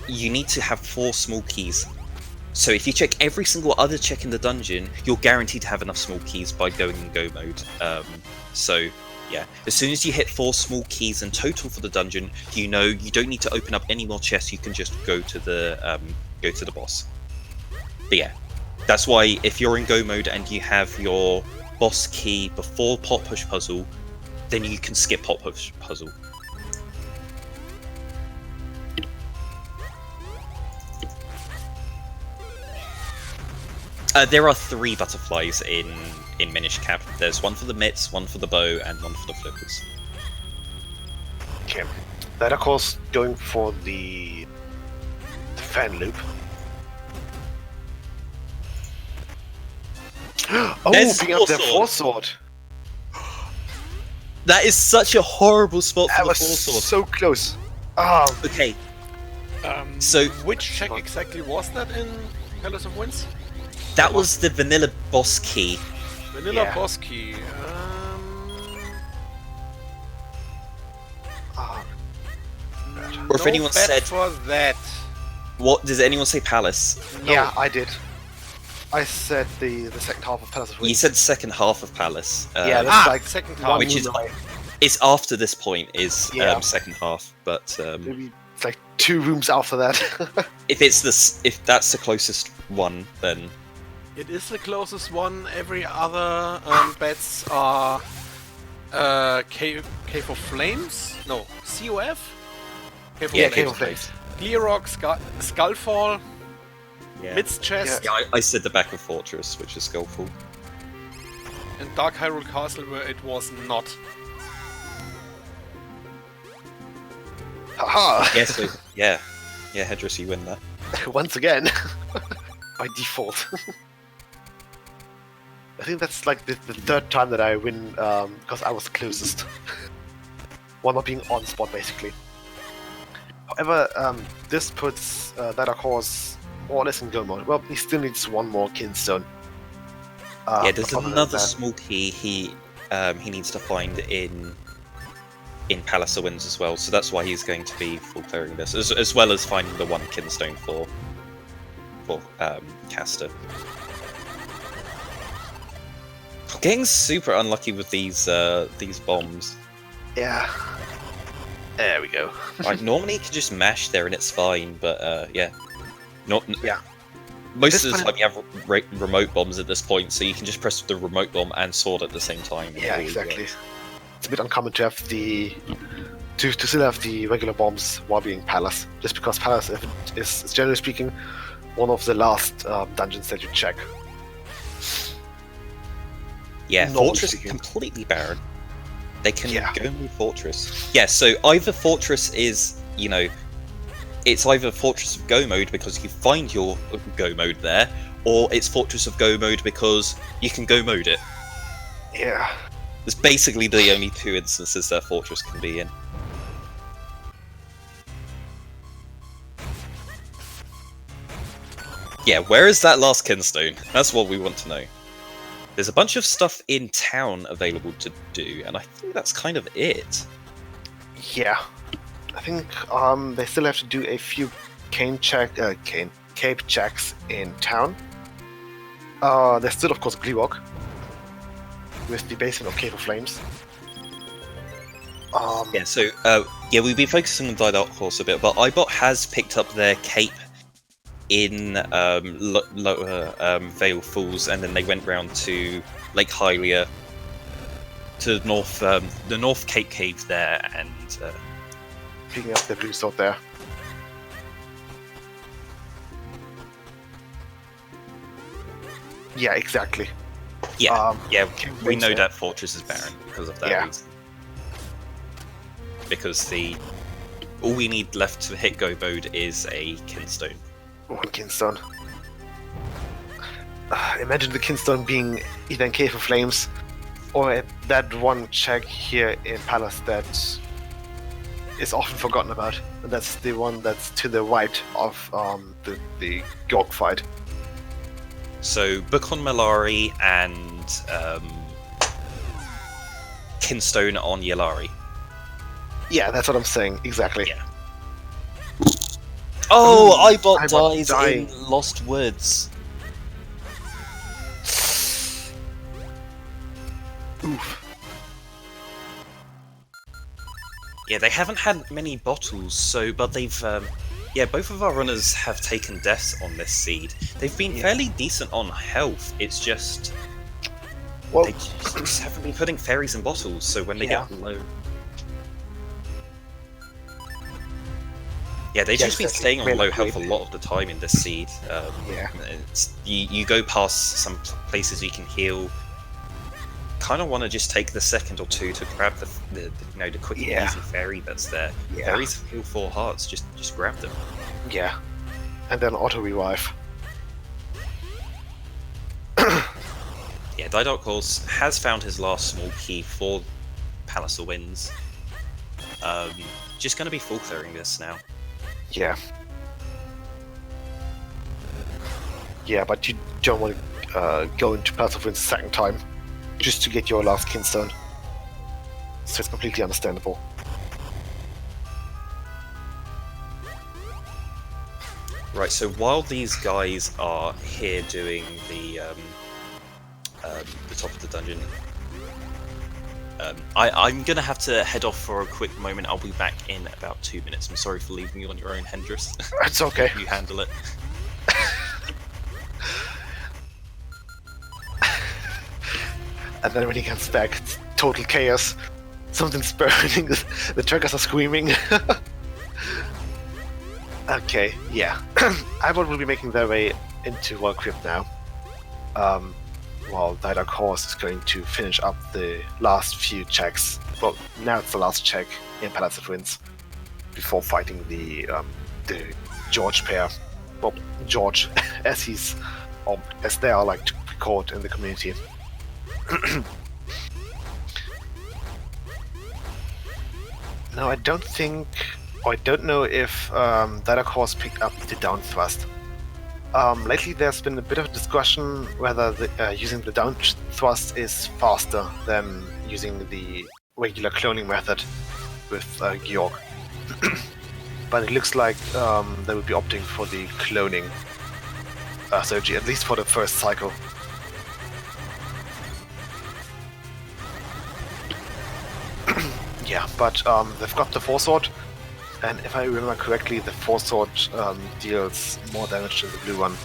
you need to have 4 small keys. So if you check every single other check in the dungeon, you're guaranteed to have enough small keys by going in go mode. So Yeah. As soon as you hit 4 small keys in total for the dungeon, you know you don't need to open up any more chests. You can just go to the boss. But yeah, that's why if you're in go mode and you have your boss key before pot push puzzle, then you can skip pot push puzzle. There are 3 butterflies in Minish Cap. There's one for the mitts, one for the bow, and one for the flippers. Okay. Then of course going for the fan loop. Oh, There's picking up their Force sword. That is such a horrible spot for That the was Force Sword. so close. Ah, Okay, So, So- which check exactly was that in Palace of Winds? that was the vanilla boss key. Vanilla Yeah. boss key. ah. Or if no anyone bet said- for that. What does anyone say? Palace. No. Yeah, I did. I said the second half of Palace of You Winds. said second half of Palace. Yeah, that's like second one half. Which is- room away. It's after this point is Yeah. second half, but Maybe it's like 2 rooms after that. if that's the closest one, then It is the closest one. Every other bets are Cave of Flames. No, COF. Cave of yeah, Cave Flames. of Flames. Clear Rock, Skullfall, yeah. Mid's Chest, Yeah, I said the back of Fortress, which is Skullfall. and Dark Hyrule Castle, where it was not. Haha! Yeah, so yeah, Hedris, you win that. Once again. By default. I think that's like the 3rd time that I win because I was the closest. One not being on spot, basically. However, this puts ThyDarkHorse more or less in go mode. Well, he still needs 1 more Kinstone. Yeah, there's other than another that- small key he needs to find in Palace of Winds as well, so that's why he's going to be full clearing this, as well as finding the 1 Kinstone for Caster. Getting super unlucky with these bombs. Yeah. There we go. Like normally you can just mash there and it's fine, but yeah, Yeah. Most This of the one- time you have remote bombs at this point, so you can just press the remote bomb and sword at the same time. and it Yeah, always exactly. works. It's a bit uncommon to have to still have the regular bombs while being Palace, just because Palace is generally speaking one of the last dungeons that you check. Yeah, Normally Fortress speaking. completely barren. They can Yeah. go with Fortress. Yeah, so either Fortress is, it's either Fortress of Go mode because you find your Go mode there, or it's Fortress of Go mode because you can Go mode it. Yeah. It's basically the only 2 instances that Fortress can be in. Yeah, where is that last Kinstone? That's what we want to know. There's a bunch of stuff in town available to do, and I think that's kind of it. Yeah. I think they still have to do a few cape checks in town. There's still, of course, Gleewalk with the basement of Cave of Flames. Yeah, so we've been focusing on ThyDarkHorse a bit, but Ibot has picked up their cape in Lower Vale Falls, and then they went round to Lake Hylia, to the North Cape Cave there, and Picking up the blue sword there. Yeah, exactly. yeah, we wait know there. that Fortress is barren because of that Yeah. reason. Because all we need left to hit Go mode is a Kinstone. One Kinstone. Imagine the Kinstone being either in Cave of Flames or at that one check here in Palace that is often forgotten about. And that's the one that's to the right of the Gorg fight. So book on Malari and Kinstone on Yalari. Yeah, that's what I'm saying. Exactly. Yeah. Oh, Ibot Ibot dies dying. in Lost Woods. Oof. Yeah, they haven't had many bottles, but they've yeah, both of our runners have taken deaths on this seed. They've been fairly decent on health. It's just they just haven't been putting fairies in bottles, so when they get low. Yeah, they've just been staying on low health a lot of the time in this seed. You go past some places you can heal. Kind of want to just take the second or two to grab the quick and easy fairy that's there. Fairies heal 4 hearts. Just grab them. Yeah, and then auto revive. Yeah, ThyDarkHorse has found his last small key for Palace of Winds. Just going to be full clearing this now. Yeah. Yeah, but you don't want to go into Palace of Winds a second time just to get your last kinstone. So it's completely understandable. Right, so while these guys are here doing the top of the dungeon, I'm gonna have to head off for a quick moment. I'll be back in about 2 minutes. I'm sorry for leaving you on your own, Hendris. It's okay. You handle it. And then when he comes back, it's total chaos. Something's burning, the trackers are screaming. Okay, yeah. Ibot will be making their way into Wall Crypt now. While ThyDarkHorse is going to finish up the last few checks. Well, now it's the last check in Palace of Winds before fighting the George pair. Well, George, as they are like to be called in the community. Now, I don't know if ThyDarkHorse picked up the down thrust. Lately, there's been a bit of a discussion whether using the down thrust is faster than using the regular cloning method with Georg. But it looks like they will be opting for the cloning strategy, at least for the first cycle. Yeah, but they've got the Forsword, and if I remember correctly, the Forsword deals more damage than the blue one,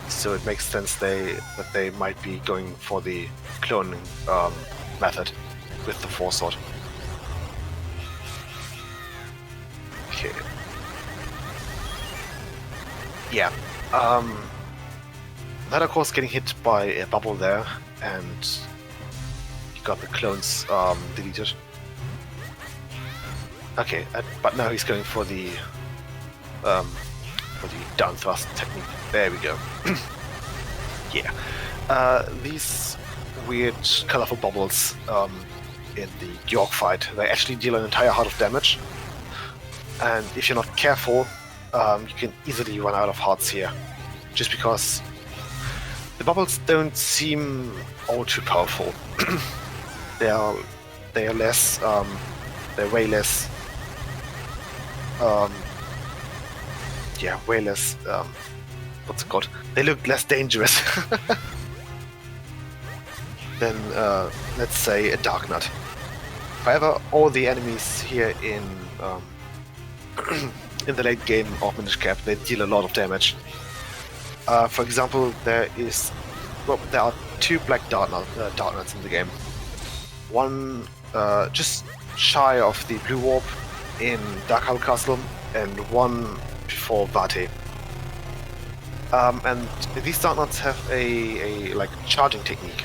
so it makes sense that they might be going for the cloning method with the Forsword. Okay. Yeah. That of course getting hit by a bubble there, and you got the clones deleted. Okay, but now he's going for the down thrust technique. There we go. Yeah. These weird colorful bubbles in the Georg fight, they actually deal an entire heart of damage. And if you're not careful, you can easily run out of hearts here. Just because the bubbles don't seem all too powerful. They are less, they're way less, yeah, way less, what's it called? They look less dangerous than, let's say, a Dark Nut. However, all the enemies here in the late game of Minish Cap, they deal a lot of damage. For example, there are 2 black Dark Nuts in the game. One just shy of the Blue Warp in Dark Hull Castle, and one before Vate. And these Dark Nuts have a like charging technique,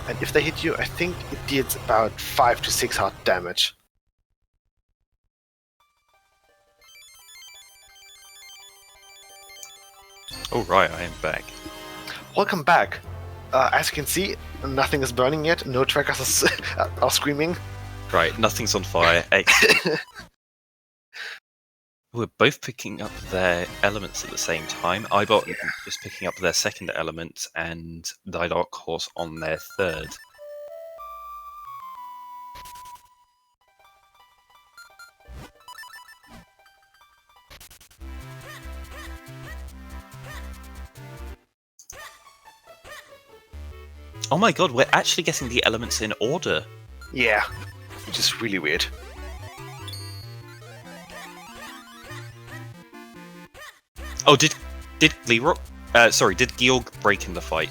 and if they hit you, I think it deals about 5 to 6 heart damage. Oh right, I am back. Welcome back. As you can see, nothing is burning yet. No trackers are screaming. Right, nothing's on fire. Excellent. We're both picking up their elements at the same time. Ibot is picking up their second element, and ThyDarkHorse on their third. Oh my god, we're actually getting the elements in order. Yeah, which is really weird. Oh, did Gleerock? Did Georg break in the fight?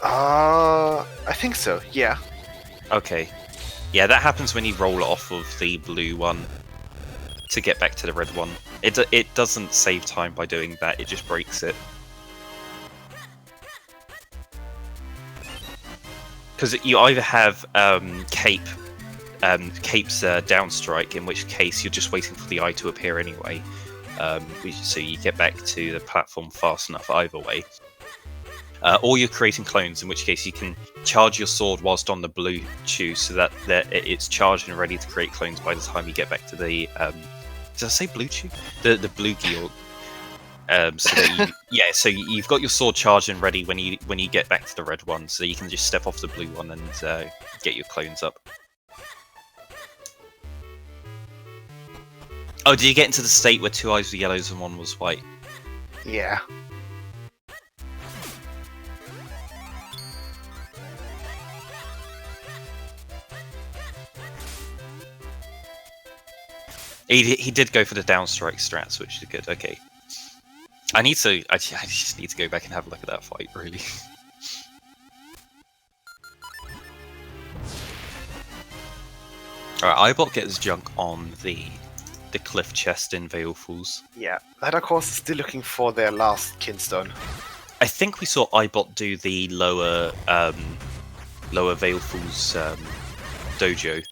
I think so. Yeah. Okay. Yeah, that happens when you roll off of the blue one to get back to the red one. It doesn't save time by doing that. It just breaks it. Because you either have Cape's downstrike, in which case you're just waiting for the eye to appear anyway, so you get back to the platform fast enough either way. Or you're creating clones, in which case you can charge your sword whilst on the blue chew, so that it's charged and ready to create clones by the time you get back to the... did I say blue chew? The blue Georg. So that so you've got your sword charged and ready when you get back to the red one, so you can just step off the blue one and get your clones up. Oh, did you get into the state where 2 eyes were yellows and 1 was white? Yeah. He did go for the downstrike strats, which is good. Okay. I just need to go back and have a look at that fight, really. Alright, Ibot gets junk on the cliff chest in Vale Falls. Yeah. ThyDarkHorse is still looking for their last kinstone. I think we saw Ibot do the lower Vale Falls dojo.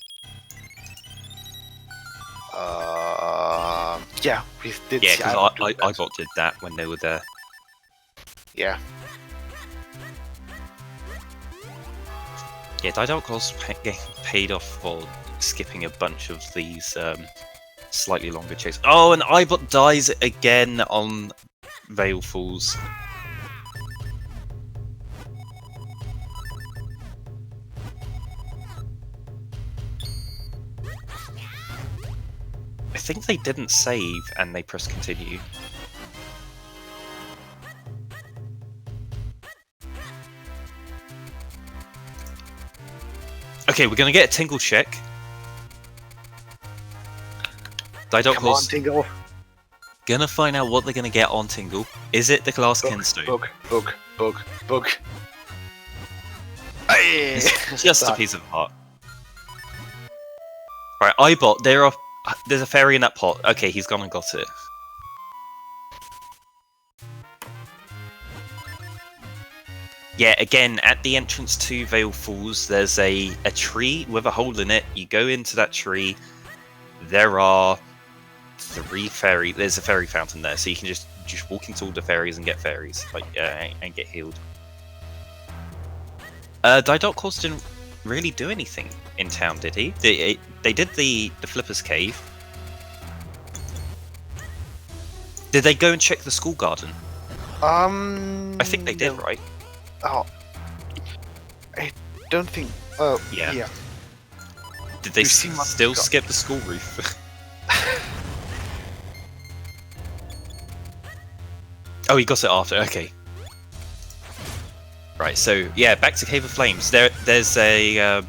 Yeah, we did. Yeah, see because Ibot did that when they were there. Yeah. Yeah, ThyDarkHorse getting paid off for skipping a bunch of these slightly longer chases. Oh, and Ibot dies again on Vale Falls. I think they didn't save and they pressed continue. Okay, we're gonna get a Tingle check. Come on, Tingle. Gonna find out what they're gonna get on Tingle. Is it the glass kinstone? Book. Hey! It's just a piece of art. Right, Ibot, there's a fairy in that pot. Okay, he's gone and got it. Yeah, again, at the entrance to Vale Falls, there's a tree with a hole in it. You go into that tree. There are 3 fairies. There's a fairy fountain there, so you can just walk into all the fairies and get fairies, and get healed. ThyDarkHorse didn't really do anything in town, did he? They did the Flipper's Cave. Did they go and check the school garden? I think they did, right? Oh, I don't think. Oh, yeah. Did they still skip the school roof? Oh, he got it after. Okay. Right. So yeah, back to Cave of Flames. There's a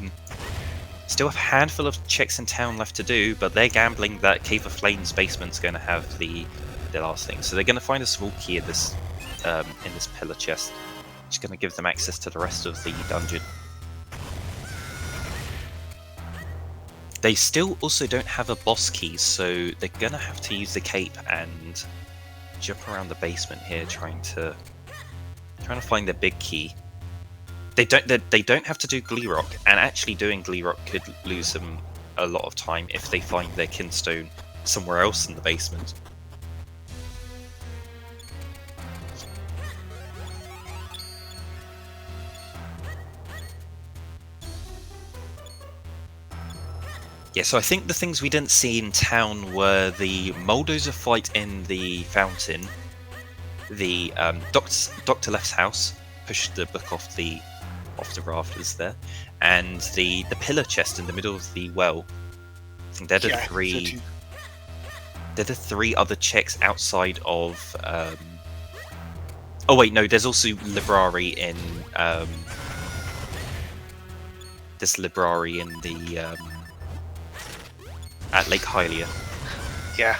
still a handful of checks in town left to do, but they're gambling that Cave of Flames basement's going to have the last thing. So they're going to find a small key in this pillar chest. It's going to give them access to the rest of the dungeon. They still also don't have a boss key, so they're going to have to use the cape and jump around the basement here, trying to find their big key. They don't have to do Gleerock, and actually doing Gleerock could lose them a lot of time if they find their kinstone somewhere else in the basement. Yeah, so I think the things we didn't see in town were the Moldozer fight in the fountain, the Dr. Left's house, pushed the book off the rafters there, and the pillar chest in the middle of the well. I think they're the three. They're the 3 other checks outside of. Oh wait, no. There's also Librari in. This Librari in the. At Lake Hylia. Yeah.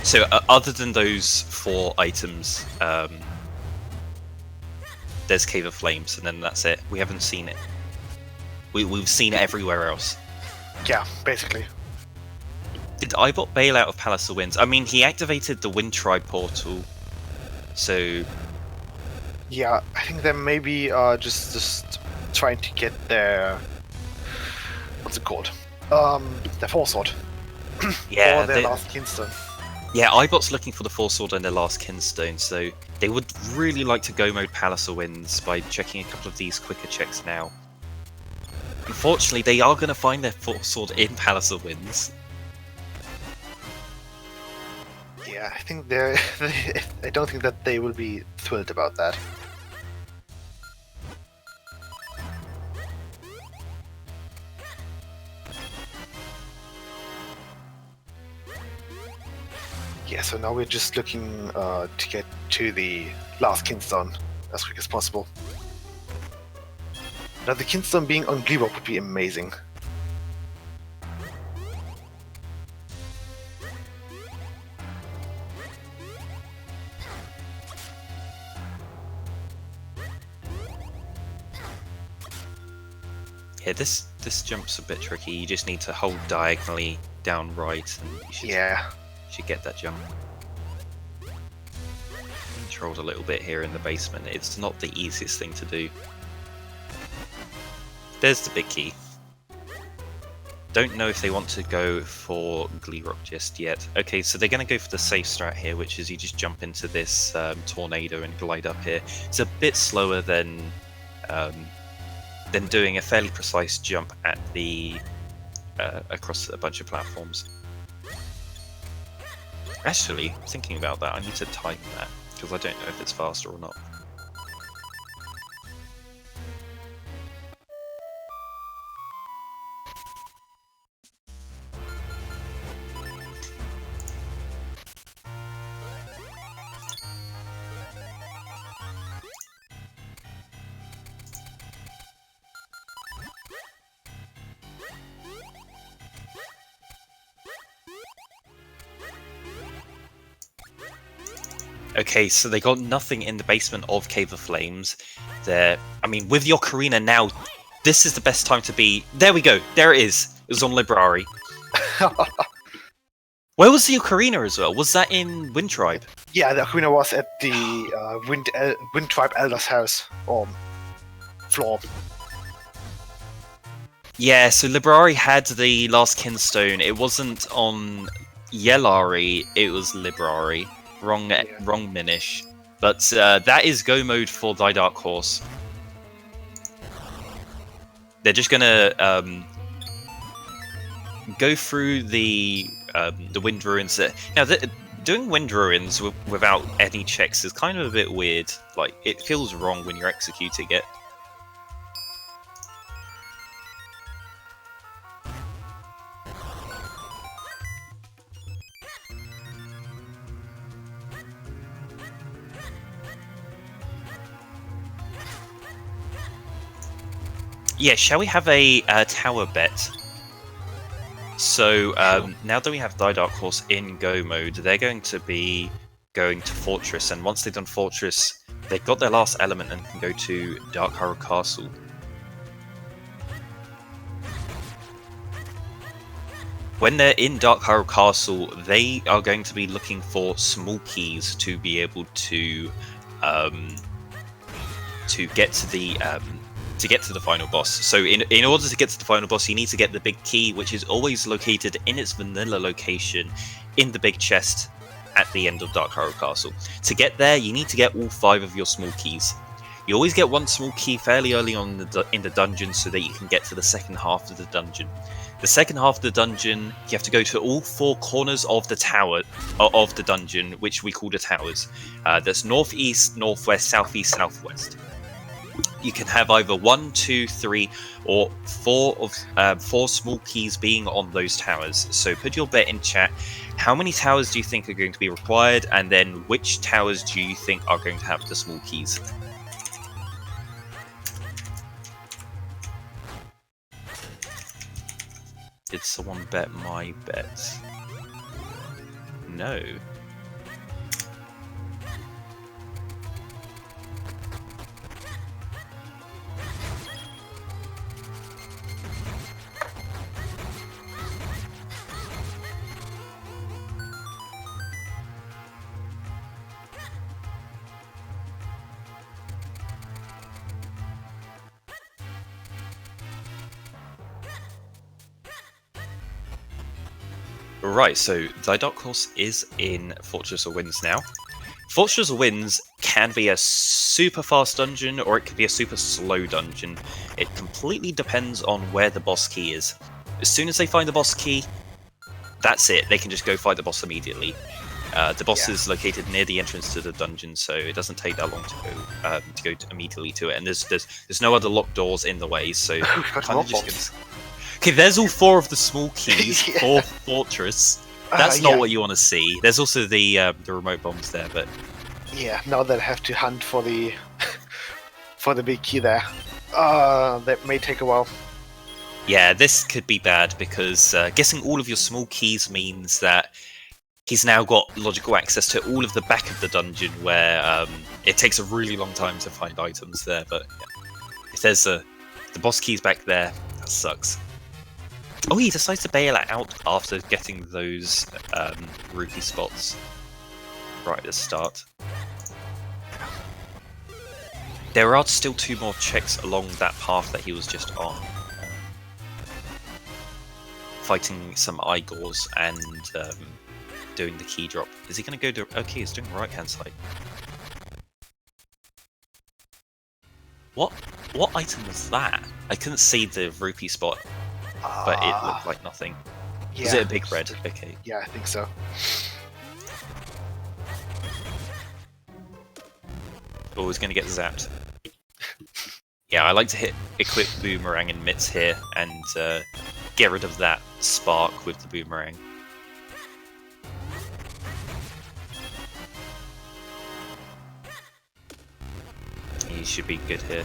So other than those 4 items, there's Cave of Flames, and then that's it. We haven't seen it. We've seen it everywhere else. Yeah, basically. Did Ibot bail out of Palace of Winds? I mean, he activated the Wind Tribe portal, so... Yeah, I think they maybe are just trying to get their... What's it called? Their Force Sword. Yeah, or their last Kinstone. Yeah, Ibot's looking for the Force Sword and their last Kinstone, so they would really like to go mode Palace of Winds by checking a couple of these quicker checks now. Unfortunately, they are going to find their Force Sword in Palace of Winds. Yeah, I think they're... I don't think that they will be thrilled about that. Yeah, so now we're just looking to get to the last Kinstone as quick as possible. Now the Kinstone being on Gleerock would be amazing. Yeah, this jump's a bit tricky. You just need to hold diagonally down right, and you should get that jump. Controlled a little bit here in the basement. It's not the easiest thing to do. There's the big key. Don't know if they want to go for Gleerock just yet. Okay, so they're going to go for the safe strat here, which is you just jump into this tornado and glide up here. It's a bit slower than doing a fairly precise jump at the across a bunch of platforms. Actually, thinking about that, I need to tighten that, because I don't know if it's faster or not. Okay, so they got nothing in the basement of Cave of Flames. There, I mean, with your Ocarina now, this is the best time to be. There we go. There it is. It was on Librari. Where was the Ocarina as well? Was that in Wind Tribe? Yeah, the Ocarina was at the Wind Tribe Elder's house, or floor. Yeah, so Librari had the last Kinstone. It wasn't on Yellari, it was Librari. Wrong Minish. But that is go mode for ThyDarkHorse. They're just gonna go through the Wind Ruins. Now, doing Wind Ruins without any checks is kind of a bit weird. Like, it feels wrong when you're executing it. Yeah, shall we have a tower bet? So now that we have ThyDarkHorse in go mode, they're going to be going to Fortress, and once they've done Fortress, they've got their last element and can go to Dark Hyrule Castle. When they're in Dark Hyrule Castle, they are going to be looking for small keys to be able to get to the final boss. So in order to get to the final boss, you need to get the big key, which is always located in its vanilla location in the big chest at the end of Dark Hyrule Castle. To get there, you need to get all 5 of your small keys. You always get one small key fairly early on in the dungeon so that you can get to the second half of the dungeon. The second half of the dungeon, you have to go to all 4 corners of the tower of the dungeon, which we call the towers. That's northeast, northwest, southeast, southwest. You can have either 1, 2, 3, or 4 small keys being on those towers. So put your bet in chat. How many towers do you think are going to be required, and then which towers do you think are going to have the small keys? Did someone bet my bet? know. Right, so ThyDarkHorse is in Fortress of Winds now. Fortress of Winds can be a super fast dungeon, or it could be a super slow dungeon. It completely depends on where the boss key is. As soon as they find the boss key, that's it. They can just go fight the boss immediately. The boss is located near the entrance to the dungeon, so it doesn't take that long to go immediately to it. And there's no other locked doors in the way, so kind of just gets... Okay, there's all 4 of the small keys for Fortress. That's not what you want to see. There's also the remote bombs there, but yeah, now they'll have to hunt for the for the big key there. That may take a while. yeah, this could be bad because guessing all of your small keys means that he's now got logical access to all of the back of the dungeon, where it takes a really long time to find items there. But if there's the boss keys back there, that sucks. Oh, he decides to bail out after getting those rupee spots right at the start. There are still 2 more checks along that path that he was just on. Fighting some Igors and doing the key drop. Is he going to go to... Okay, he's doing the right-hand side. What item was that? I couldn't see the rupee spot. But it looked like nothing. Yeah. Was it a big red? Okay. Yeah, I think so. Oh, he's going to get zapped. Yeah, I like to hit equip boomerang and mitts here and get rid of that spark with the boomerang. He should be good here.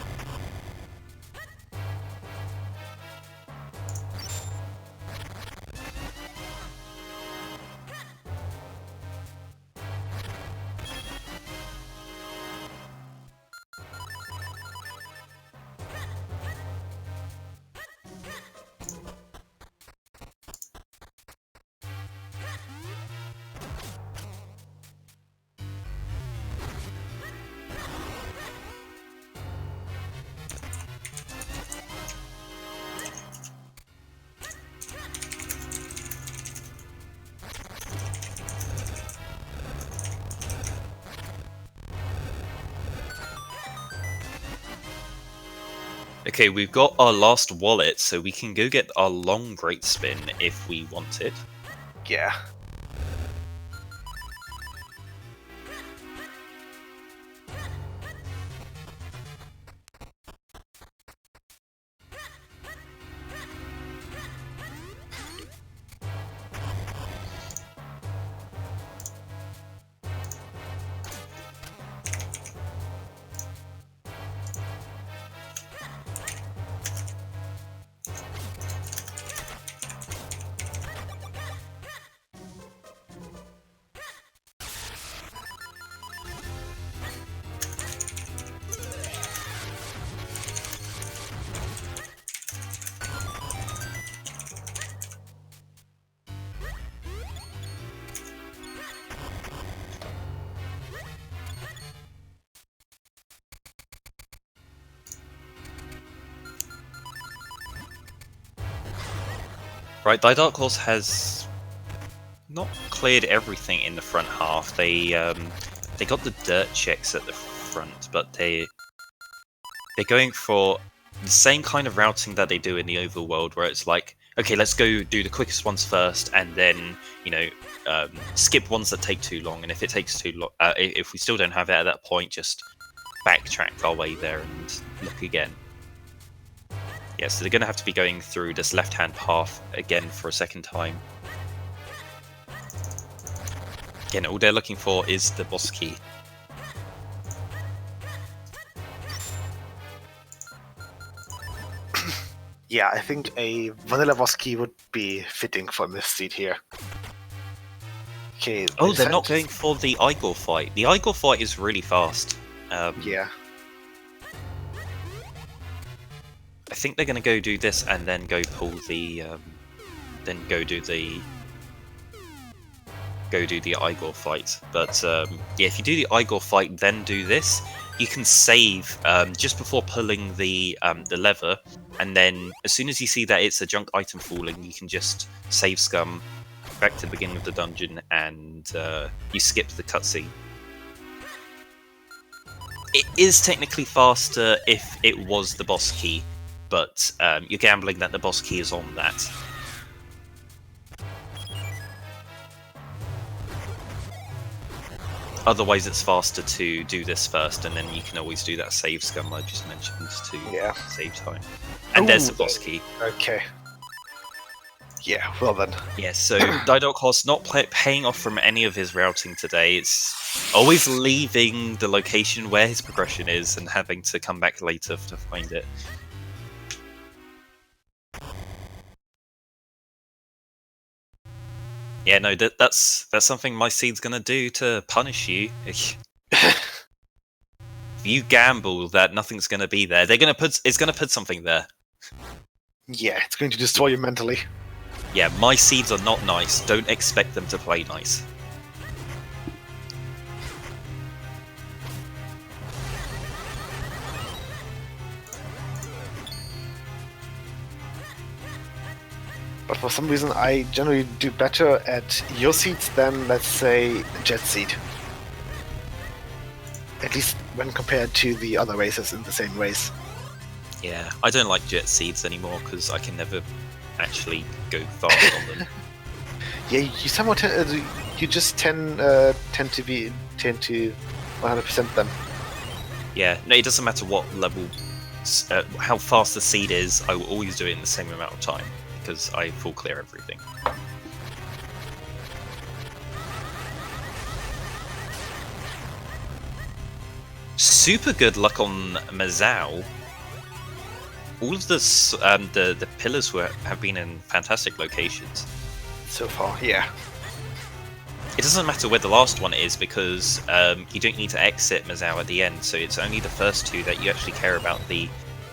Okay, we've got our last wallet, so we can go get our long great spin if we want it. Yeah. Right, ThyDarkHorse has not cleared everything in the front half. They got the dirt checks at the front, but they're going for the same kind of routing that they do in the overworld, where it's like, okay, let's go do the quickest ones first, and then skip ones that take too long. And if it takes too long, if we still don't have it at that point, just backtrack our way there and look again. Yeah, so they're going to have to be going through this left-hand path again for a second time. Again, all they're looking for is the boss key. Yeah, I think a vanilla boss key would be fitting for this seed here. Okay. Oh, they're not going for the Igor fight. The Igor fight is really fast. Yeah. I think they're going to go do this and then go pull the, then go do the Igor fight. But yeah, if you do the Igor fight, then do this, you can save just before pulling the lever, and then as soon as you see that it's a junk item falling, you can just save scum back to the beginning of the dungeon, and you skip the cutscene. It is technically faster if it was the boss key, but you're gambling that the boss key is on that. Otherwise, it's faster to do this first, and then you can always do that save scum I just mentioned to save time. And there's the boss key. Okay. Yeah, well then. Yeah, so ThyDarkHorse not paying off from any of his routing today. It's always leaving the location where his progression is and having to come back later to find it. Yeah, no, that's something my seed's gonna do to punish you. If you gamble that nothing's gonna be there, it's gonna put something there. Yeah, it's going to destroy you mentally. Yeah, my seeds are not nice. Don't expect them to play nice. But for some reason, I generally do better at your seeds than, let's say, Jet Seed. At least when compared to the other races in the same race. Yeah, I don't like jet seeds anymore because I can never actually go fast on them. Yeah, you somehow you just tend to 100% them. Yeah, no, it doesn't matter what level, how fast the seed is. I will always do it in the same amount of time because I full clear everything. Super good luck on Mazao. All of the pillars have been in fantastic locations so far. Yeah. It doesn't matter where the last one is because you don't need to exit Mazao at the end, so it's only the first two that you actually care about the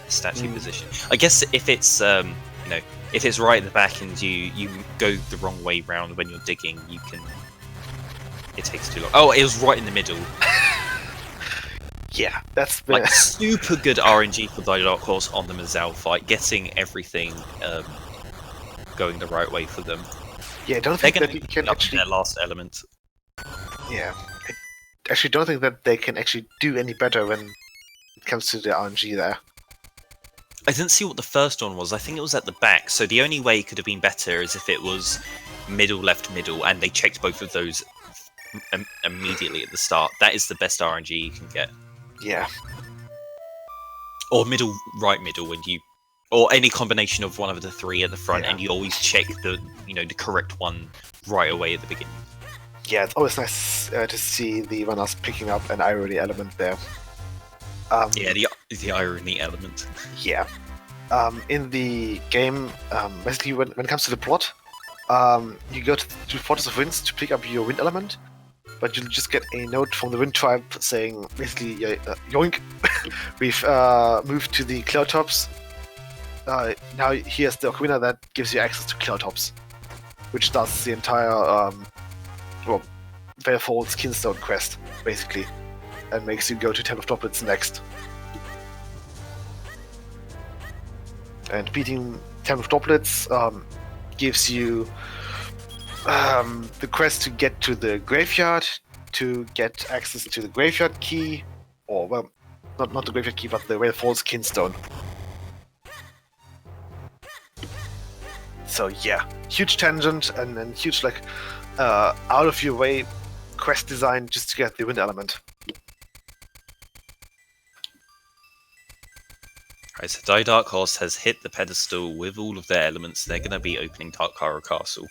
statue position. I guess if it's if it's right at the back and you go the wrong way round when you're digging, you can. It takes too long. Oh, it was right in the middle. Yeah, that's like super good RNG for ThyDarkHorse on the Mazao fight, getting everything going the right way for them. Yeah, I don't think that you can actually their last element. Yeah, I actually don't think that they can actually do any better when it comes to the RNG there. I didn't see what the first one was. I think it was at the back. So the only way it could have been better is if it was middle, left, middle, and they checked both of those immediately at the start. That is the best RNG you can get. Yeah. Or middle, right, middle, when you, or any combination of one of the three at the front, and you always check the the correct one right away at the beginning. Yeah, it's always nice to see the runners picking up an irony element there. Yeah, the irony element. Yeah. In the game, basically when it comes to the plot, you go to Fortress of Winds to pick up your wind element, but you'll just get a note from the Wind Tribe saying, basically, yoink, we've moved to the cloud tops. Now here's the Ocarina that gives you access to cloud tops, which does the entire Valefall's Kinstone quest, basically, and makes you go to Temple of Droplets next. And beating Temple of Droplets gives you the quest to get to the graveyard, to get access to the graveyard key, or, well, not the graveyard key, but the Valefall's Kinstone. So yeah, huge tangent and huge, like, out of your way quest design just to get the wind element. Right, so ThyDarkHorse has hit the pedestal with all of their elements. They're going to be opening Darkara Castle.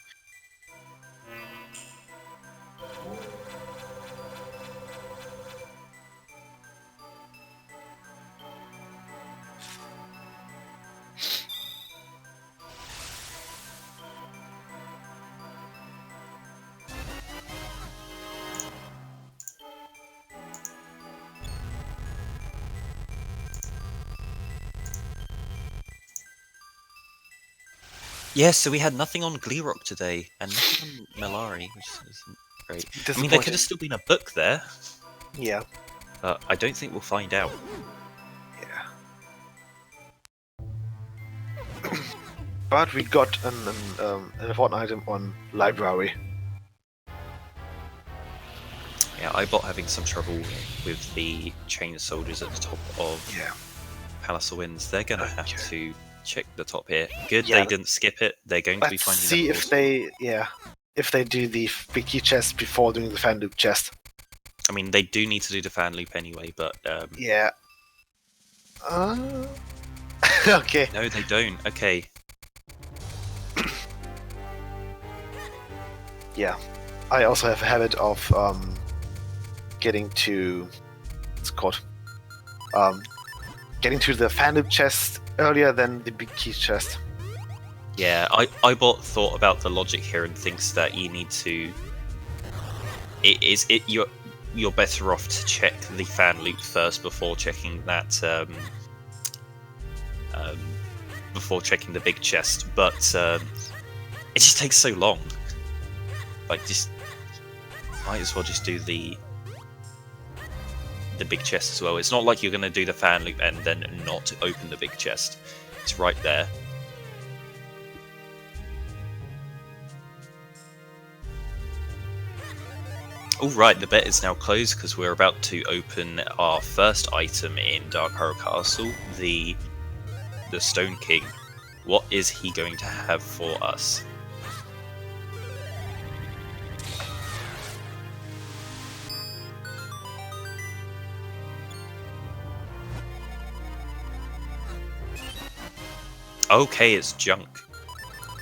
Yeah, so we had nothing on Gleerock today, and nothing on Melari, which isn't great. I mean, there could have still been a book there, Yeah. but I don't think we'll find out. Yeah. But we got an important item on library. Yeah, Ibot having some trouble with the chain soldiers at the top of Palace of Winds. They're gonna have to check the top here. Good, they didn't skip it. They're going to be Let's finding see the if they do the big key chest before doing the fan loop chest. I mean, they do need to do the fan loop anyway, but yeah. Okay. No, they don't. Okay. Yeah, I also have a habit of getting to getting to the fan loop chest earlier than the big key chest. Yeah, Ibot thought about the logic here and thinks that you need to. You're better off to check the fan loop first before checking that. Before checking the big chest, but it just takes so long. Like, just might as well just do the big chest as well. It's not like you're going to do the fan loop and then not open the big chest. It's right there. Alright, the bet is now closed because we're about to open our first item in Dark Horror Castle, the Stone King. What is he going to have for us? Okay, it's junk.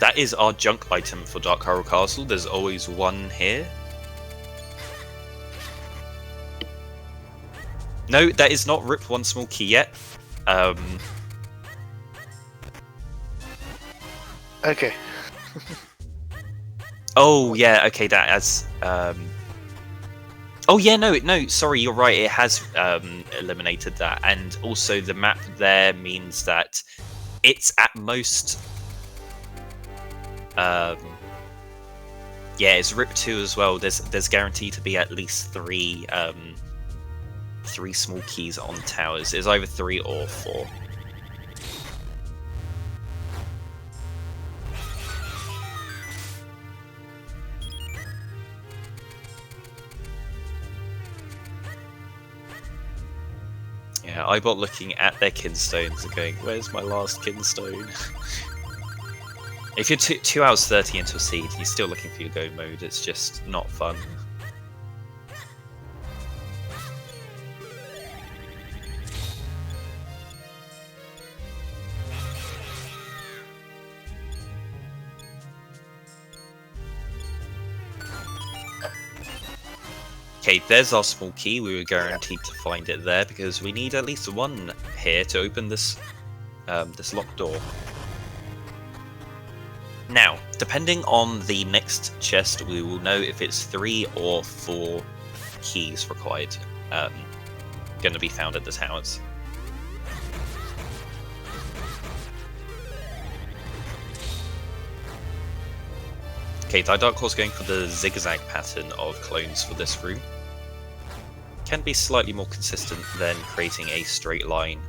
That is our junk item for Dark Horror Castle. There's always one here. No, that is not Rip One Small Key yet. Okay. Oh yeah, okay, that has. Oh yeah, no, sorry, you're right. It has eliminated that, and also the map there means that it's at most. Yeah, it's Rip 2 as well. There's guaranteed to be at least three small keys on towers. It's either 3 or 4. Yeah, Ibot looking at their kinstones and going, "Where's my last kinstone?" If you're 2 hours 30 into a seed, you're still looking for your go mode. It's just not fun. Okay, there's our small key. We were guaranteed to find it there because we need at least one here to open this this locked door. Now, depending on the next chest, we will know if it's 3 or 4 keys required, going to be found at the towers. Okay, ThyDarkHorse going for the zigzag pattern of clones for this room. Can be slightly more consistent than creating a straight line,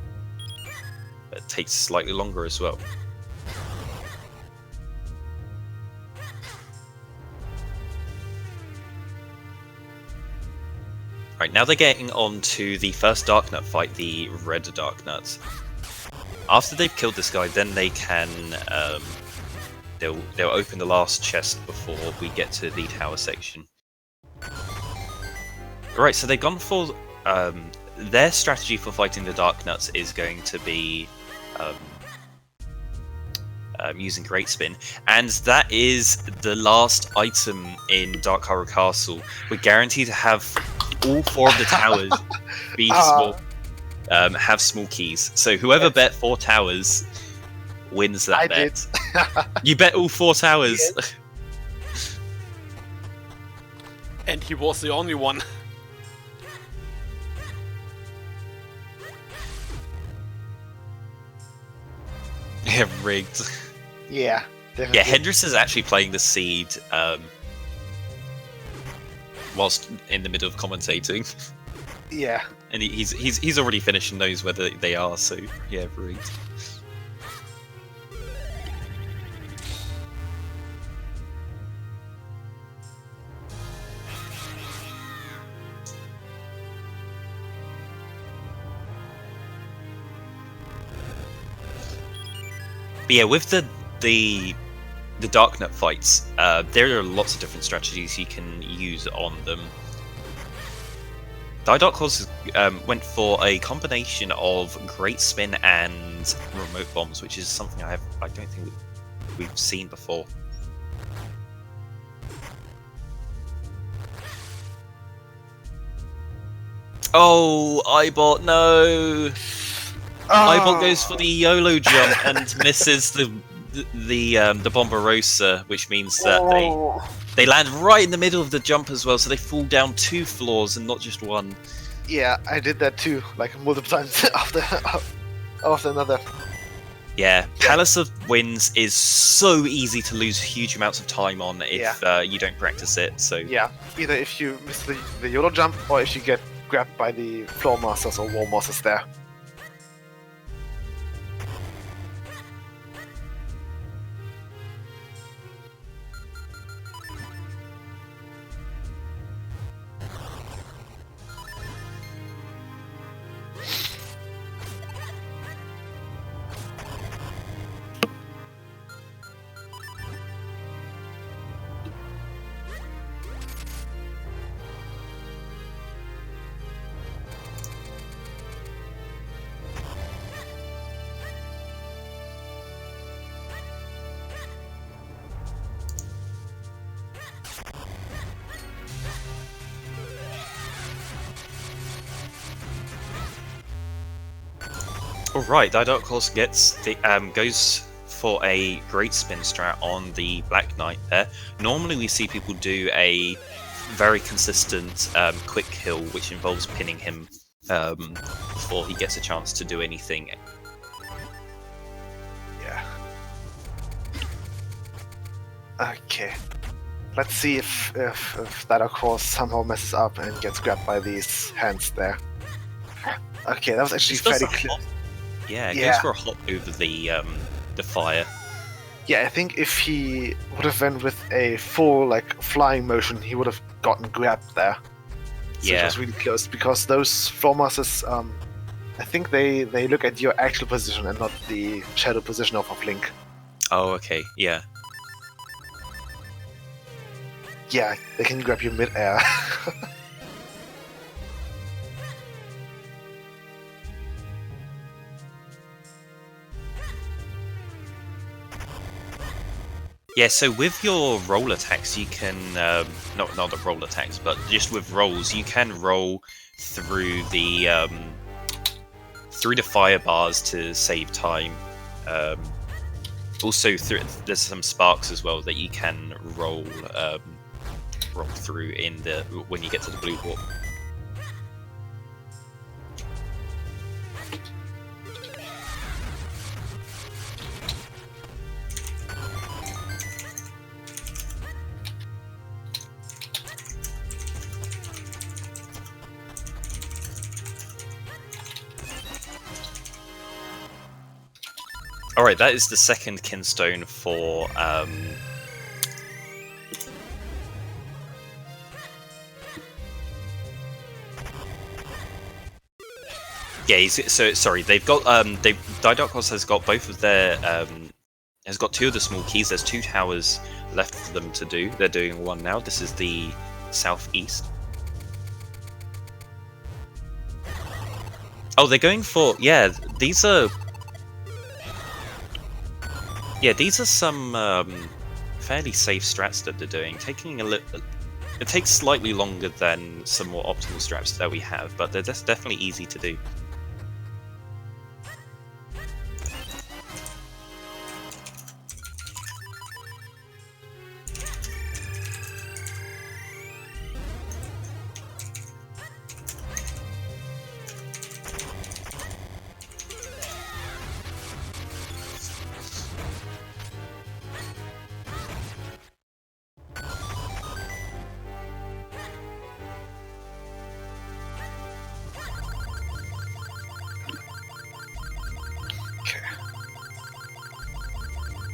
but it takes slightly longer as well. Right, now they're getting on to the first Darknut fight, the Red Darknut. After they've killed this guy, then they can they'll open the last chest before we get to the tower section. Right, so they've gone for their strategy for fighting the Darknuts is going to be using Great Spin, and that is the last item in Dark Horror Castle. We're guaranteed to have all 4 of the towers be small, have small keys. So whoever bet 4 towers wins that bet. You bet all 4 towers. Yes. And he was the only one. Yeah, rigged. Yeah. Definitely. Yeah, Hendrix is actually playing the seed whilst in the middle of commentating, Yeah. and he's already finished and knows whether they are. So yeah, rigged. But yeah, with the Darknut fights, there are lots of different strategies you can use on them. ThyDarkHorse went for a combination of Great Spin and Remote Bombs, which is something I don't think we've seen before. Oh, Ibot, no! Ibot goes for the YOLO jump and misses the Bomberosa, which means that they land right in the middle of the jump as well, so they fall down 2 floors and not just 1. Yeah, I did that too, like multiple times after another. Yeah, Palace of Winds is so easy to lose huge amounts of time on if you don't practice it. So yeah, either if you miss the YOLO jump or if you get grabbed by the floor masters or wall masters there. alright, ThyDarkHorse gets the goes for a great spin strat on the Black Knight there. Normally we see people do a very consistent quick kill, which involves pinning him before he gets a chance to do anything. Yeah. Okay. Let's see if ThyDarkHorse somehow messes up and gets grabbed by these hands there. Okay, that was actually Just does fairly a clear. hop. Yeah, it Yeah. goes for a hop over the fire. Yeah, I think if he would have went with a full like flying motion, he would have gotten grabbed there. So Yeah. it was really close because those floor masters, I think they look at your actual position and not the shadow position of a Link. Oh, okay, yeah. Yeah, they can grab you mid-air. Yeah, so with your roll attacks, you can not the roll attacks, but just with rolls, you can roll through the fire bars to save time. Also, there's some sparks as well that you can roll through when you get to the blue wall. Alright, that is the second kinstone for yeah, sorry, they've got ThyDarkHorse has got both of their has got 2 of the small keys. There's 2 towers left for them to do. They're doing 1 now. This is the southeast. Oh, they're going for these are some fairly safe strats that they're doing. It takes slightly longer than some more optimal strats that we have, but they're definitely easy to do.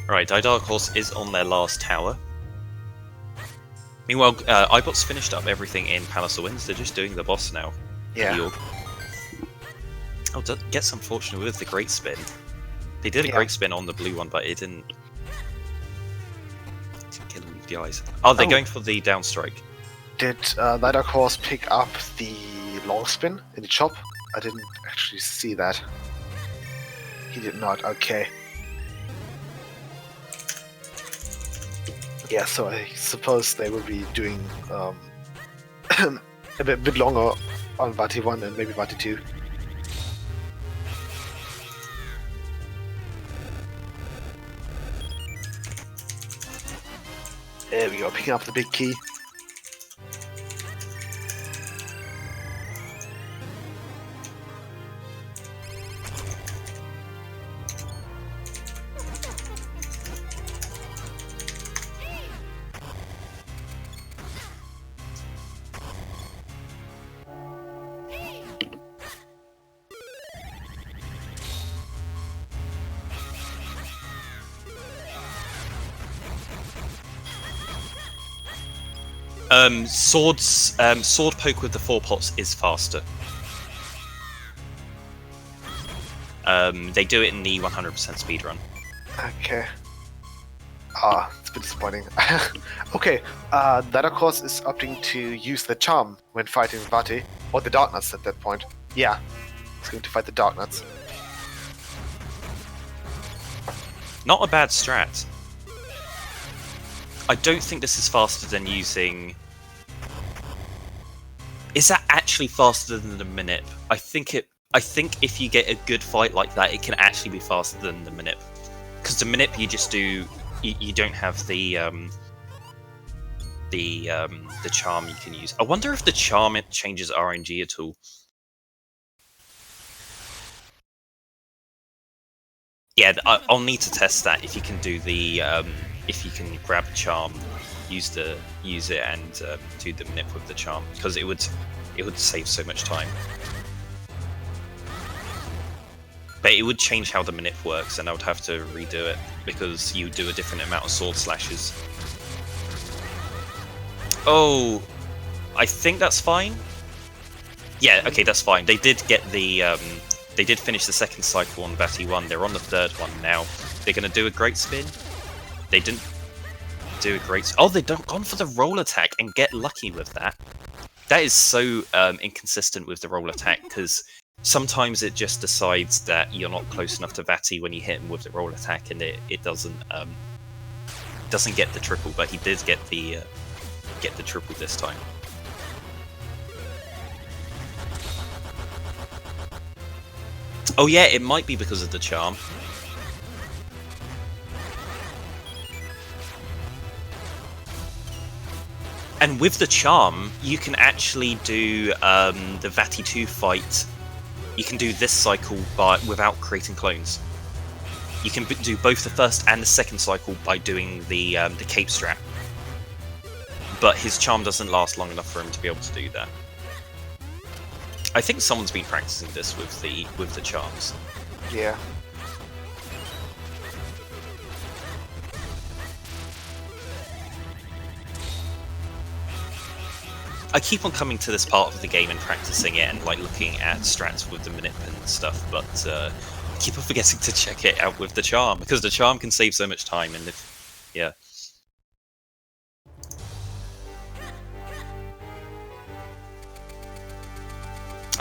Right, ThyDarkHorse is on their last tower. Meanwhile, Ibot's finished up everything in Palace of Winds. They're just doing the boss now. Yeah. Oh, gets unfortunate with the Great Spin. They did a Great Spin on the blue one, but it didn't kill him with the eyes. Oh, they're going for the down strike. Did ThyDarkHorse pick up the long spin in the chop? I didn't actually see that. He did not. Okay. Yeah, so I suppose they will be doing a bit longer on Vati 1 and maybe Vati 2. There we go, picking up the big key. Sword poke with the 4 pots is faster. They do it in the 100% speedrun. Okay. It's a bit disappointing. Okay, ThyDarkHorse is opting to use the charm when fighting Vati, or the Dark Nuts at that point. Yeah, he's going to fight the Dark Nuts. Not a bad strat. I don't think this is faster than using... Is that actually faster than the Minip? I think if you get a good fight like that, it can actually be faster than the Minip. Because the Minip you just do... You don't have the charm you can use. I wonder if the charm changes RNG at all. Yeah, I'll need to test that. If you can do the, if you can grab a charm, use it, and do the Minip with the charm, because it would save so much time. But it would change how the Minip works, and I would have to redo it because you do a different amount of sword slashes. Oh, I think that's fine. Yeah, okay, that's fine. They did get the. They did finish the second cycle on Vati 1. They're on the third one now. They're going to do a great spin. They didn't do a great... Oh, they've gone for the roll attack and get lucky with that. That is so inconsistent with the roll attack, because sometimes it just decides that you're not close enough to Vati when you hit him with the roll attack, and it doesn't get the triple, but he did get the triple this time. Oh yeah, it might be because of the charm. And with the charm, you can actually do the Vati 2 fight. You can do this cycle without creating clones. You can do both the first and the second cycle by doing the cape strat. But his charm doesn't last long enough for him to be able to do that. I think someone's been practicing this with the charms. Yeah. I keep on coming to this part of the game and practicing it and like looking at strats with the Minip and stuff, but I keep on forgetting to check it out with the charm, because the charm can save so much time, and yeah.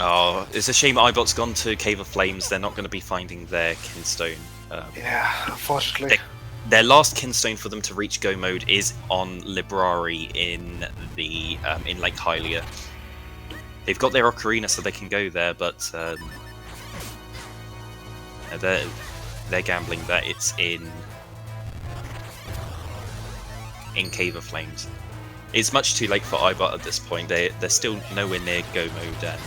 Oh, it's a shame Ibot's gone to Cave of Flames. They're not going to be finding their kinstone. Yeah, unfortunately. Their last kinstone for them to reach go mode is on Librari in Lake Hylia. They've got their Ocarina, so they can go there, but they're gambling that it's in Cave of Flames. It's much too late for Ibot at this point. They're still nowhere near go mode, and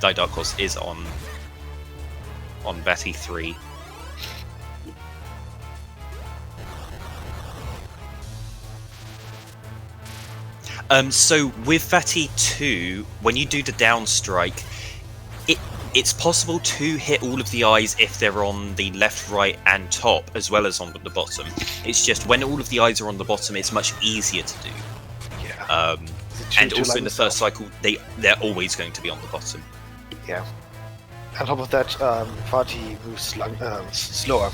ThyDarkHorse is on Vati 3. So with Vati 2, when you do the down strike, it's possible to hit all of the eyes if they're on the left, right, and top, as well as on the bottom. It's just when all of the eyes are on the bottom, it's much easier to do. Yeah. And also in the first cycle, they're always going to be on the bottom. Yeah. On top of that, Vati moves slower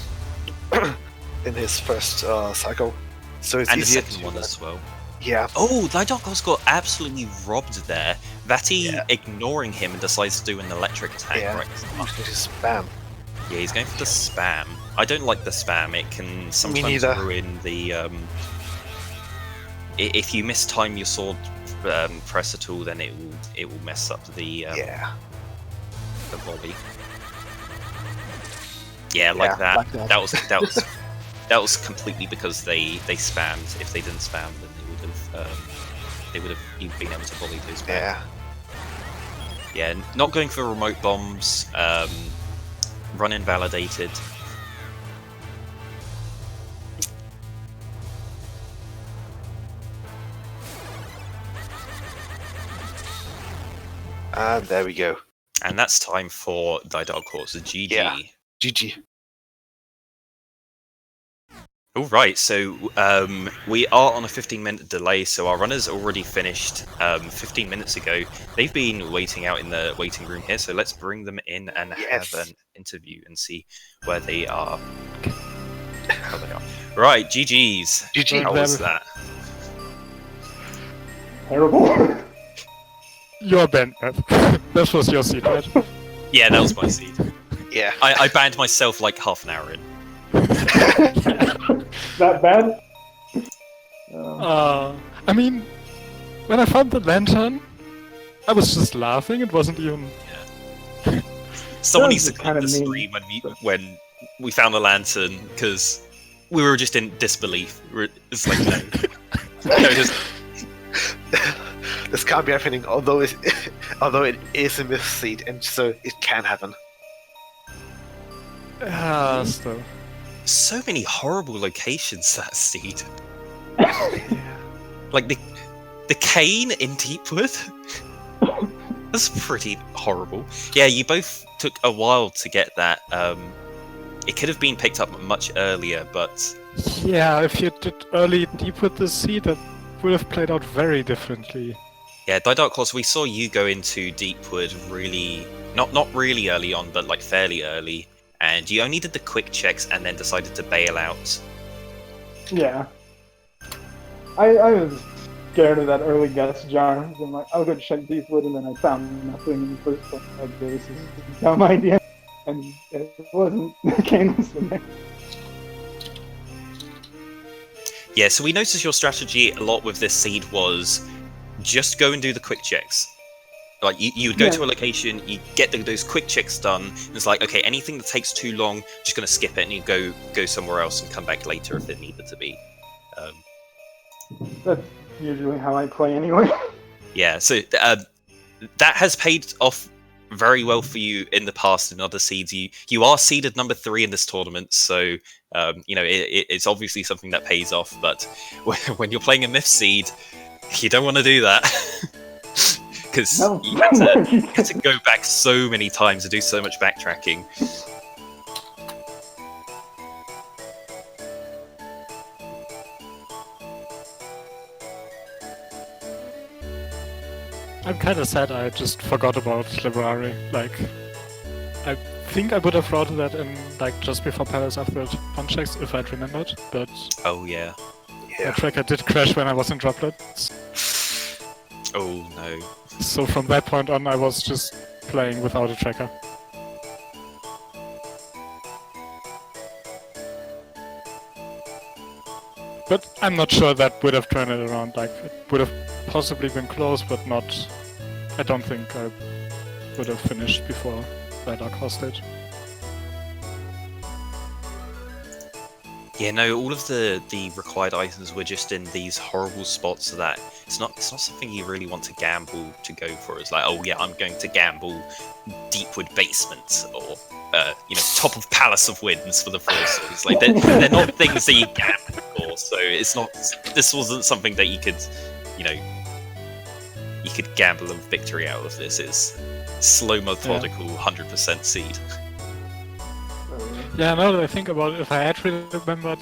in his first cycle, so it's And the easier second to one as well. Yeah. Oh, ThyDarkHorse got absolutely robbed there. Vati Yeah. ignoring him and decides to do an electric attack. Yeah. Right? Usually just spam. Yeah, he's going for the spam. I don't like the spam. It can sometimes neither. ruin the. If you mistime your sword press at all, then it will mess up the Yeah. the volley. Yeah, like that. like that. That was completely because they spammed. If they didn't spam, then they would have been able to volley those back. Yeah. Yeah, not going for remote bombs. Run invalidated. And there we go. And that's time for ThyDarkHorse. GG. Yeah. GG. All right, so we are on a 15-minute delay, so our runner's already finished 15 minutes ago. They've been waiting out in the waiting room here, so let's bring them in and Yes. have an interview and see where they are. How they are. Right, GG's. GG. How was that? Terrible. Your band map. This was your seed, right? Yeah, that was my seed. Yeah. I banned myself like half an hour in. That bad? I mean, when I found the lantern, I was just laughing. It wasn't even. Someone That needs to was clip kinda the mean. screen when we found the lantern, because we were just in disbelief. It's like, no, just This can't be happening, although it is a myth seed, and so it can happen. Still. so many horrible locations, that seed. Like the cane in Deepwood. That's pretty horrible. Yeah, you both took a while to get that. It could have been picked up much earlier, but Yeah, if you did early deep with the seed, that would have played out very differently. yeah, ThyDarkHorse, we saw you go into Deepwood really not really early on, but like fairly early, and you only did the quick checks and then decided to bail out. Yeah. I was scared of that early gas jar. I'm like, I'll go check Deepwood, and then I found nothing in the first place. Like, this is a dumb idea. And it wasn't. The cane was in there. Yeah, so we noticed your strategy a lot with this seed was just go and do the quick checks. Like, you would go to a location, you get those quick checks done, and it's like, okay, anything that takes too long, just going to skip it, and you go somewhere else and come back later if it needed to be. That's usually how I play anyway. Yeah, so that has paid off very well for you in the past in other seeds. You are seeded number 3 in this tournament, so it's obviously something that pays off. But when you're playing a myth seed, you don't want to do that because No. you have to go back so many times and do so much backtracking. I'm kind of sad I just forgot about Library. Like, I think I would have routed that in, like, just before Palace after punch checks if I'd remembered, but Oh yeah. the tracker did crash when I was in droplets. Oh no. So from that point on, I was just playing without a tracker. But I'm not sure that would have turned it around. Like, it would have possibly been close, but not. I don't think I would have finished before ThyDarkHorse did. Yeah, no, all of the required items were just in these horrible spots that it's not something you really want to gamble to go for. It's like, oh yeah, I'm going to gamble Deepwood basement or top of Palace of Winds for the forces. Like they're not things that you gamble for, so it's not. This wasn't something that you could, you could gamble a victory out of this. It's slow, methodical, 100% seed. Yeah, now that I think about it, if I had really remembered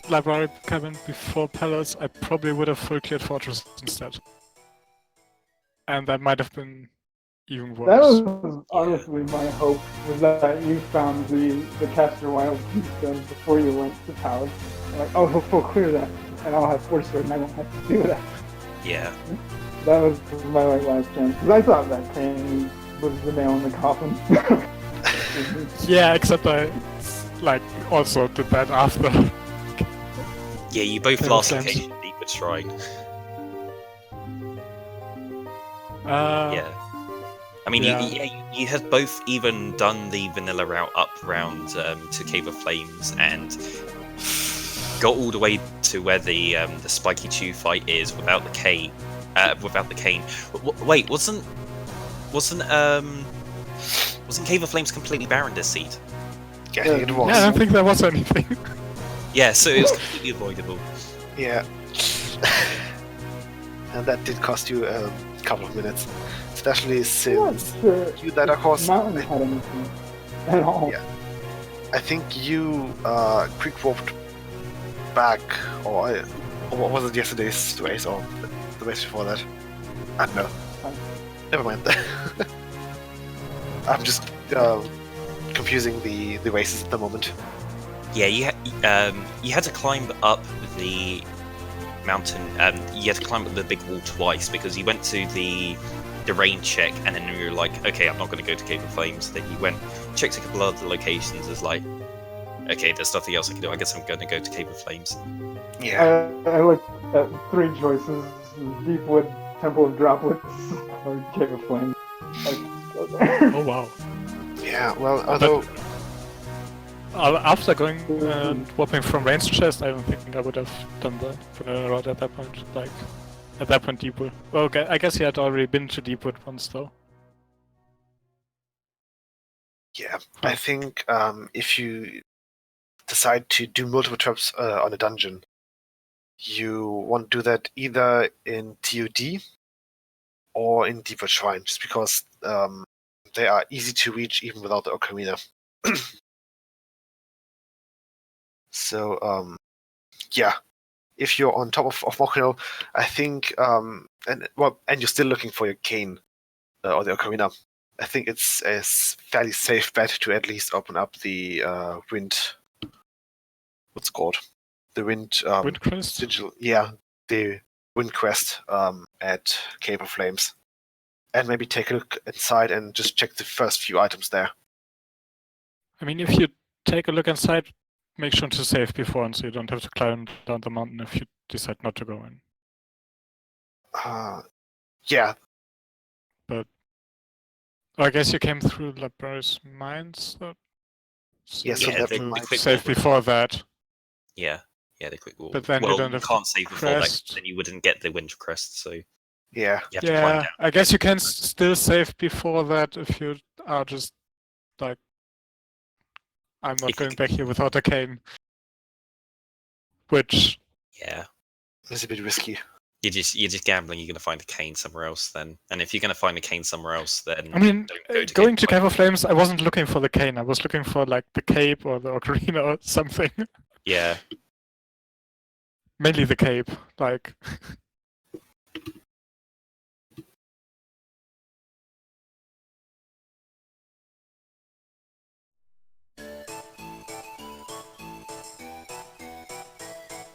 Library Cabin before Palace, I probably would have full cleared Fortress instead. And that might have been even worse. That was honestly my hope, was that you found the Caster Wild Keystone before you went to Palace. I'm like, oh, he'll full clear that, and I'll have Force Sword, and I won't have to do that. Yeah. That was my last chance, because I thought that Crane was the nail in the coffin. Yeah, except I also did that after. Yeah, you both Cable lost Flames. occasion Deeper Shrine. Yeah. I mean, Yeah. you had both even done the vanilla route up round to Cave of Flames and got all the way to where the Spiky Chew fight is without the cane. Wait, wasn't Cave of Flames completely barren this seed? Yeah, it was. Yeah, I don't think there was anything. Yeah, so it was completely avoidable. Yeah. And that did cost you a couple of minutes. Especially since you, ThyDarkHorse, Mountain had anything at all. Yeah. I think you quick warped back, or what was it, yesterday's race, or the race before that? I don't know. Never mind. I'm just confusing the races at the moment. Yeah, you had to climb up the mountain. You had to climb up the big wall twice because you went to the rain check, and then you were like, okay, I'm not going to go to Cave of Flames. Then you went, checked a couple of other locations. It's like, okay, there's nothing else I can do. I guess I'm going to go to Cave of Flames. Yeah. I looked at 3 choices: Deepwood, Temple of Droplets, or Cave of Flames. Oh wow. Yeah, well, although... After going and warping from range chest, I don't think I would have done the vanilla route at that point. Like, at that point, Deepwood. Well, okay, I guess he had already been to Deepwood once, though. Yeah, I think if you decide to do multiple traps on a dungeon, you want to do that either in TOD or in Deepwood Shrine, just because they are easy to reach even without the Ocarina. So, yeah, if you're on top of Mochino, I think, and you're still looking for your cane or the Ocarina, I think it's a fairly safe bet to at least open up the wind. What's it called? The wind. Wind Crest? Sigil. Yeah, the wind crest at Cave of Flames, and maybe take a look inside and just check the first few items there. I mean, if you take a look inside, make sure to save before, and so you don't have to climb down the mountain if you decide not to go in. Yeah. But I guess you came through Library's Mines. So Yeah, so you that have to might- save before that. Yeah, the quick wall. But then you well, don't have can't the save before that, crest. then you wouldn't get the wind crest, so you Yeah. have to climb Yeah, down. I guess you can still save before that if you are just like, I'm not If you going back here without a cane. Which, Yeah. It's a bit risky. You're just gambling. You're gonna find a cane somewhere else then, and if you're gonna find a cane somewhere else, then I mean, don't go going to Cave Cave of Flames, I wasn't looking for the cane. I was looking for like the cape or the ocarina or something. Yeah, Mainly the cape, like.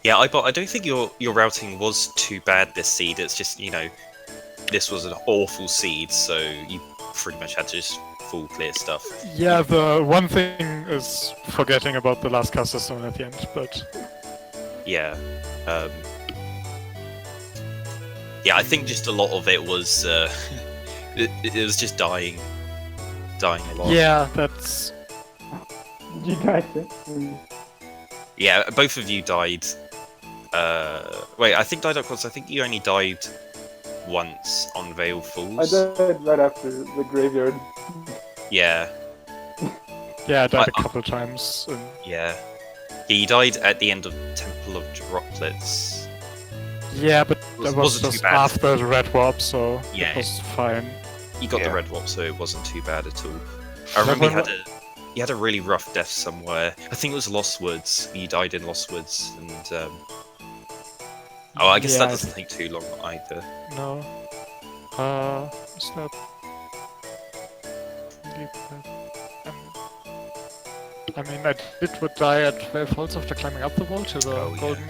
yeah. I don't think your routing was too bad this seed. It's just this was an awful seed, so you pretty much had to just full clear stuff. Yeah, the one thing is forgetting about the last caster stone at the end, but Yeah. Yeah, I think just a lot of it was it was just dying a lot. yeah, that's. Did you guys think? Yeah, both of you died. Wait, I think ThyDarkHorse, I think you only died once on Veil I Falls. died right after the graveyard. Yeah, Yeah, I died a couple times. And yeah. Yeah, you died at the end of Temple of Droplets. yeah, but that was wasn't too just bad. after the red warp, so Yeah. it was fine. You got the Yeah. red warp, so it wasn't too bad at all. I remember you had a really rough death somewhere. I think it was Lost Woods. You died in Lost Woods, and oh, I guess Yeah, that doesn't take too long either. No. Is that... I mean, I would die at 12 volts after climbing up the wall to the Oh, yeah. golden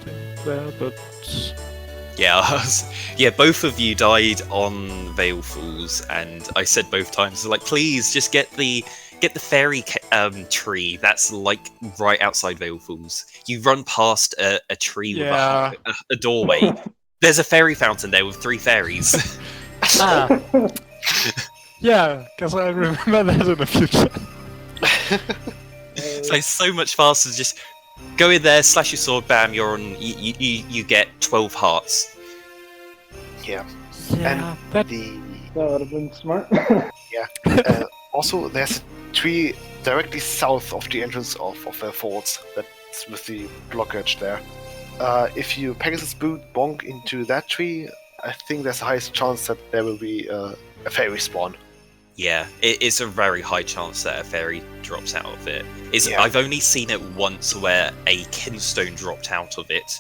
thing there, but... Yeah, both of you died on Veil Falls, and I said both times, like, please just get the fairy tree that's like right outside Veil Falls. You run past a tree Yeah. with a doorway. There's a fairy fountain there with 3 fairies. Ah! Yeah, because I remember that in the future. So it's so much faster. Just go in there, slash your sword, bam, you're on. You get 12 hearts. Yeah. Yeah, that... The That would have been smart. also there's a tree directly south of the entrance of the forts. That's with the blockage there. If you Pegasus boot bonk into that tree, I think there's the highest chance that there will be a fairy spawn. Yeah, it's a very high chance that a fairy drops out of it. Yeah. I've only seen it once where a kinstone dropped out of it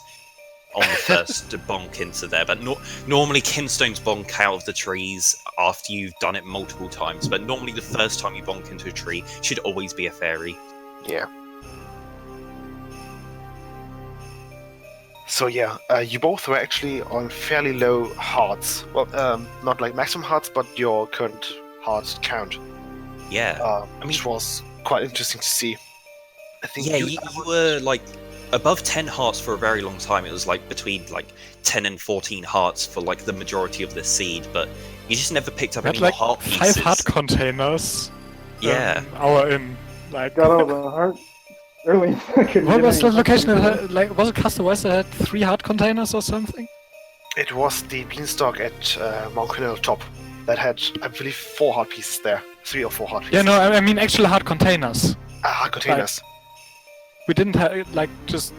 on the first bonk into there, but normally kinstones bonk out of the trees after you've done it multiple times, but normally the first time you bonk into a tree should always be a fairy. Yeah. So yeah, you both were actually on fairly low hearts. Well, not like maximum hearts, but your current heart count. Yeah. Which was quite interesting to see. I think Yeah, you were like above 10 hearts for a very long time. It was like between like 10 and 14 hearts for like the majority of the seed, but you just never picked up had any more like heart 5 pieces. heart containers. Yeah. Hour in. Like... Got all the heart early. What was the location that had, like, was it Castaway that had 3 heart containers or something? It was the beanstalk at Mount Colonel top that had, I believe, 4 heart pieces there. 3 or 4 heart pieces. Yeah, no, I mean actual heart containers. Heart containers. We didn't have, like, just...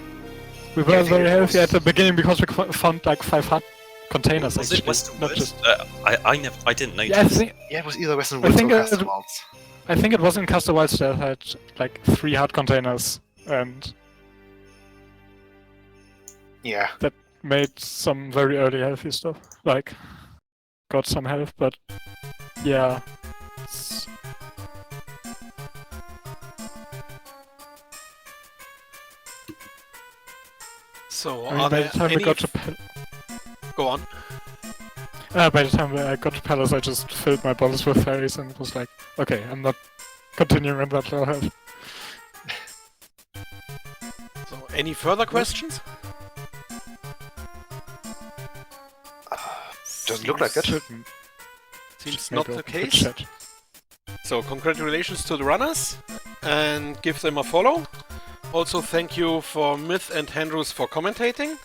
We Yeah, I were think very it healthy was- at the beginning because we found like 5 heart containers Was actually. it Western not Woods? just... I didn't notice. Yeah, Yeah, it was either Western I Woods or think Castle Wilds. I think it was in Castle Wilds that had like 3 heart containers and Yeah. made some very early healthy stuff. Like, got some health, but yeah. So, I mean, are by there the time any... we got to Go on. by the time I got to Palace, I just filled my bottles with fairies and was like, okay, I'm not continuing on that low health. So, any further questions? Doesn't look like it. Shouldn't. Seems Just not made the a quick case. chat. So, congratulations to the runners and give them a follow. Also, thank you for Myth and Hendrus for commentating.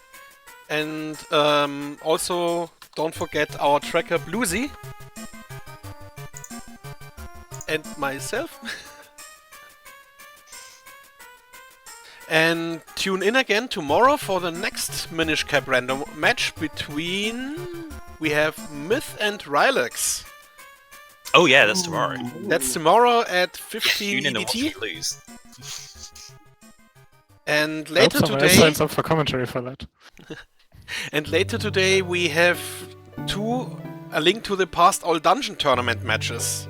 And also, don't forget our tracker Bluesy. And myself. And tune in again tomorrow for the next Minish Cap random match between... We have Myth and Rylex. Oh yeah, that's tomorrow. That's tomorrow at 15 Tune in and watch EDT. it lose. And I hope later someone else today... signs up for commentary for that. And later today we have a link to the past all dungeon tournament matches.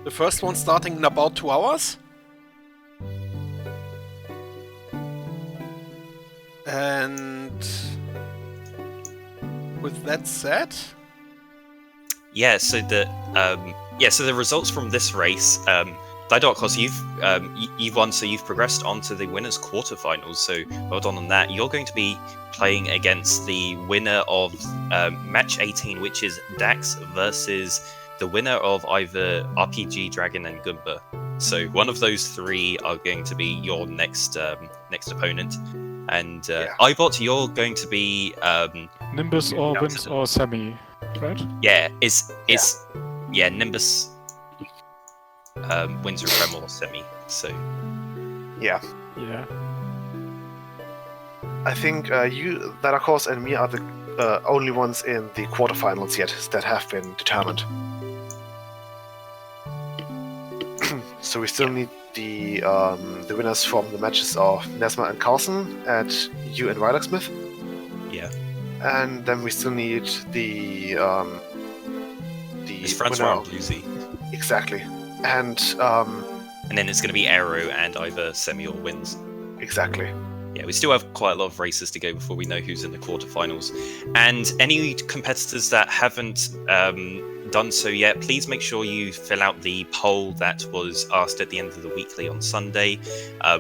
The first one starting in about 2 hours. And with that said, Yeah, so the results from this race, ThyDarkHorse, you've won, so you've progressed on to the winners' quarterfinals. So well done on that. You're going to be playing against the winner of match 18, which is Dax versus the winner of either RPG Dragon and Goomba. So one of those 3 are going to be your next opponent. And Ibot, you're going to be Nimbus or down Winds to or Semi, right? Nimbus, Winds or Rem or Semi. So Yeah. Yeah. I think you, ThyDarkHorse, and me are the only ones in the quarterfinals yet that have been determined. So we still need the winners from the matches of Nesma and Carlson at you and Rylocksmith. Yeah. And then we still need the It's Francois winner and Bluesy. exactly, and then it's going to be Aero and either Semi or wins. exactly. Yeah, we still have quite a lot of races to go before we know who's in the quarterfinals. And any competitors that haven't done so yet, please make sure you fill out the poll that was asked at the end of the weekly on Sunday.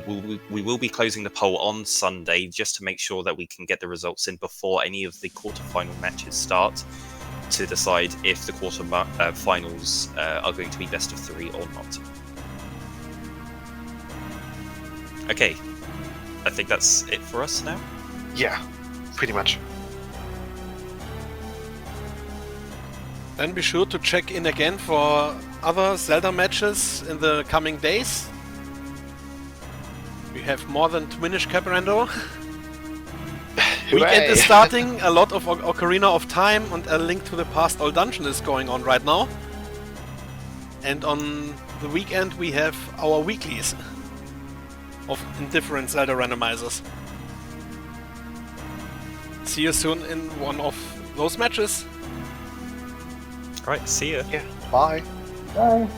We will be closing the poll on Sunday just to make sure that we can get the results in before any of the quarterfinal matches start, to decide if the quarterfinals are going to be best of 3 or not. Okay, I think that's it for us now. Yeah, pretty much. Then be sure to check in again for other Zelda matches in the coming days. We have more than Twinish Cabrando. Weekend is starting, a lot of Ocarina of Time and A Link to the Past All Dungeon is going on right now. And on the weekend we have our weeklies in different Zelda randomizers. See you soon in one of those matches. Alright, see ya. Yeah, bye. Bye.